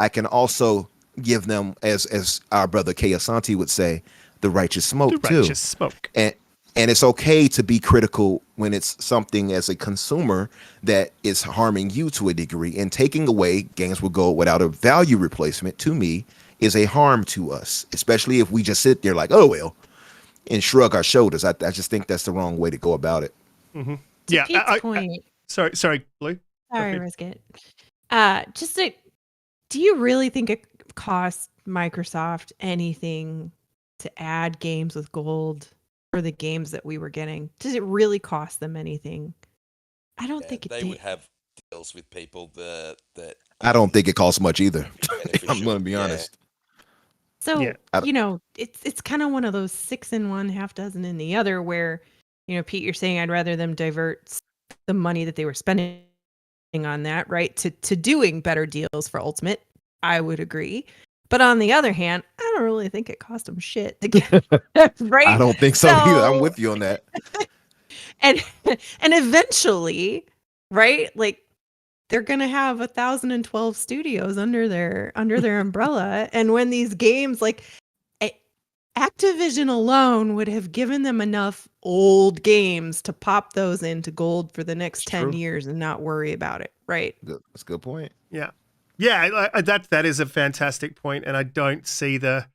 I can also give them, as our brother Kay Asante would say, the righteous smoke too. Righteous smoke. And it's okay to be critical when it's something as a consumer that is harming you to a degree, and taking away Games Will Go without a value replacement, to me, is a harm to us, especially if we just sit there like, oh, well, and shrug our shoulders. I just think that's the wrong way to go about it. Mm-hmm. To Yeah. Pete's point. Sorry, Blue. Sorry, Okay. Riskit. Do you really think it costs Microsoft anything to add games with gold for the games that we were getting? Does it really cost them anything? I don't think it They did. would have deals with people that I don't think it costs much either. I'm beneficial. going to be Yeah. honest. So, Yeah. it's kind of one of those 6 in one, half dozen in the other, where, Pete, you're saying I'd rather them divert the money that they were spending on that, right, to doing better deals for Ultimate. I would agree. But on the other hand, I don't really think it cost them shit to get right. I don't think so either. I'm with you on that. And eventually, right, like, they're gonna have 1,012 studios under their umbrella, and when these games, like, Activision alone would have given them enough old games to pop those into gold for the next It's 10 true. years and not worry about it, right? That's a good point. Yeah. That is a fantastic point, and I don't see But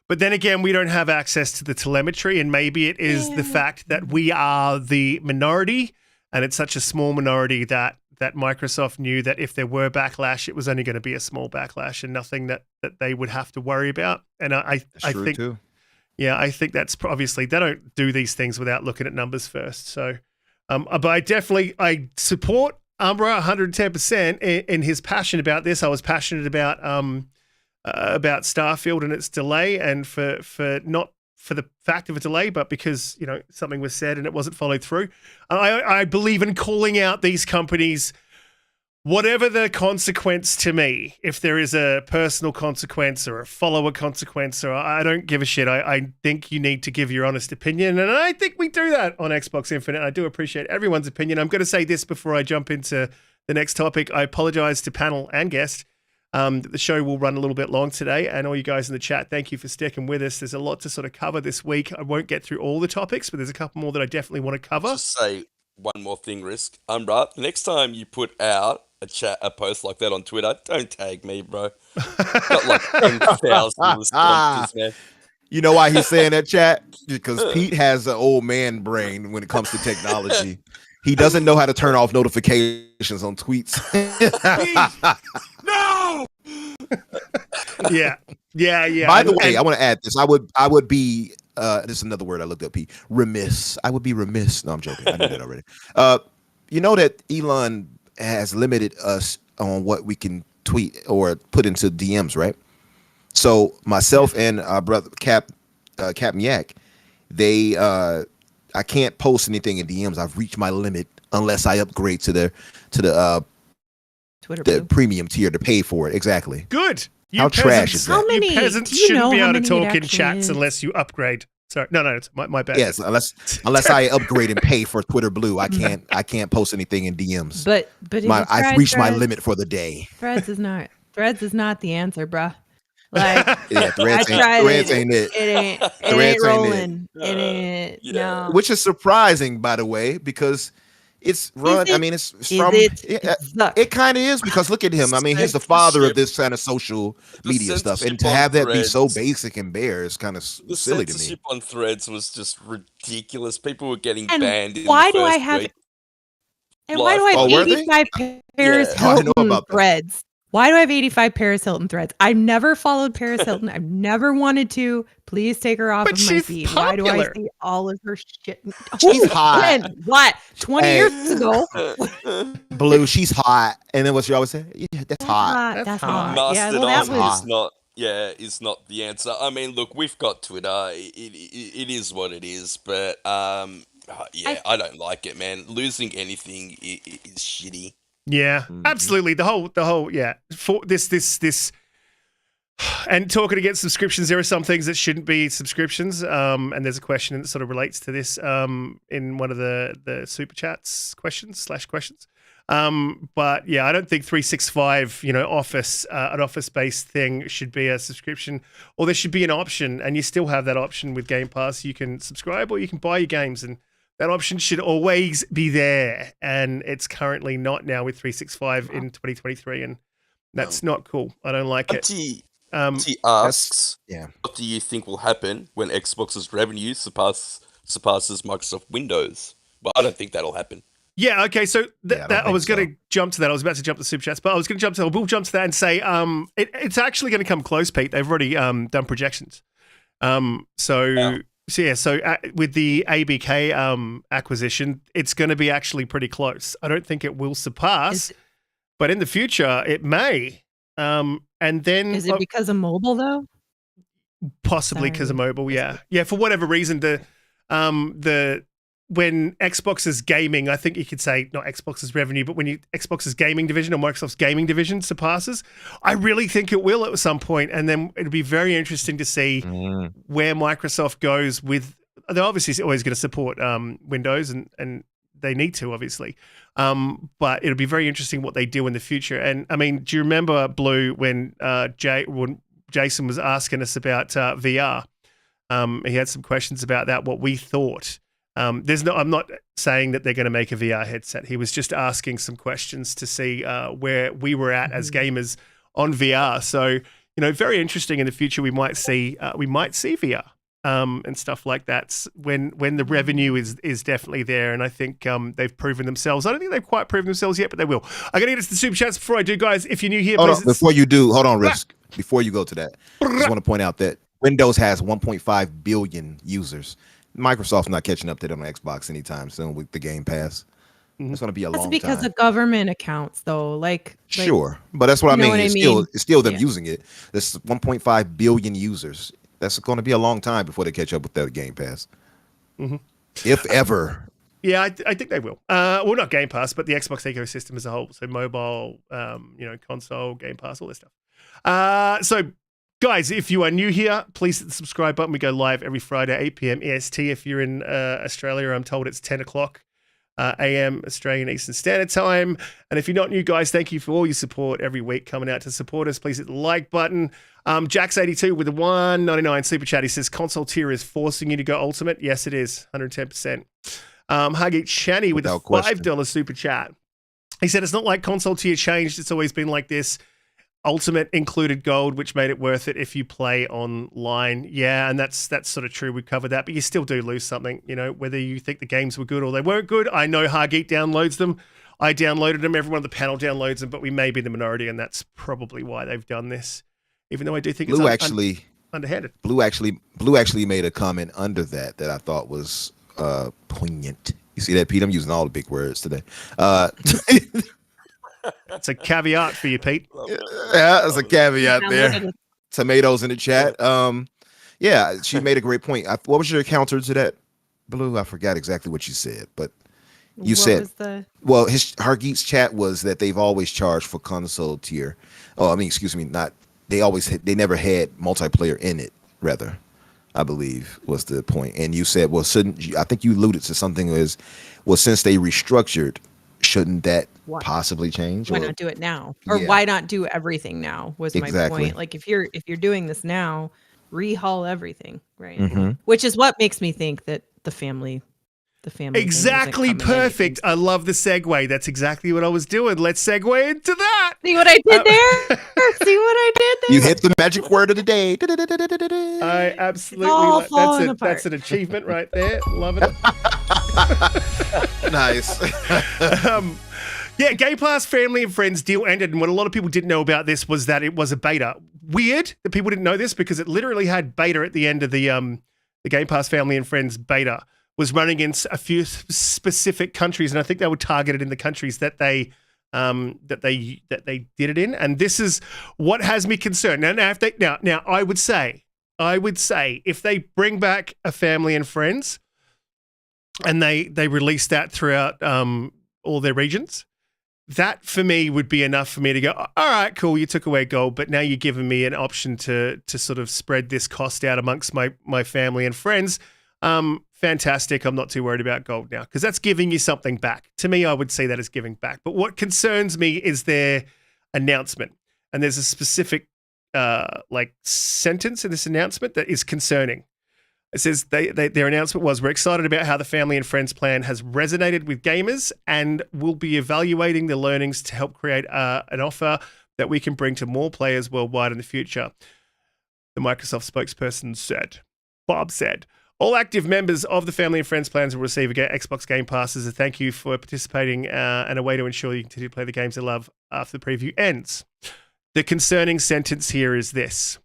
then again, we don't have access to the telemetry, and maybe it is the fact that we are the minority, and it's such a small minority that Microsoft knew that if there were backlash, it was only going to be a small backlash and nothing that they would have to worry about. And I True think, too. yeah, I think that's obviously they don't do these things without looking at numbers first. So, but I support Umbra 110% in his passion about this. I was passionate about Starfield and its delay, and for not for the fact of a delay, but because something was said and it wasn't followed through. I believe in calling out these companies, whatever the consequence to me. If there is a personal consequence or a follower consequence, or I don't give a shit. I think you need to give your honest opinion, and I think we do that on Xbox Infinite. I do appreciate everyone's opinion. I'm going to say this before I jump into the next topic. I apologize to panel and guest. The show will run a little bit long today, and all you guys in the chat, thank you for sticking with us. There's a lot to sort of cover this week. I won't get through all the topics, but there's a couple more that I definitely want to cover. Just say one more thing, Risk. Right. The next time you put out a post like that on Twitter, don't tag me, bro. Got like 10,000 responses, man. You know why he's saying that, chat? Because Pete has an old man brain when it comes to technology. He doesn't know how to turn off notifications on tweets. No! Yeah. By the way, I want to add this. I would be this is another word I looked up, Pete. Remiss. I would be remiss. No, I'm joking. I knew that already. You know that Elon has limited us on what we can tweet or put into DMs, right? So myself and our brother Captain Yak, I can't post anything in DMs. I've reached my limit unless I upgrade to the Twitter the Blue. premium tier to pay for it. Exactly. Good. How trash is that? How many? You peasants do you shouldn't know be how able to many it talk in actually chats is? unless you upgrade. Sorry, no, it's my bad. Yes, unless I upgrade and pay for Twitter Blue, I can't post anything in DMs. But if you I've tried reached my Threads- limit for the day. Threads is not the answer, bruh. Like, Yeah, Threads ain't it. It ain't Threads ain't it. rolling. It ain't. Yeah. No. Which is surprising, by the way, because It's run. I mean, it's Is from. it? It, Zuck. it kind of is because look at him. I mean, he's the father of this kind of social media stuff, and to have that be so basic and bare is kind of The silly to me. censorship on Threads was just ridiculous. People were getting And banned in why the do I first have? week. And why do I Oh, have were they? 85 Paris Yeah. Oh, I know Hilton about that. threads? Why do I have 85 Paris Hilton threads? I've never followed Paris Hilton. I've never wanted to. Please take her off But of my she's feed. Why do I popular. see all of her shit? She's hot. When? What? 20 Hey. years ago? Blue, she's hot, and then what you always say? Yeah, that's hot. That's That's hot. hot. Yeah, Mastered well, that on was. is not. Yeah, is not the answer. I mean, look, we've got Twitter. It is what it is. But yeah, I don't like it, man. Losing anything is shitty. Yeah, Mhm. absolutely. The whole, yeah. For this, and talking against subscriptions, there are some things that shouldn't be subscriptions. And there's a question that sort of relates to this. In one of the super chats questions. But yeah, I don't think 365, Office, an Office-based thing should be a subscription, or there should be an option, and you still have that option with Game Pass. You can subscribe or you can buy your games, and that option should always be there. And it's currently not now with 365 in 2023, and that's not cool. I don't like it. Auntie That's- asks, yeah. what do you think will happen when Xbox's revenue surpasses Microsoft Windows? Well, I don't think that'll happen. Yeah, okay, so Yeah, I don't I was think going to jump to that. I was about to jump to super chats, but I was going to jump to that. We'll jump to that and say it's actually going to come close, Pete. They've already done projections. So with the ABK acquisition, it's going to be actually pretty close. I don't think it will surpass, but in the future, it may. And then Is it because of mobile though? possibly because of mobile, yeah. For whatever reason, when Xbox's gaming, I think you could say not Xbox's revenue, but when Xbox's gaming division or Microsoft's gaming division surpasses, I really think it will at some point. And then it'll be very interesting to see where Microsoft goes with. They're obviously always going to support Windows, and they need to, obviously. But it'll be very interesting what they do in the future. And I mean, do you remember, Blue, when Jason was asking us about VR? He had some questions about that, what we thought. I'm not saying that they're going to make a VR headset. He was just asking some questions to see where we were at as gamers on VR. So, very interesting in the future. We might see VR and stuff like that when the revenue is definitely there. And I think they've proven themselves. I don't think they've quite proven themselves yet, but they will. I'm going to get into the super chats before I do, guys. If you're new here, please. Before you do, hold on, Risk. Before you go to that, I just want to point out that Windows has 1.5 billion users. Microsoft's not catching up to them on Xbox anytime soon with the Game Pass. It's going to be a long time. That's because of government accounts, though. Sure, but that's what I mean. It's still them Yeah. using it. There's 1.5 billion users. That's going to be a long time before they catch up with that Game Pass, if ever. Yeah, I think they will. Well, not Game Pass, but the Xbox ecosystem as a whole. So mobile, console, Game Pass, all this stuff. So, guys, if you are new here, please hit the subscribe button. We go live every Friday, 8 p.m. EST. If you're in Australia, I'm told it's 10 o'clock a.m. Australian Eastern Standard Time. And if you're not new, guys, thank you for all your support every week coming out to support us. Please hit the like button. Jax82 with the $1.99 super chat. He says, console tier is forcing you to go ultimate. Yes, it is. 110%. Hagit Shani with the $5 super chat. He said, it's not like console tier changed. It's always been like this. Ultimate included gold, which made it worth it if you play online. Yeah, and that's sort of true. We covered that, but you still do lose something, whether you think the games were good or they weren't good. I know Hargeet downloads them. I downloaded them. Everyone on the panel downloads them, but we may be the minority, and that's probably why they've done this. Even though I do think it's underhanded. Blue actually made a comment under that I thought was poignant. You see that, Pete? I'm using all the big words today. That's a caveat for you, Pete. Yeah, that's a caveat there. Tomatoes in the chat. Yeah, she made a great point. What was your counter to that, Blue? I forgot exactly what you said, but you said Hargeet's chat was that they've always charged for console tier. Oh, I mean, excuse me, not they never had multiplayer in it. Rather, I believe was the point. And you said, well, I think you alluded to something since they restructured. Shouldn't that possibly change? Why not do it now? Or why not do everything now was my point. Like if you're doing this now, rehaul everything, right? Which is what makes me think that the family the family thing isn't Exactly coming anytime perfect. I love the segue. That's exactly what I was doing. Let's segue into that. See what I did there? See what I did there? You hit the magic word of the day. I absolutely all like falling that's apart. an achievement right there. Loving it. Nice. Yeah, Game Pass Family and Friends deal ended, and what a lot of people didn't know about this was that it was a beta. Weird that people didn't know this because it literally had beta at the end of the Game Pass Family and Friends beta was running in a few specific countries, and I think they were targeted in the countries that they did it in. And this is what has me concerned. Now I would say if they bring back a Family and Friends and they release that throughout all their regions, that for me would be enough for me to go, all right, cool, you took away gold, but now you're giving me an option to sort of spread this cost out amongst my family and friends. Fantastic. I'm not too worried about gold now because that's giving you something back. To me, I would see that as giving back. But what concerns me is their announcement. And there's a specific sentence in this announcement that is concerning. It says their announcement was, we're excited about how the Family and Friends plan has resonated with gamers and will be evaluating the learnings to help create an offer that we can bring to more players worldwide in the future. The Microsoft spokesperson said. Bob said, all active members of the Family and Friends plans will receive Xbox Game Pass as a thank you for participating and a way to ensure you continue to play the games they love after the preview ends. The concerning sentence here is this.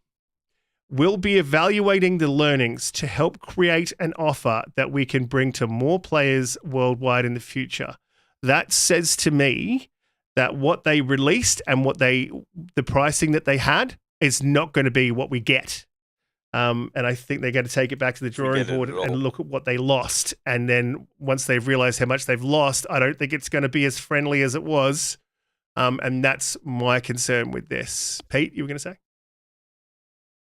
We'll be evaluating the learnings to help create an offer that we can bring to more players worldwide in the future. That says to me that what they released and the pricing that they had is not going to be what we get. And I think they're going to take it back to the drawing board and look at what they lost. And then once they've realized how much they've lost, I don't think it's going to be as friendly as it was. And that's my concern with this. Pete, you were going to say?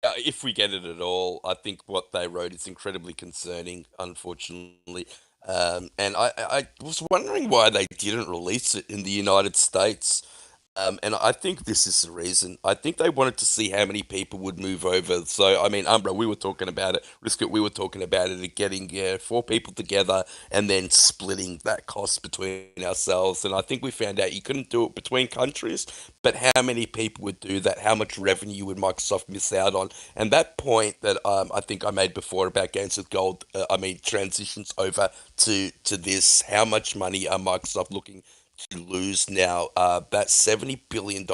If we get it at all, I think what they wrote is incredibly concerning, unfortunately. And I was wondering why they didn't release it in the United States. And I think this is the reason. I think they wanted to see how many people would move over. So, I mean, Umbra, we were talking about it. Riskit, we were talking about it, getting 4 people together and then splitting that cost between ourselves. And I think we found out you couldn't do it between countries, but how many people would do that? How much revenue would Microsoft miss out on? And that point that I think I made before about games with gold, transitions over to this. How much money are Microsoft looking to lose now? That $70 billion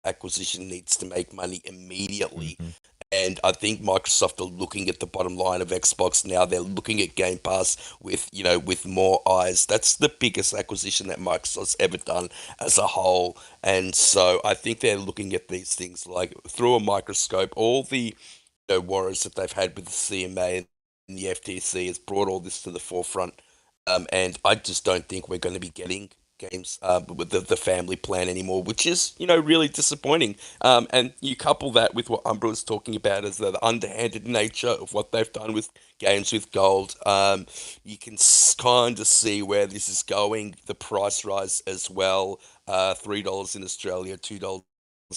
acquisition needs to make money immediately. Mm-hmm. And I think Microsoft are looking at the bottom line of Xbox now. They're looking at Game Pass with more eyes. That's the biggest acquisition that Microsoft's ever done as a whole. And so I think they're looking at these things like through a microscope. All the worries that they've had with the CMA and the FTC has brought all this to the forefront. And I just don't think we're going to be getting games with the family plan anymore, which is really disappointing. And you couple that with what Umbra was talking about as the underhanded nature of what they've done with games with gold. You can kind of see where this is going. The price rise as well, $3 in Australia, $2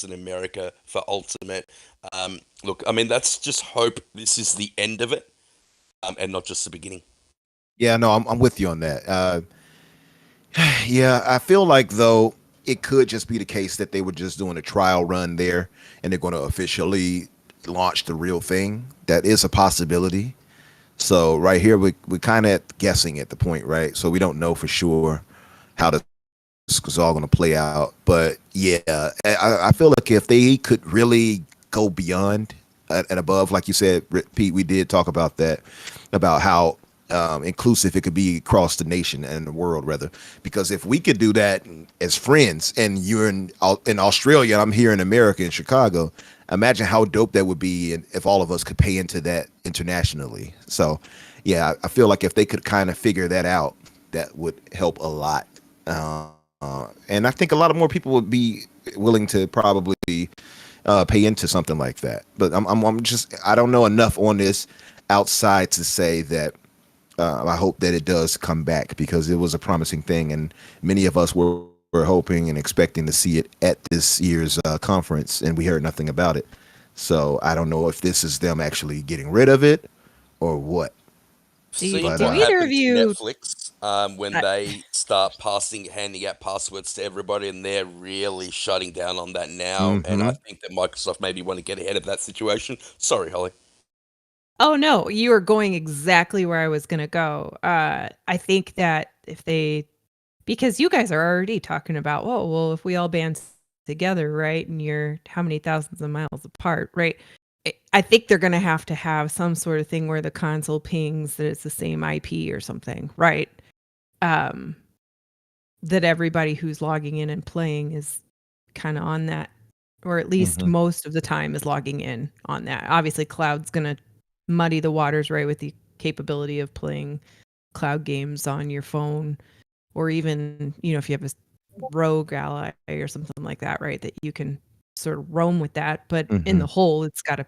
in America for Ultimate. Look, I mean, let's just hope this is the end of it and not just the beginning. Yeah, no, I'm with you on that. Yeah, I feel like, though, it could just be the case that they were just doing a trial run there and they're going to officially launch the real thing. That is a possibility. So right here, we're kind of guessing at the point, right? So we don't know for sure how this is all going to play out. But yeah, I feel like if they could really go beyond and above, like you said, Pete, we did talk about that, about how inclusive it could be across the nation and the world, rather, because if we could do that as friends and you're in Australia and I'm here in America, in Chicago, imagine how dope that would be if all of us could pay into that internationally. So yeah, I feel like if they could kind of figure that out, that would help a lot. And I think a lot of more people would be willing to probably pay into something like that. But I don't know enough on this outside to say that I hope that it does come back, because it was a promising thing, and many of us were hoping and expecting to see it at this year's conference, and we heard nothing about it. So I don't know if this is them actually getting rid of it or what. Seeing But, do what either happened of to you? Netflix when I- they start handing out passwords to everybody, and they're really shutting down on that now. And I think that Microsoft maybe want to get ahead of that situation. Sorry, Holly. Oh no, you are going exactly where I was gonna go. I think that because you guys are already talking about, well, if we all band together, right, and you're how many thousands of miles apart, right? I think they're gonna have to have some sort of thing where the console pings that it's the same IP or something, right? Um, that everybody who's logging in and playing is kind of on that, or at least most of the time is logging in on that. Obviously, cloud's gonna muddy the waters, right, with the capability of playing cloud games on your phone, or even if you have a rogue ally or something like that, right, that you can sort of roam with that. But in the whole, it's gotta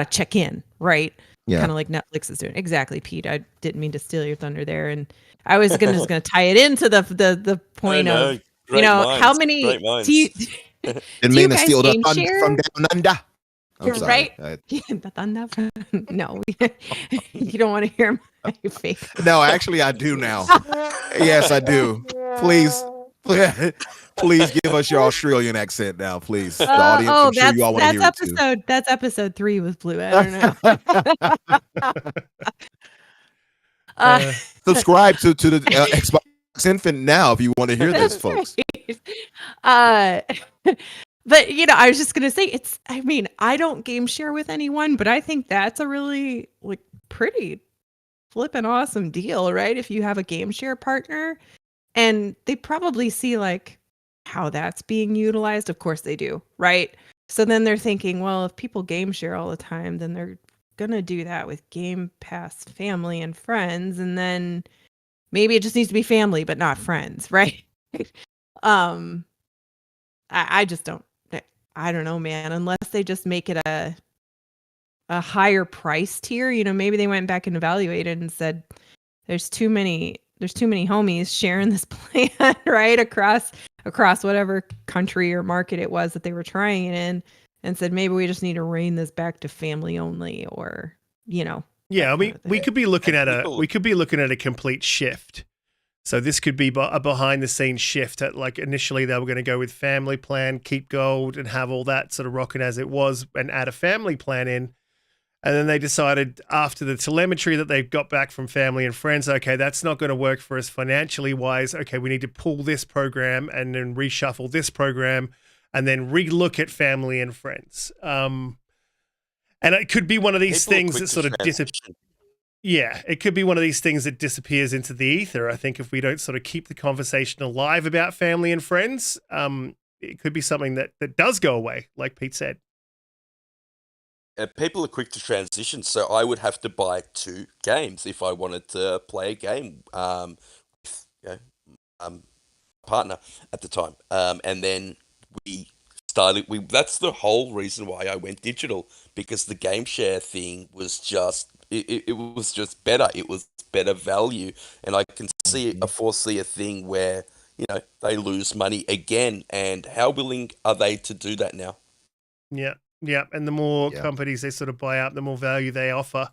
check in, right? Yeah. Kind of like Netflix is doing. Exactly, Pete. I didn't mean to steal your thunder there, and I was just gonna tie it into the point No, of great how minds, many great minds. do you Didn't do you mean to guys steal the game thunder share? from down under. I'm You're sorry. right. The thunder. No, you don't want to hear my fake. No, actually, I do now. Yes, I do. Please, please give us your Australian accent now, please. The audience, I'm sure you all want to hear it too. That's episode 3 with Blue. I don't know. Subscribe to the Xbox Infinite now if you want to hear this, folks. Right. But I was just gonna say I don't game share with anyone, but I think that's a really pretty flippin' awesome deal, right? If you have a game share partner, and they probably see how that's being utilized. Of course they do, right? So then they're thinking, well, if people game share all the time, then they're gonna do that with Game Pass family and friends, and then maybe it just needs to be family but not friends, right? I just don't. I don't know, man. Unless they just make it a higher price tier, maybe they went back and evaluated and said, there's too many homies sharing this plan, right, across whatever country or market it was that they were trying it in, and said maybe we just need to rein this back to family only, or Yeah, I mean, we could be looking at a complete shift. So this could be a behind the scenes shift at initially they were going to go with family plan, keep gold, and have all that sort of rocking as it was, and add a family plan in. And then they decided after the telemetry that they got back from family and friends, okay, that's not going to work for us financially wise. Okay, we need to pull this program and then reshuffle this program and then relook at family and friends. And it could be one of these things that sort of it could be one of these things that disappears into the ether. I think if we don't sort of keep the conversation alive about family and friends, it could be something that does go away, like Pete said. People are quick to transition, so I would have to buy 2 games if I wanted to play a game with partner at the time. And then that's the whole reason why I went digital, because the game share thing was just it was just better. It was better value, and I can foresee a thing where they lose money again. And how willing are they to do that now? Yeah, and the more companies they sort of buy out, the more value they offer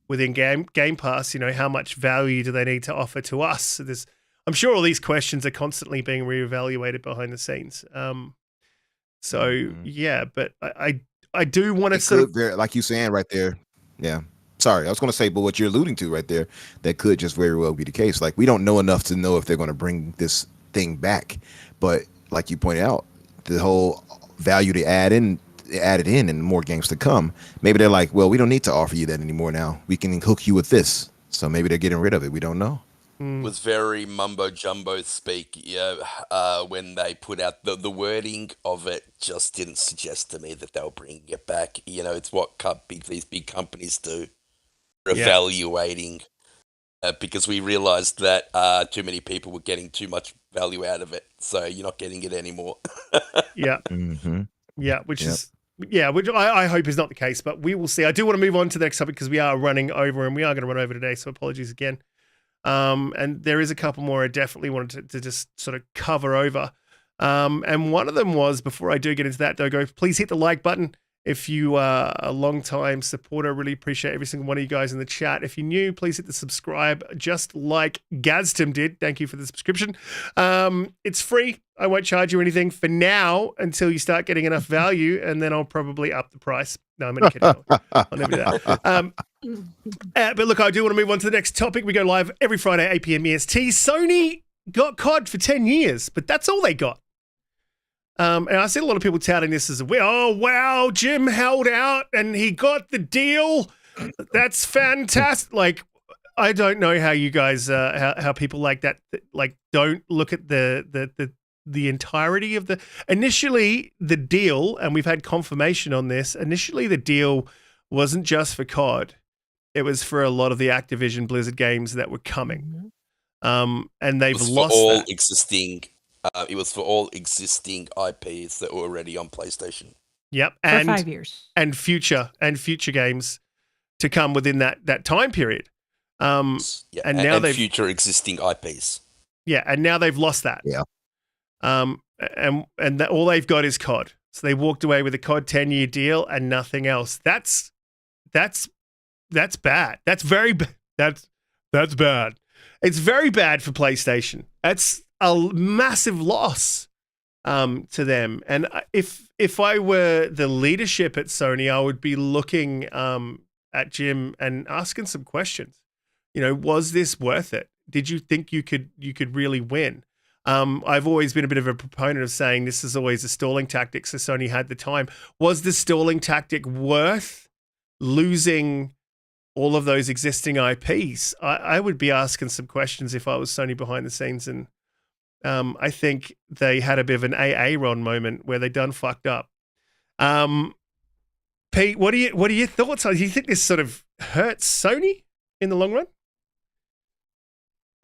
within Game Pass. How much value do they need to offer to us? So I'm sure all these questions are constantly being reevaluated behind the scenes. But I do want to sort of, like you saying right there. Yeah. Sorry, I was going to say, but what you're alluding to right there, that could just very well be the case. We don't know enough to know if they're going to bring this thing back. But like you pointed out, the whole value they added in and more games to come, maybe they're like, well, we don't need to offer you that anymore now. We can hook you with this. So maybe they're getting rid of it. We don't know. It was very mumbo jumbo speak. When they put out the wording of it, just didn't suggest to me that they were bringing it back. It's what these big companies do, evaluating, because we realized that too many people were getting too much value out of it, so you're not getting it anymore. Which I hope is not the case, but we will see. I do want to move on to the next topic because we are running over, and we are going to run over today, so apologies again. And there is a couple more I definitely wanted to just sort of cover over. And one of them was, before I do get into that, Dogo, please hit the like button If you are a long-time supporter, really appreciate every single one of you guys in the chat. If you're new, please hit the subscribe, just like Gaztim did. Thank you for the subscription. It's free. I won't charge you anything for now until you start getting enough value, and then I'll probably up the price. No, I'm only kidding. I'll never do that. But look, I do want to move on to the next topic. We go live every Friday, 8 p.m. EST. Sony got COD for 10 years, but that's all they got. And I see a lot of people touting this as a win. Oh, wow, Jim held out and he got the deal. That's fantastic. Like, I don't know how you guys, how people like that, like, don't look at the entirety of initially the deal, and we've had confirmation on this. Initially, the deal wasn't just for COD. It was for a lot of the Activision Blizzard games that were coming. And they've lost all that. existing. It was for all existing IPs that were already on PlayStation. Yep, For 5 years. and future games to come within that time period. Yeah, and now they've future existing IPs. Yeah, and now they've lost that. Yeah. And all they've got is COD. So they walked away with a COD 10-year deal and nothing else. That's bad. That's very bad. That's bad. It's very bad for PlayStation. That's a massive loss to them. And if I were the leadership at Sony, I would be looking at Jim and asking some questions. You know, was this worth it? Did you think you could really win? I've always been a bit of a proponent of saying this is always a stalling tactic, so Sony had the time. Was the stalling tactic worth losing all of those existing IPs? I would be asking some questions if I was Sony behind the scenes, and I think they had a bit of an Aaron moment where they done fucked up. Pete, what are your thoughts on? Do you think this sort of hurts Sony in the long run?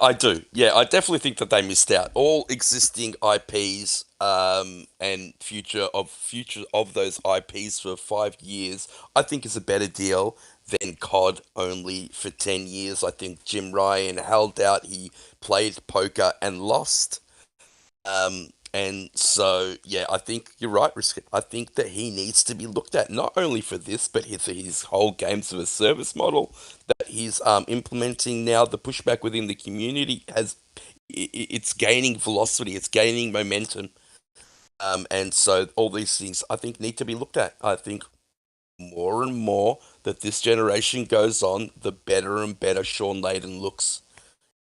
I do. Yeah, I definitely think that they missed out. All existing IPs and future of those IPs for 5 years, I think is a better deal than COD only for 10 years. I think Jim Ryan held out. He played poker and lost. And so, yeah, I think you're right, Riskit. I think that he needs to be looked at, not only for this, but his whole games of a service model that he's implementing now. The pushback within the community it's gaining velocity, it's gaining momentum. And so all these things, I think, need to be looked at. I think more and more that this generation goes on, the better and better Sean Layden looks,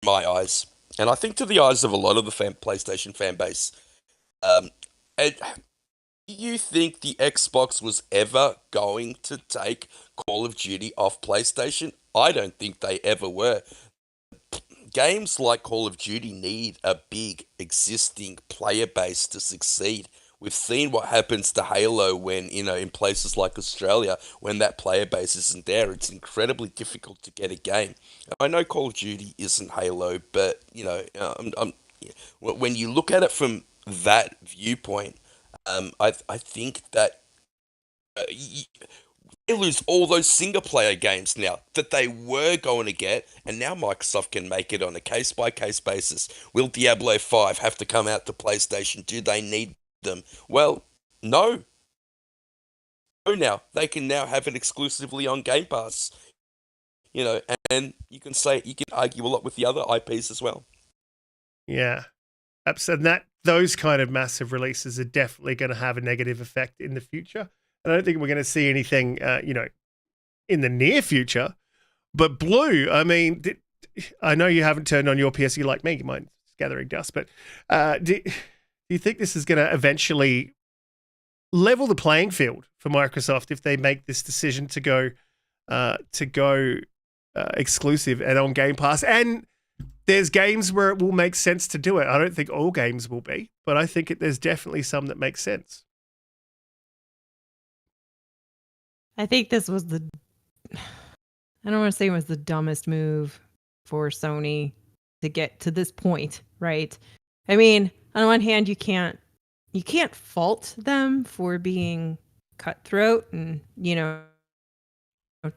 in my eyes. And I think to the eyes of a lot of the PlayStation fan base. And do you think the Xbox was ever going to take Call of Duty off PlayStation? I don't think they ever were. Games like Call of Duty need a big existing player base to succeed. We've seen what happens to Halo when, in places like Australia, when that player base isn't there, it's incredibly difficult to get a game. I know Call of Duty isn't Halo, but, when you look at it from that viewpoint, I think that they lose all those single-player games now that they were going to get, and now Microsoft can make it on a case-by-case basis. Will Diablo 5 have to come out to PlayStation? Do they need them? Well, no. No, now they can now have it exclusively on Game Pass. And you can argue a lot with the other IPs as well. Yeah, absolutely. And those kind of massive releases are definitely going to have a negative effect in the future. I don't think we're going to see anything, in the near future. But Blue, I mean, I know you haven't turned on your PS. Like me, mine's gathering dust. But do you think this is going to eventually level the playing field for Microsoft if they make this decision to go exclusive and on Game Pass? And there's games where it will make sense to do it. I don't think all games will be, but I think there's definitely some that make sense. I think this was I don't want to say it was the dumbest move for Sony to get to this point, right? I mean, on one hand, you can't fault them for being cutthroat and,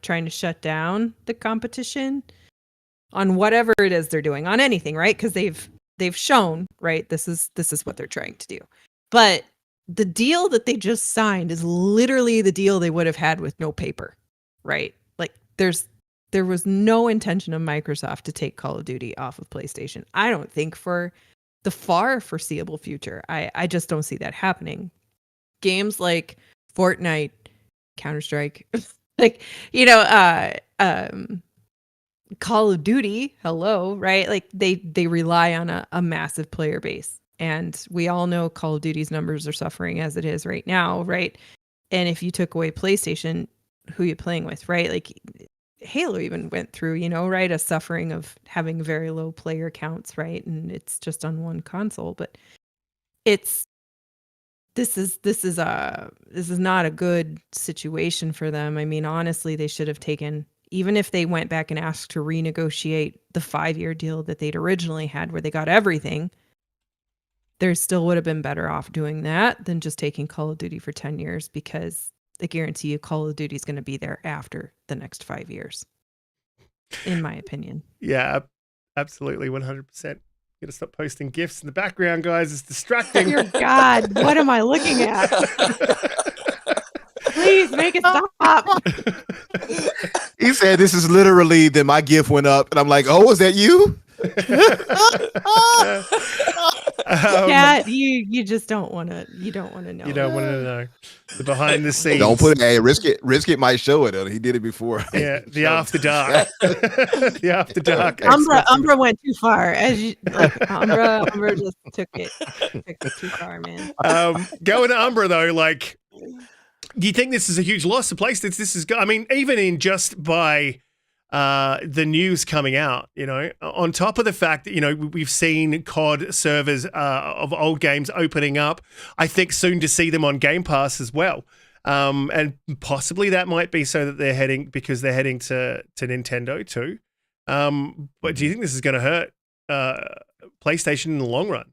trying to shut down the competition on whatever it is they're doing, on anything, right? Because they've shown, right, this is what they're trying to do. But the deal that they just signed is literally the deal they would have had with no paper, right? Like there was no intention of Microsoft to take Call of Duty off of PlayStation. I don't think for the far foreseeable future. I just don't see that happening. Games like Fortnite, Counter-Strike, like, Call of Duty, hello, right? Like they rely on a massive player base. And we all know Call of Duty's numbers are suffering as it is right now, right? And if you took away PlayStation, who are you playing with, right? Like Halo even went through, right, a suffering of having very low player counts, right? And it's just on one console, but this is not a good situation for them. I mean, honestly, they should have taken, even if they went back and asked to renegotiate the 5-year deal that they'd originally had where they got everything, there still would have been better off doing that than just taking Call of Duty for 10 years, because I guarantee you Call of Duty is going to be there after the next 5 years, in my opinion. Yeah, absolutely, 100%. Gotta stop posting GIFs in the background, guys. It's distracting. Dear God, what am I looking at? Please make it stop. He said this is literally, then my GIF went up, and I'm like, oh, was that you? Cat, you just don't want to. You don't want to know. You don't want to know the behind the scenes. Don't put it. Hey, Riskit might show it. He did it before. Yeah, the after dark. The after dark. Umbra went too far. Umbra just took it too far, man. Going to Umbra though, like, do you think this is a huge loss to PlayStation? This is, I mean, even in just by the news coming out, on top of the fact that, we've seen COD servers of old games opening up. I think soon to see them on Game Pass as well. And possibly that might be so that they're heading to Nintendo too. But do you think this is going to hurt PlayStation in the long run?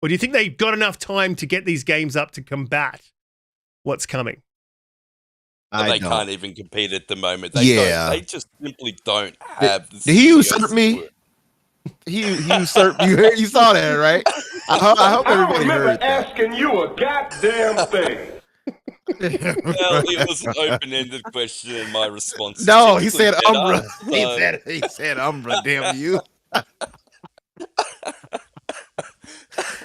Or do you think they've got enough time to get these games up to combat what's coming? They can't even compete at the moment. They just simply don't have. Did he usurp me? He usurped you. You saw that, right? I hope everybody heard that. Asking you a goddamn thing. Well, it was an open-ended question, and my response. No, he said Umbra. He said Umbra. Damn you.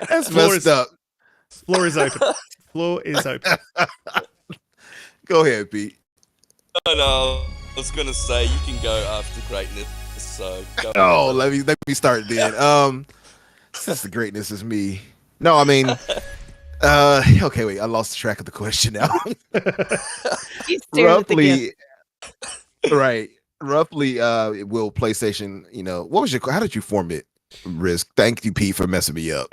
That's messed up. Floor is open. Floor is open. Go ahead, Pete. No, I was gonna say you can go after greatness. So go let me start then. Since the greatness is me. No, I mean, okay, wait, I lost track of the question now. Roughly, right? Roughly, will PlayStation? What was how did you form it? Risk. Thank you, Pete, for messing me up.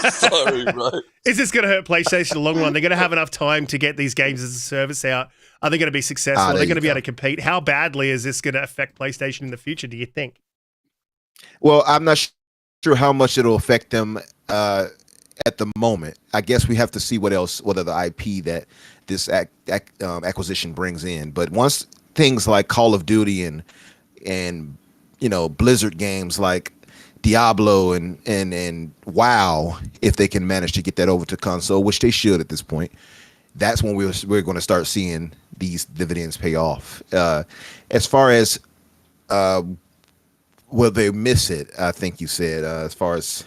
Sorry, bro. Is this going to hurt PlayStation in the long run? They're going to have enough time to get these games as a service out. Are they going to be successful? Are they going to be able to compete? How badly is this going to affect PlayStation in the future, do you think? Well, I'm not sure how much it'll affect them at the moment. I guess we have to see what other IP that this acquisition brings in. But once things like Call of Duty and Blizzard games like Diablo and WoW, if they can manage to get that over to console, which they should at this point, that's when we're going to start seeing these dividends pay off. As far as will they miss it, I think you said, as far as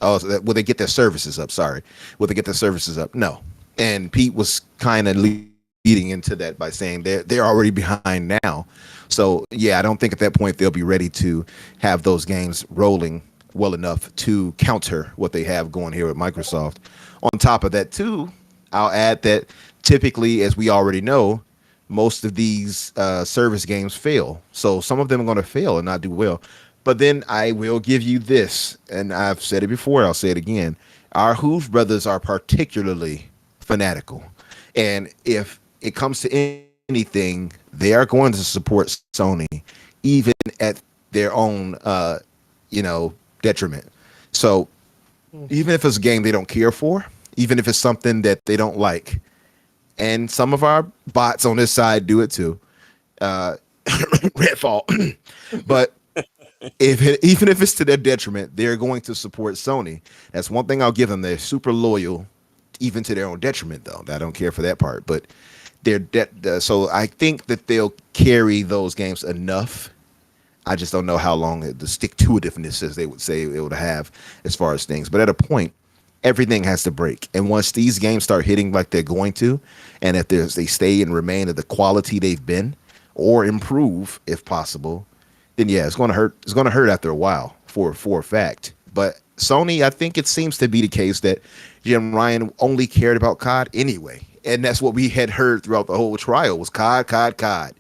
will they get their services up? Sorry, will they get their services up? No. And Pete was kind of leading into that by saying they're already behind now. So, yeah, I don't think at that point they'll be ready to have those games rolling well enough to counter what they have going here at Microsoft. On top of that, too, I'll add that typically, as we already know, most of these service games fail. So some of them are going to fail and not do well. But then I will give you this, and I've said it before, I'll say it again. Our Hooves brothers are particularly fanatical. And if it comes to anything, they are going to support Sony, even at their own, detriment. So even if it's a game they don't care for, even if it's something that they don't like, and some of our bots on this side do it too, Redfall, but even if it's to their detriment, they're going to support Sony. That's one thing I'll give them. They're super loyal even to their own detriment, though. I don't care for that part, but so I think that they'll carry those games enough. I just don't know how long the stick-to-itiveness as they would say it would have as far as things. But at a point, everything has to break. And once these games start hitting like they're going to, and if they stay and remain at the quality they've been, or improve if possible, then yeah, it's going to hurt. It's going to hurt after a while for a fact. But Sony, I think it seems to be the case that Jim Ryan only cared about COD anyway. And that's what we had heard throughout the whole trial was COD.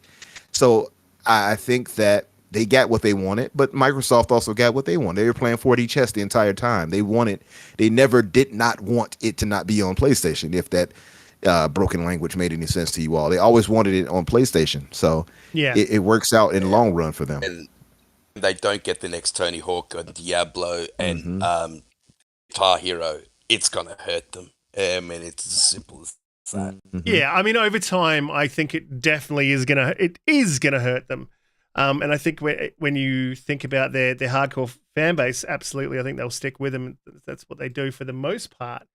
So I think that they got what they wanted, but Microsoft also got what they wanted. They were playing 4D chess the entire time. They never did not want it to not be on PlayStation, if that broken language made any sense to you all. They always wanted it on PlayStation. So Yeah. it works out in the long run for them. And they don't get the next Tony Hawk or Diablo and Mm-hmm. Guitar Hero, it's going to hurt them. I mean, it's as simple as that. Mhm. Yeah, I mean, over time, I think it definitely is gonna hurt them. And I think when you think about their hardcore fan base, absolutely, I think they'll stick with them. That's what they do for the most part.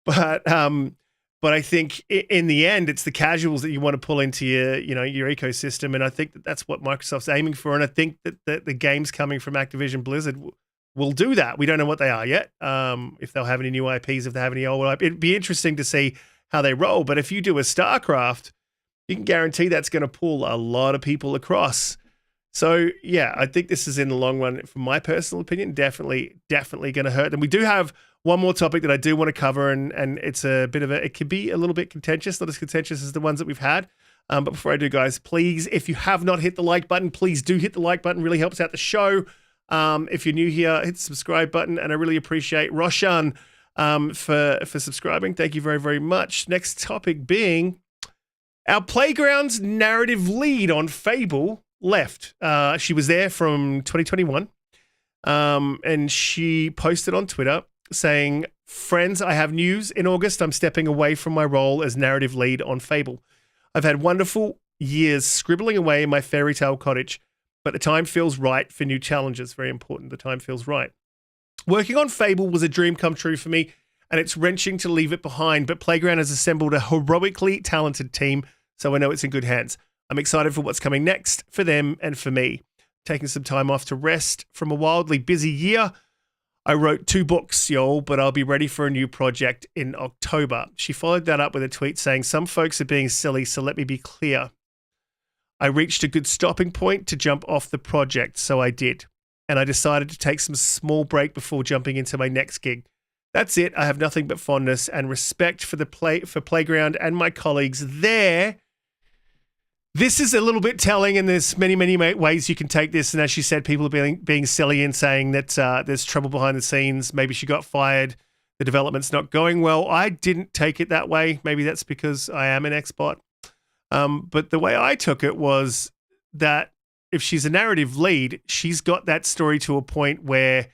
But I think in the end, it's the casuals that you want to pull into your ecosystem, and I think that's what Microsoft's aiming for. And I think that the games coming from Activision Blizzard will do that. We don't know what they are yet. If they'll have any new IPs, if they have any old IP, it'd be interesting to see how they roll. But if you do a StarCraft, you can guarantee that's going to pull a lot of people across. So yeah, I think this is in the long run, from my personal opinion, definitely going to hurt them. We do have one more topic that I do want to cover, and it's it could be a little bit contentious, not as contentious as the ones that we've had. But before I do, guys, please, if you have not hit the like button, please do hit the like button. Really helps out the show. If you're new here, hit the subscribe button, and I really appreciate Roshan for subscribing. Thank you very, very much. Next topic being our Playground's narrative lead on Fable left. She was there from 2021, and she posted on Twitter saying, "Friends, I have news. In August, I'm stepping away from my role as narrative lead on Fable. I've had wonderful years scribbling away in my fairy tale cottage, but the time feels right for new challenges." Very important. The time feels right. "Working on Fable was a dream come true for me, and it's wrenching to leave it behind, but Playground has assembled a heroically talented team, so I know it's in good hands. I'm excited for what's coming next for them and for me. Taking some time off to rest from a wildly busy year. I wrote 2 books, y'all, but I'll be ready for a new project in October." She followed that up with a tweet saying, "Some folks are being silly, so let me be clear. I reached a good stopping point to jump off the project, so I did. And I decided to take some small break before jumping into my next gig. That's it. I have nothing but fondness and respect for Playground and my colleagues there." This is a little bit telling, and there's many, many ways you can take this. And as she said, people are being silly and saying that there's trouble behind the scenes. Maybe she got fired. The development's not going well. I didn't take it that way. Maybe that's because I am an expert. But the way I took it was that if she's a narrative lead, she's got that story to a point where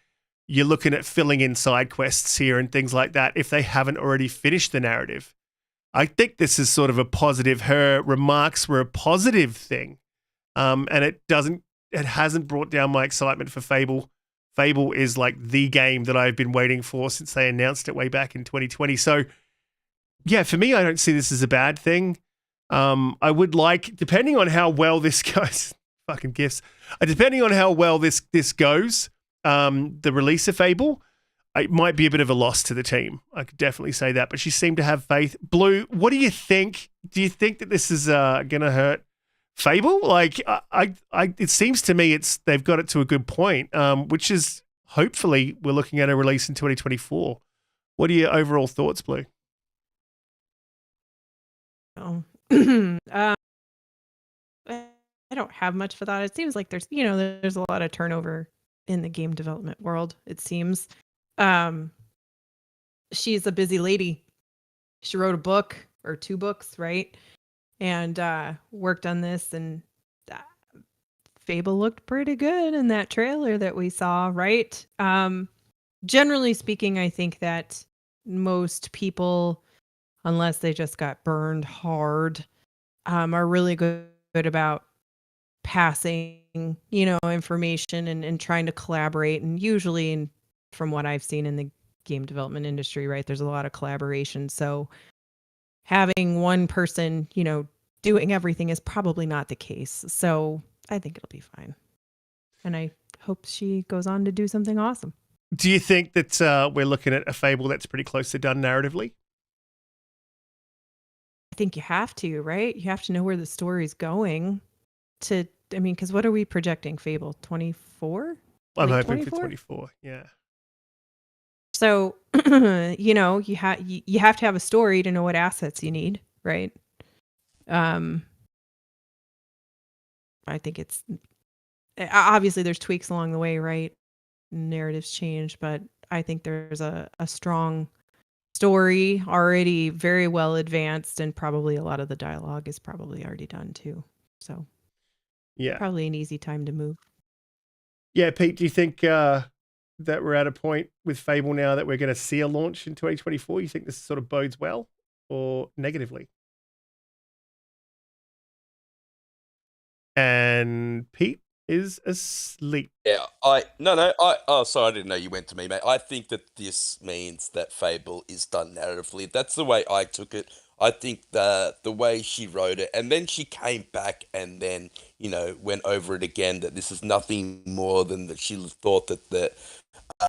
you're looking at filling in side quests here and things like that if they haven't already finished the narrative. I think this is sort of a positive. Her remarks were a positive thing, and it hasn't brought down my excitement for Fable. Fable is like the game that I've been waiting for since they announced it way back in 2020. So, yeah, for me, I don't see this as a bad thing. I would like, depending on how well this goes, fucking gifts. Depending on how well this goes, the release of Fable, it might be a bit of a loss to the team. I could definitely say that, but she seemed to have faith. Blue, what do you think? Do you think that this is going to hurt Fable? Like, it seems to me they've got it to a good point, which is hopefully we're looking at a release in 2024. What are your overall thoughts, Blue? Oh. I don't have much for that. It seems like there's a lot of turnover in the game development world, it seems. She's a busy lady. She wrote a book or 2 books, right? And worked on this, and Fable looked pretty good in that trailer that we saw, right? Generally speaking, I think that most people, unless they just got burned hard, are really good about passing, information and trying to collaborate. And usually, from what I've seen in the game development industry, right? There's a lot of collaboration. So having one person, doing everything is probably not the case. So I think it'll be fine. And I hope she goes on to do something awesome. Do you think that we're looking at a Fable that's pretty close to done narratively? I think you have to, right? You have to know where the story's going because what are we projecting? Fable 24? I'm hoping for 24. Yeah. So, you have to have a story to know what assets you need, right? I think it's obviously there's tweaks along the way, right? Narratives change, but I think there's a strong story already very well advanced, and probably a lot of the dialogue is probably already done too. So yeah, probably an easy time to move. Yeah, Pete, do you think that we're at a point with Fable now that we're going to see a launch in 2024? You think this sort of bodes well or negatively? And Pete is asleep. Yeah, sorry, I didn't know you went to me, mate. I think that this means that Fable is done narratively. That's the way I took it. I think the way she wrote it, and then she came back and then, went over it again, that this is nothing more than that she thought that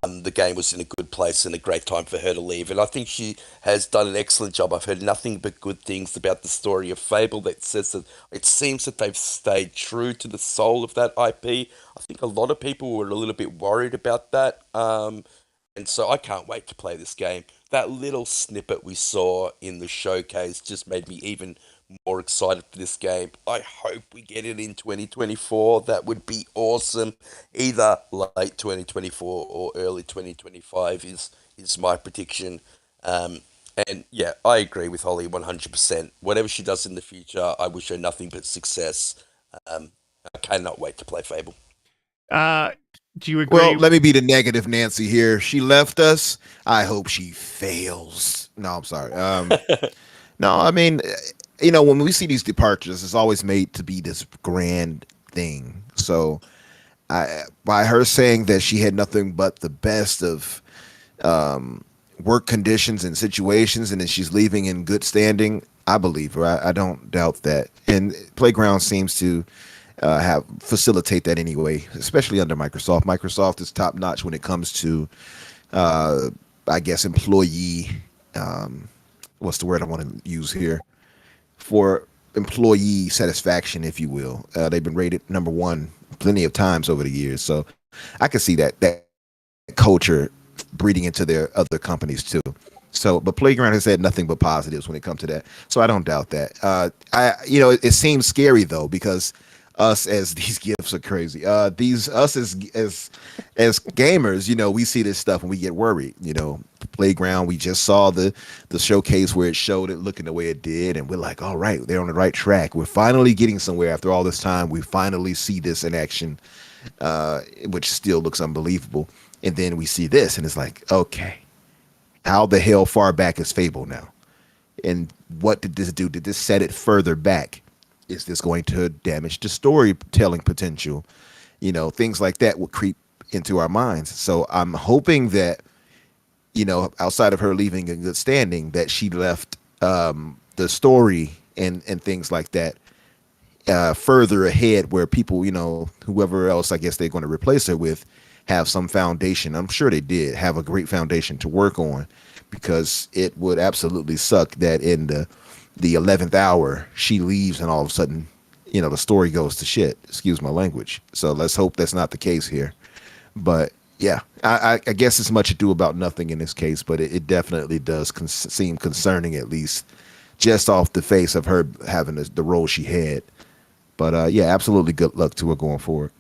the game was in a good place and a great time for her to leave. And I think she has done an excellent job. I've heard nothing but good things about the story of Fable, that says that it seems that they've stayed true to the soul of that IP. I think a lot of people were a little bit worried about that. And so I can't wait to play this game. That little snippet we saw in the showcase just made me even more excited for this game. I hope we get it in 2024. That would be awesome. Either late 2024 or early 2025 is my prediction. And yeah, I agree with Holly 100%. Whatever she does in the future, I wish her nothing but success. I cannot wait to play Fable. Do you agree? Well, let me be the negative Nancy here. She left us. I hope she fails. No, I'm sorry. No, I mean, when we see these departures, it's always made to be this grand thing. So by her saying that she had nothing but the best of work conditions and situations, and that she's leaving in good standing, I believe her. I don't doubt that. And Playground seems to facilitate that anyway, especially under Microsoft. Microsoft is top notch when it comes to, I guess, employee. What's the word I want to use here? For employee satisfaction, if you will. They've been rated number one plenty of times over the years. So I can see that culture breeding into their other companies too. So, but Playground has had nothing but positives when it comes to that. So I don't doubt that. It seems scary though, because us as these gifts are crazy. Us as gamers, we see this stuff and we get worried. Playground, we just saw the showcase where it showed it looking the way it did, and we're like, all right, they're on the right track. We're finally getting somewhere after all this time. We finally see this in action, which still looks unbelievable. And then we see this, and it's like, okay, how the hell far back is Fable now? And what did this do? Did this set it further back? Is this going to damage the storytelling potential? Things like that will creep into our minds. So I'm hoping that, outside of her leaving in good standing, that she left the story and things like that further ahead, where people, whoever else I guess they're going to replace her with, have some foundation. I'm sure they did have a great foundation to work on, because it would absolutely suck that in the 11th hour she leaves and all of a sudden, the story goes to shit. Excuse my language. So let's hope that's not the case here. But yeah, I guess it's much ado about nothing in this case, but it definitely does seem concerning, at least just off the face of her having the role she had. But yeah, absolutely good luck to her going forward.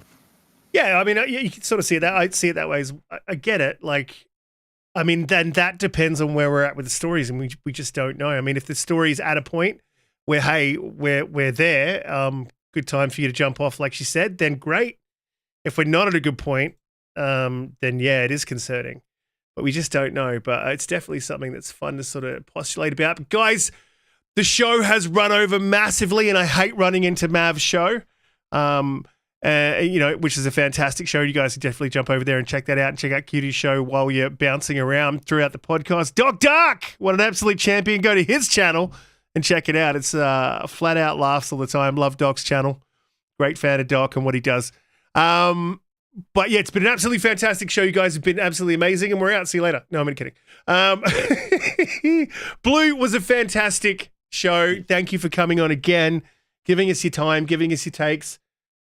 Yeah, I mean, you can sort of see it that. I see it that way. I get it. Then that depends on where we're at with the stories, and we just don't know. I mean, if the story's at a point where, hey, we're there, good time for you to jump off, like she said, then great. If we're not at a good point, then yeah, it is concerning. But we just don't know. But it's definitely something that's fun to sort of postulate about. But guys, the show has run over massively, and I hate running into Mav's show. which is a fantastic show. You guys can definitely jump over there and check that out and check out Cutie's show while you're bouncing around throughout the podcast. Doc Dark, what an absolute champion. Go to his channel and check it out. It's flat out laughs all the time. Love Doc's channel. Great fan of Doc and what he does. But yeah, it's been an absolutely fantastic show. You guys have been absolutely amazing, and we're out. See you later. No, I'm kidding. Blue was a fantastic show. Thank you for coming on again, giving us your time, giving us your takes.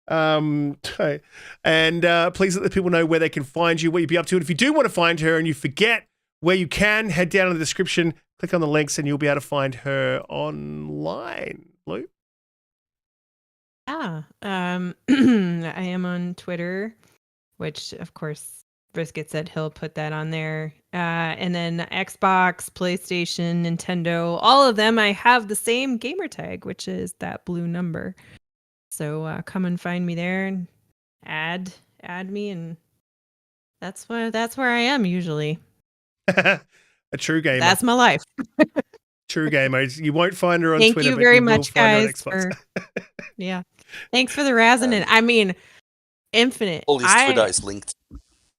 And please let the people know where they can find you, what you'd be up to. And if you do want to find her and you forget where you can, head down in the description, click on the links, and you'll be able to find her online. Blue? Yeah. I am on Twitter, which of course Riskit said he'll put that on there. And then Xbox, PlayStation, Nintendo, all of them, I have the same gamer tag, which is that blue number. So come and find me there and add me, and that's where I am usually. A true gamer. That's my life. True gamer. You won't find her on Thank Twitter. Thank you very but you much, will find her on guys. Xbox. Yeah. Thanks for the razzing it. I mean, Infinite. All his Twitter is linked.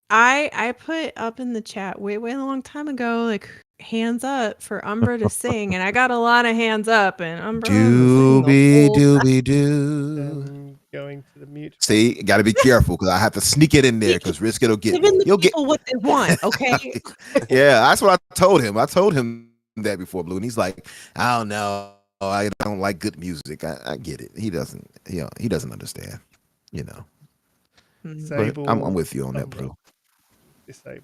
I put up in the chat way a long time ago, like hands up for Umbra to sing, and I got a lot of hands up, and Umbra doobie do. Going to the mute. See, got to be careful because I have to sneak it in there because Riskit will get. He'll get what they want. Okay. Yeah, that's what I told him. I told him that before, Blue, and he's like, I don't know. I don't like good music. I get it. He doesn't. He doesn't understand. But I'm with you on that, Blue. Disabled.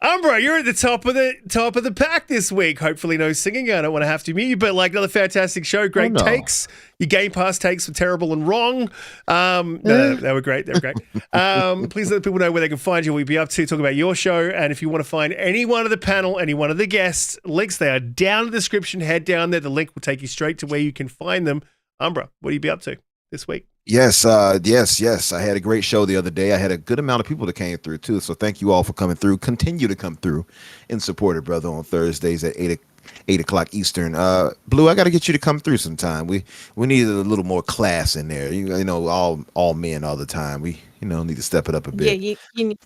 Umbra, you're at the top of the pack this week. Hopefully no singing. I don't want to have to mute you, but like another fantastic show. Great takes. Your Game Pass takes were terrible and wrong. No, they were great. Please let people know where they can find you, what you'll be up to, talk about your show, and if you want to find any one of the panel, any one of the guests, links, they are down in the description. Head down there. The link will take you straight to where you can find them. Umbra, what will you be up to this week? Yes. I had a great show the other day. I had a good amount of people that came through too. So thank you all for coming through. Continue to come through and support it, brother, on Thursdays at 8 o'clock Eastern. Blue, I got to get you to come through sometime. We need a little more class in there. All men all the time. We need to step it up a bit. Yeah, you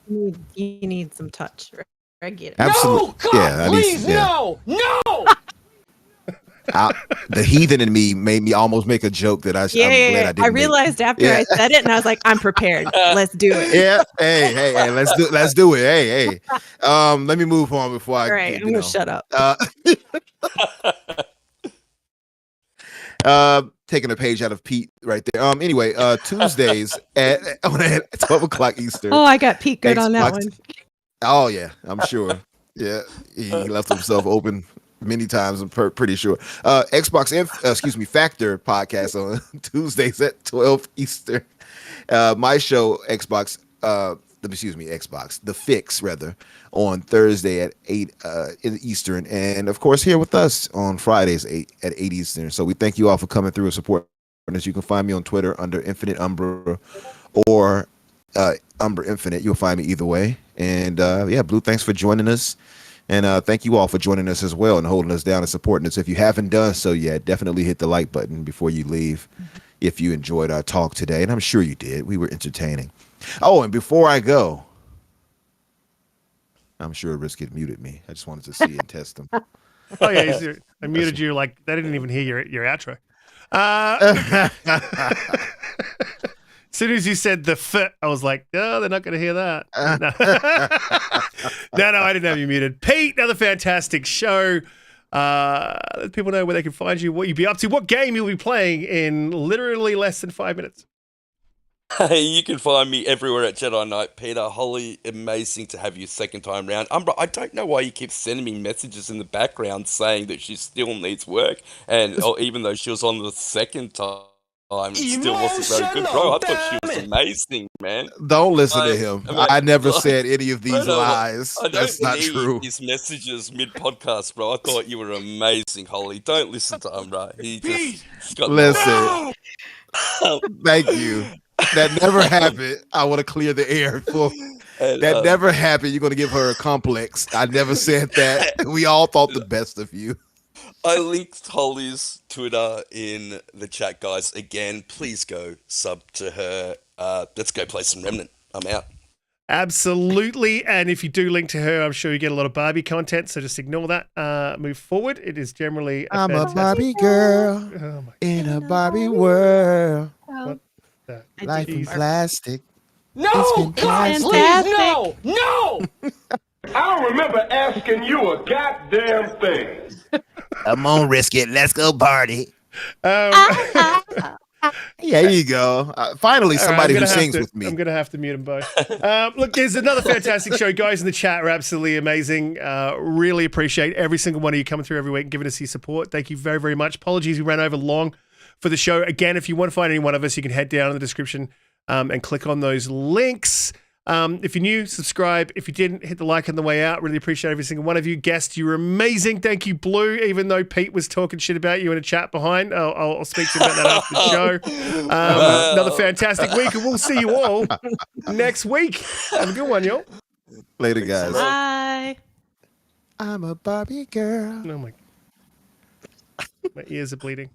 need some touch. Right? I get it. Absolutely. No, God, please, no. The heathen in me made me almost make a joke that I'm glad I didn't. I realized after I said it, and I was like, I'm prepared. Let's do it. Yeah. Hey, let's do it. Hey. Let me move on before All right, I'm gonna shut up. Taking a page out of Pete right there. Anyway, Tuesdays at 12 o'clock Eastern. Oh, I got Pete good on that one. Oh yeah, I'm sure. Yeah, he left himself open many times. I'm pretty sure. Factor podcast on Tuesdays at 12 Eastern. My show Xbox, The Fix rather, on Thursday at 8 in Eastern, and of course here with us on Fridays at 8 Eastern. So we thank you all for coming through and supporting us. You can find me on Twitter under Infinite Umbra or Umbra Infinite. You'll find me either way. And Blue, thanks for joining us. And thank you all for joining us as well and holding us down and supporting us. If you haven't done so yet, definitely hit the like button before you leave if you enjoyed our talk today. And I'm sure you did. We were entertaining. Oh, and before I go, I'm sure Riskit muted me. I just wanted to see and test him. Oh, yeah. I muted you like they didn't even hear your outro. As soon as you said the fit, I was like, oh, they're not going to hear that. No, I didn't have you muted. Pete, another fantastic show. Let people know where they can find you, what you'll be up to, what game you'll be playing in literally less than 5 minutes. Hey, you can find me everywhere at JediKnightPete. Holly, amazing to have you second time round. Umbra, I don't know why you keep sending me messages in the background saying that she still needs work, and even though she was on the second time, it still wasn't very good, bro. I thought she was amazing, man. Don't listen to him. I never said any of these lies. That's not true. His messages mid-podcast, bro. I thought you were amazing, Holly. Don't listen to Umbra. He just got listen. Thank you. That never happened. I want to clear the air for that. Never happened. You're going to give her a complex. I never said that. We all thought the best of you. I linked Holly's Twitter in the chat, guys. Again, please go sub to her. Let's go play some Remnant. I'm out. Absolutely. And if you do link to her, I'm sure you get a lot of Barbie content. So just ignore that. Move forward. It is generally I'm a fantastic- Barbie girl Oh my in a Barbie world. God. That. I do Life in love plastic. No! been God, fantastic. please, no! No! I don't remember asking you a goddamn thing. Come on, Riskit. Let's go party. Yeah, there you go. Finally, All right, somebody I'm who gonna have sings to- with me. I'm going to have to mute them both. Look, there's another fantastic show. Guys in the chat are absolutely amazing. Really appreciate every single one of you coming through every week and giving us your support. Thank you very, very much. Apologies, we ran over long for the show. Again, if you want to find any one of us, you can head down in the description and click on those links. If you're new, subscribe. If you didn't, hit the like on the way out. Really appreciate every single one of you. Guests, you were amazing. Thank you, Blue. Even though Pete was talking shit about you in a chat behind, I'll speak to you about that after the show. Another fantastic week, and we'll see you all next week. Have a good one, y'all. Later, guys. Bye. I'm a Barbie girl. Oh my ears are bleeding.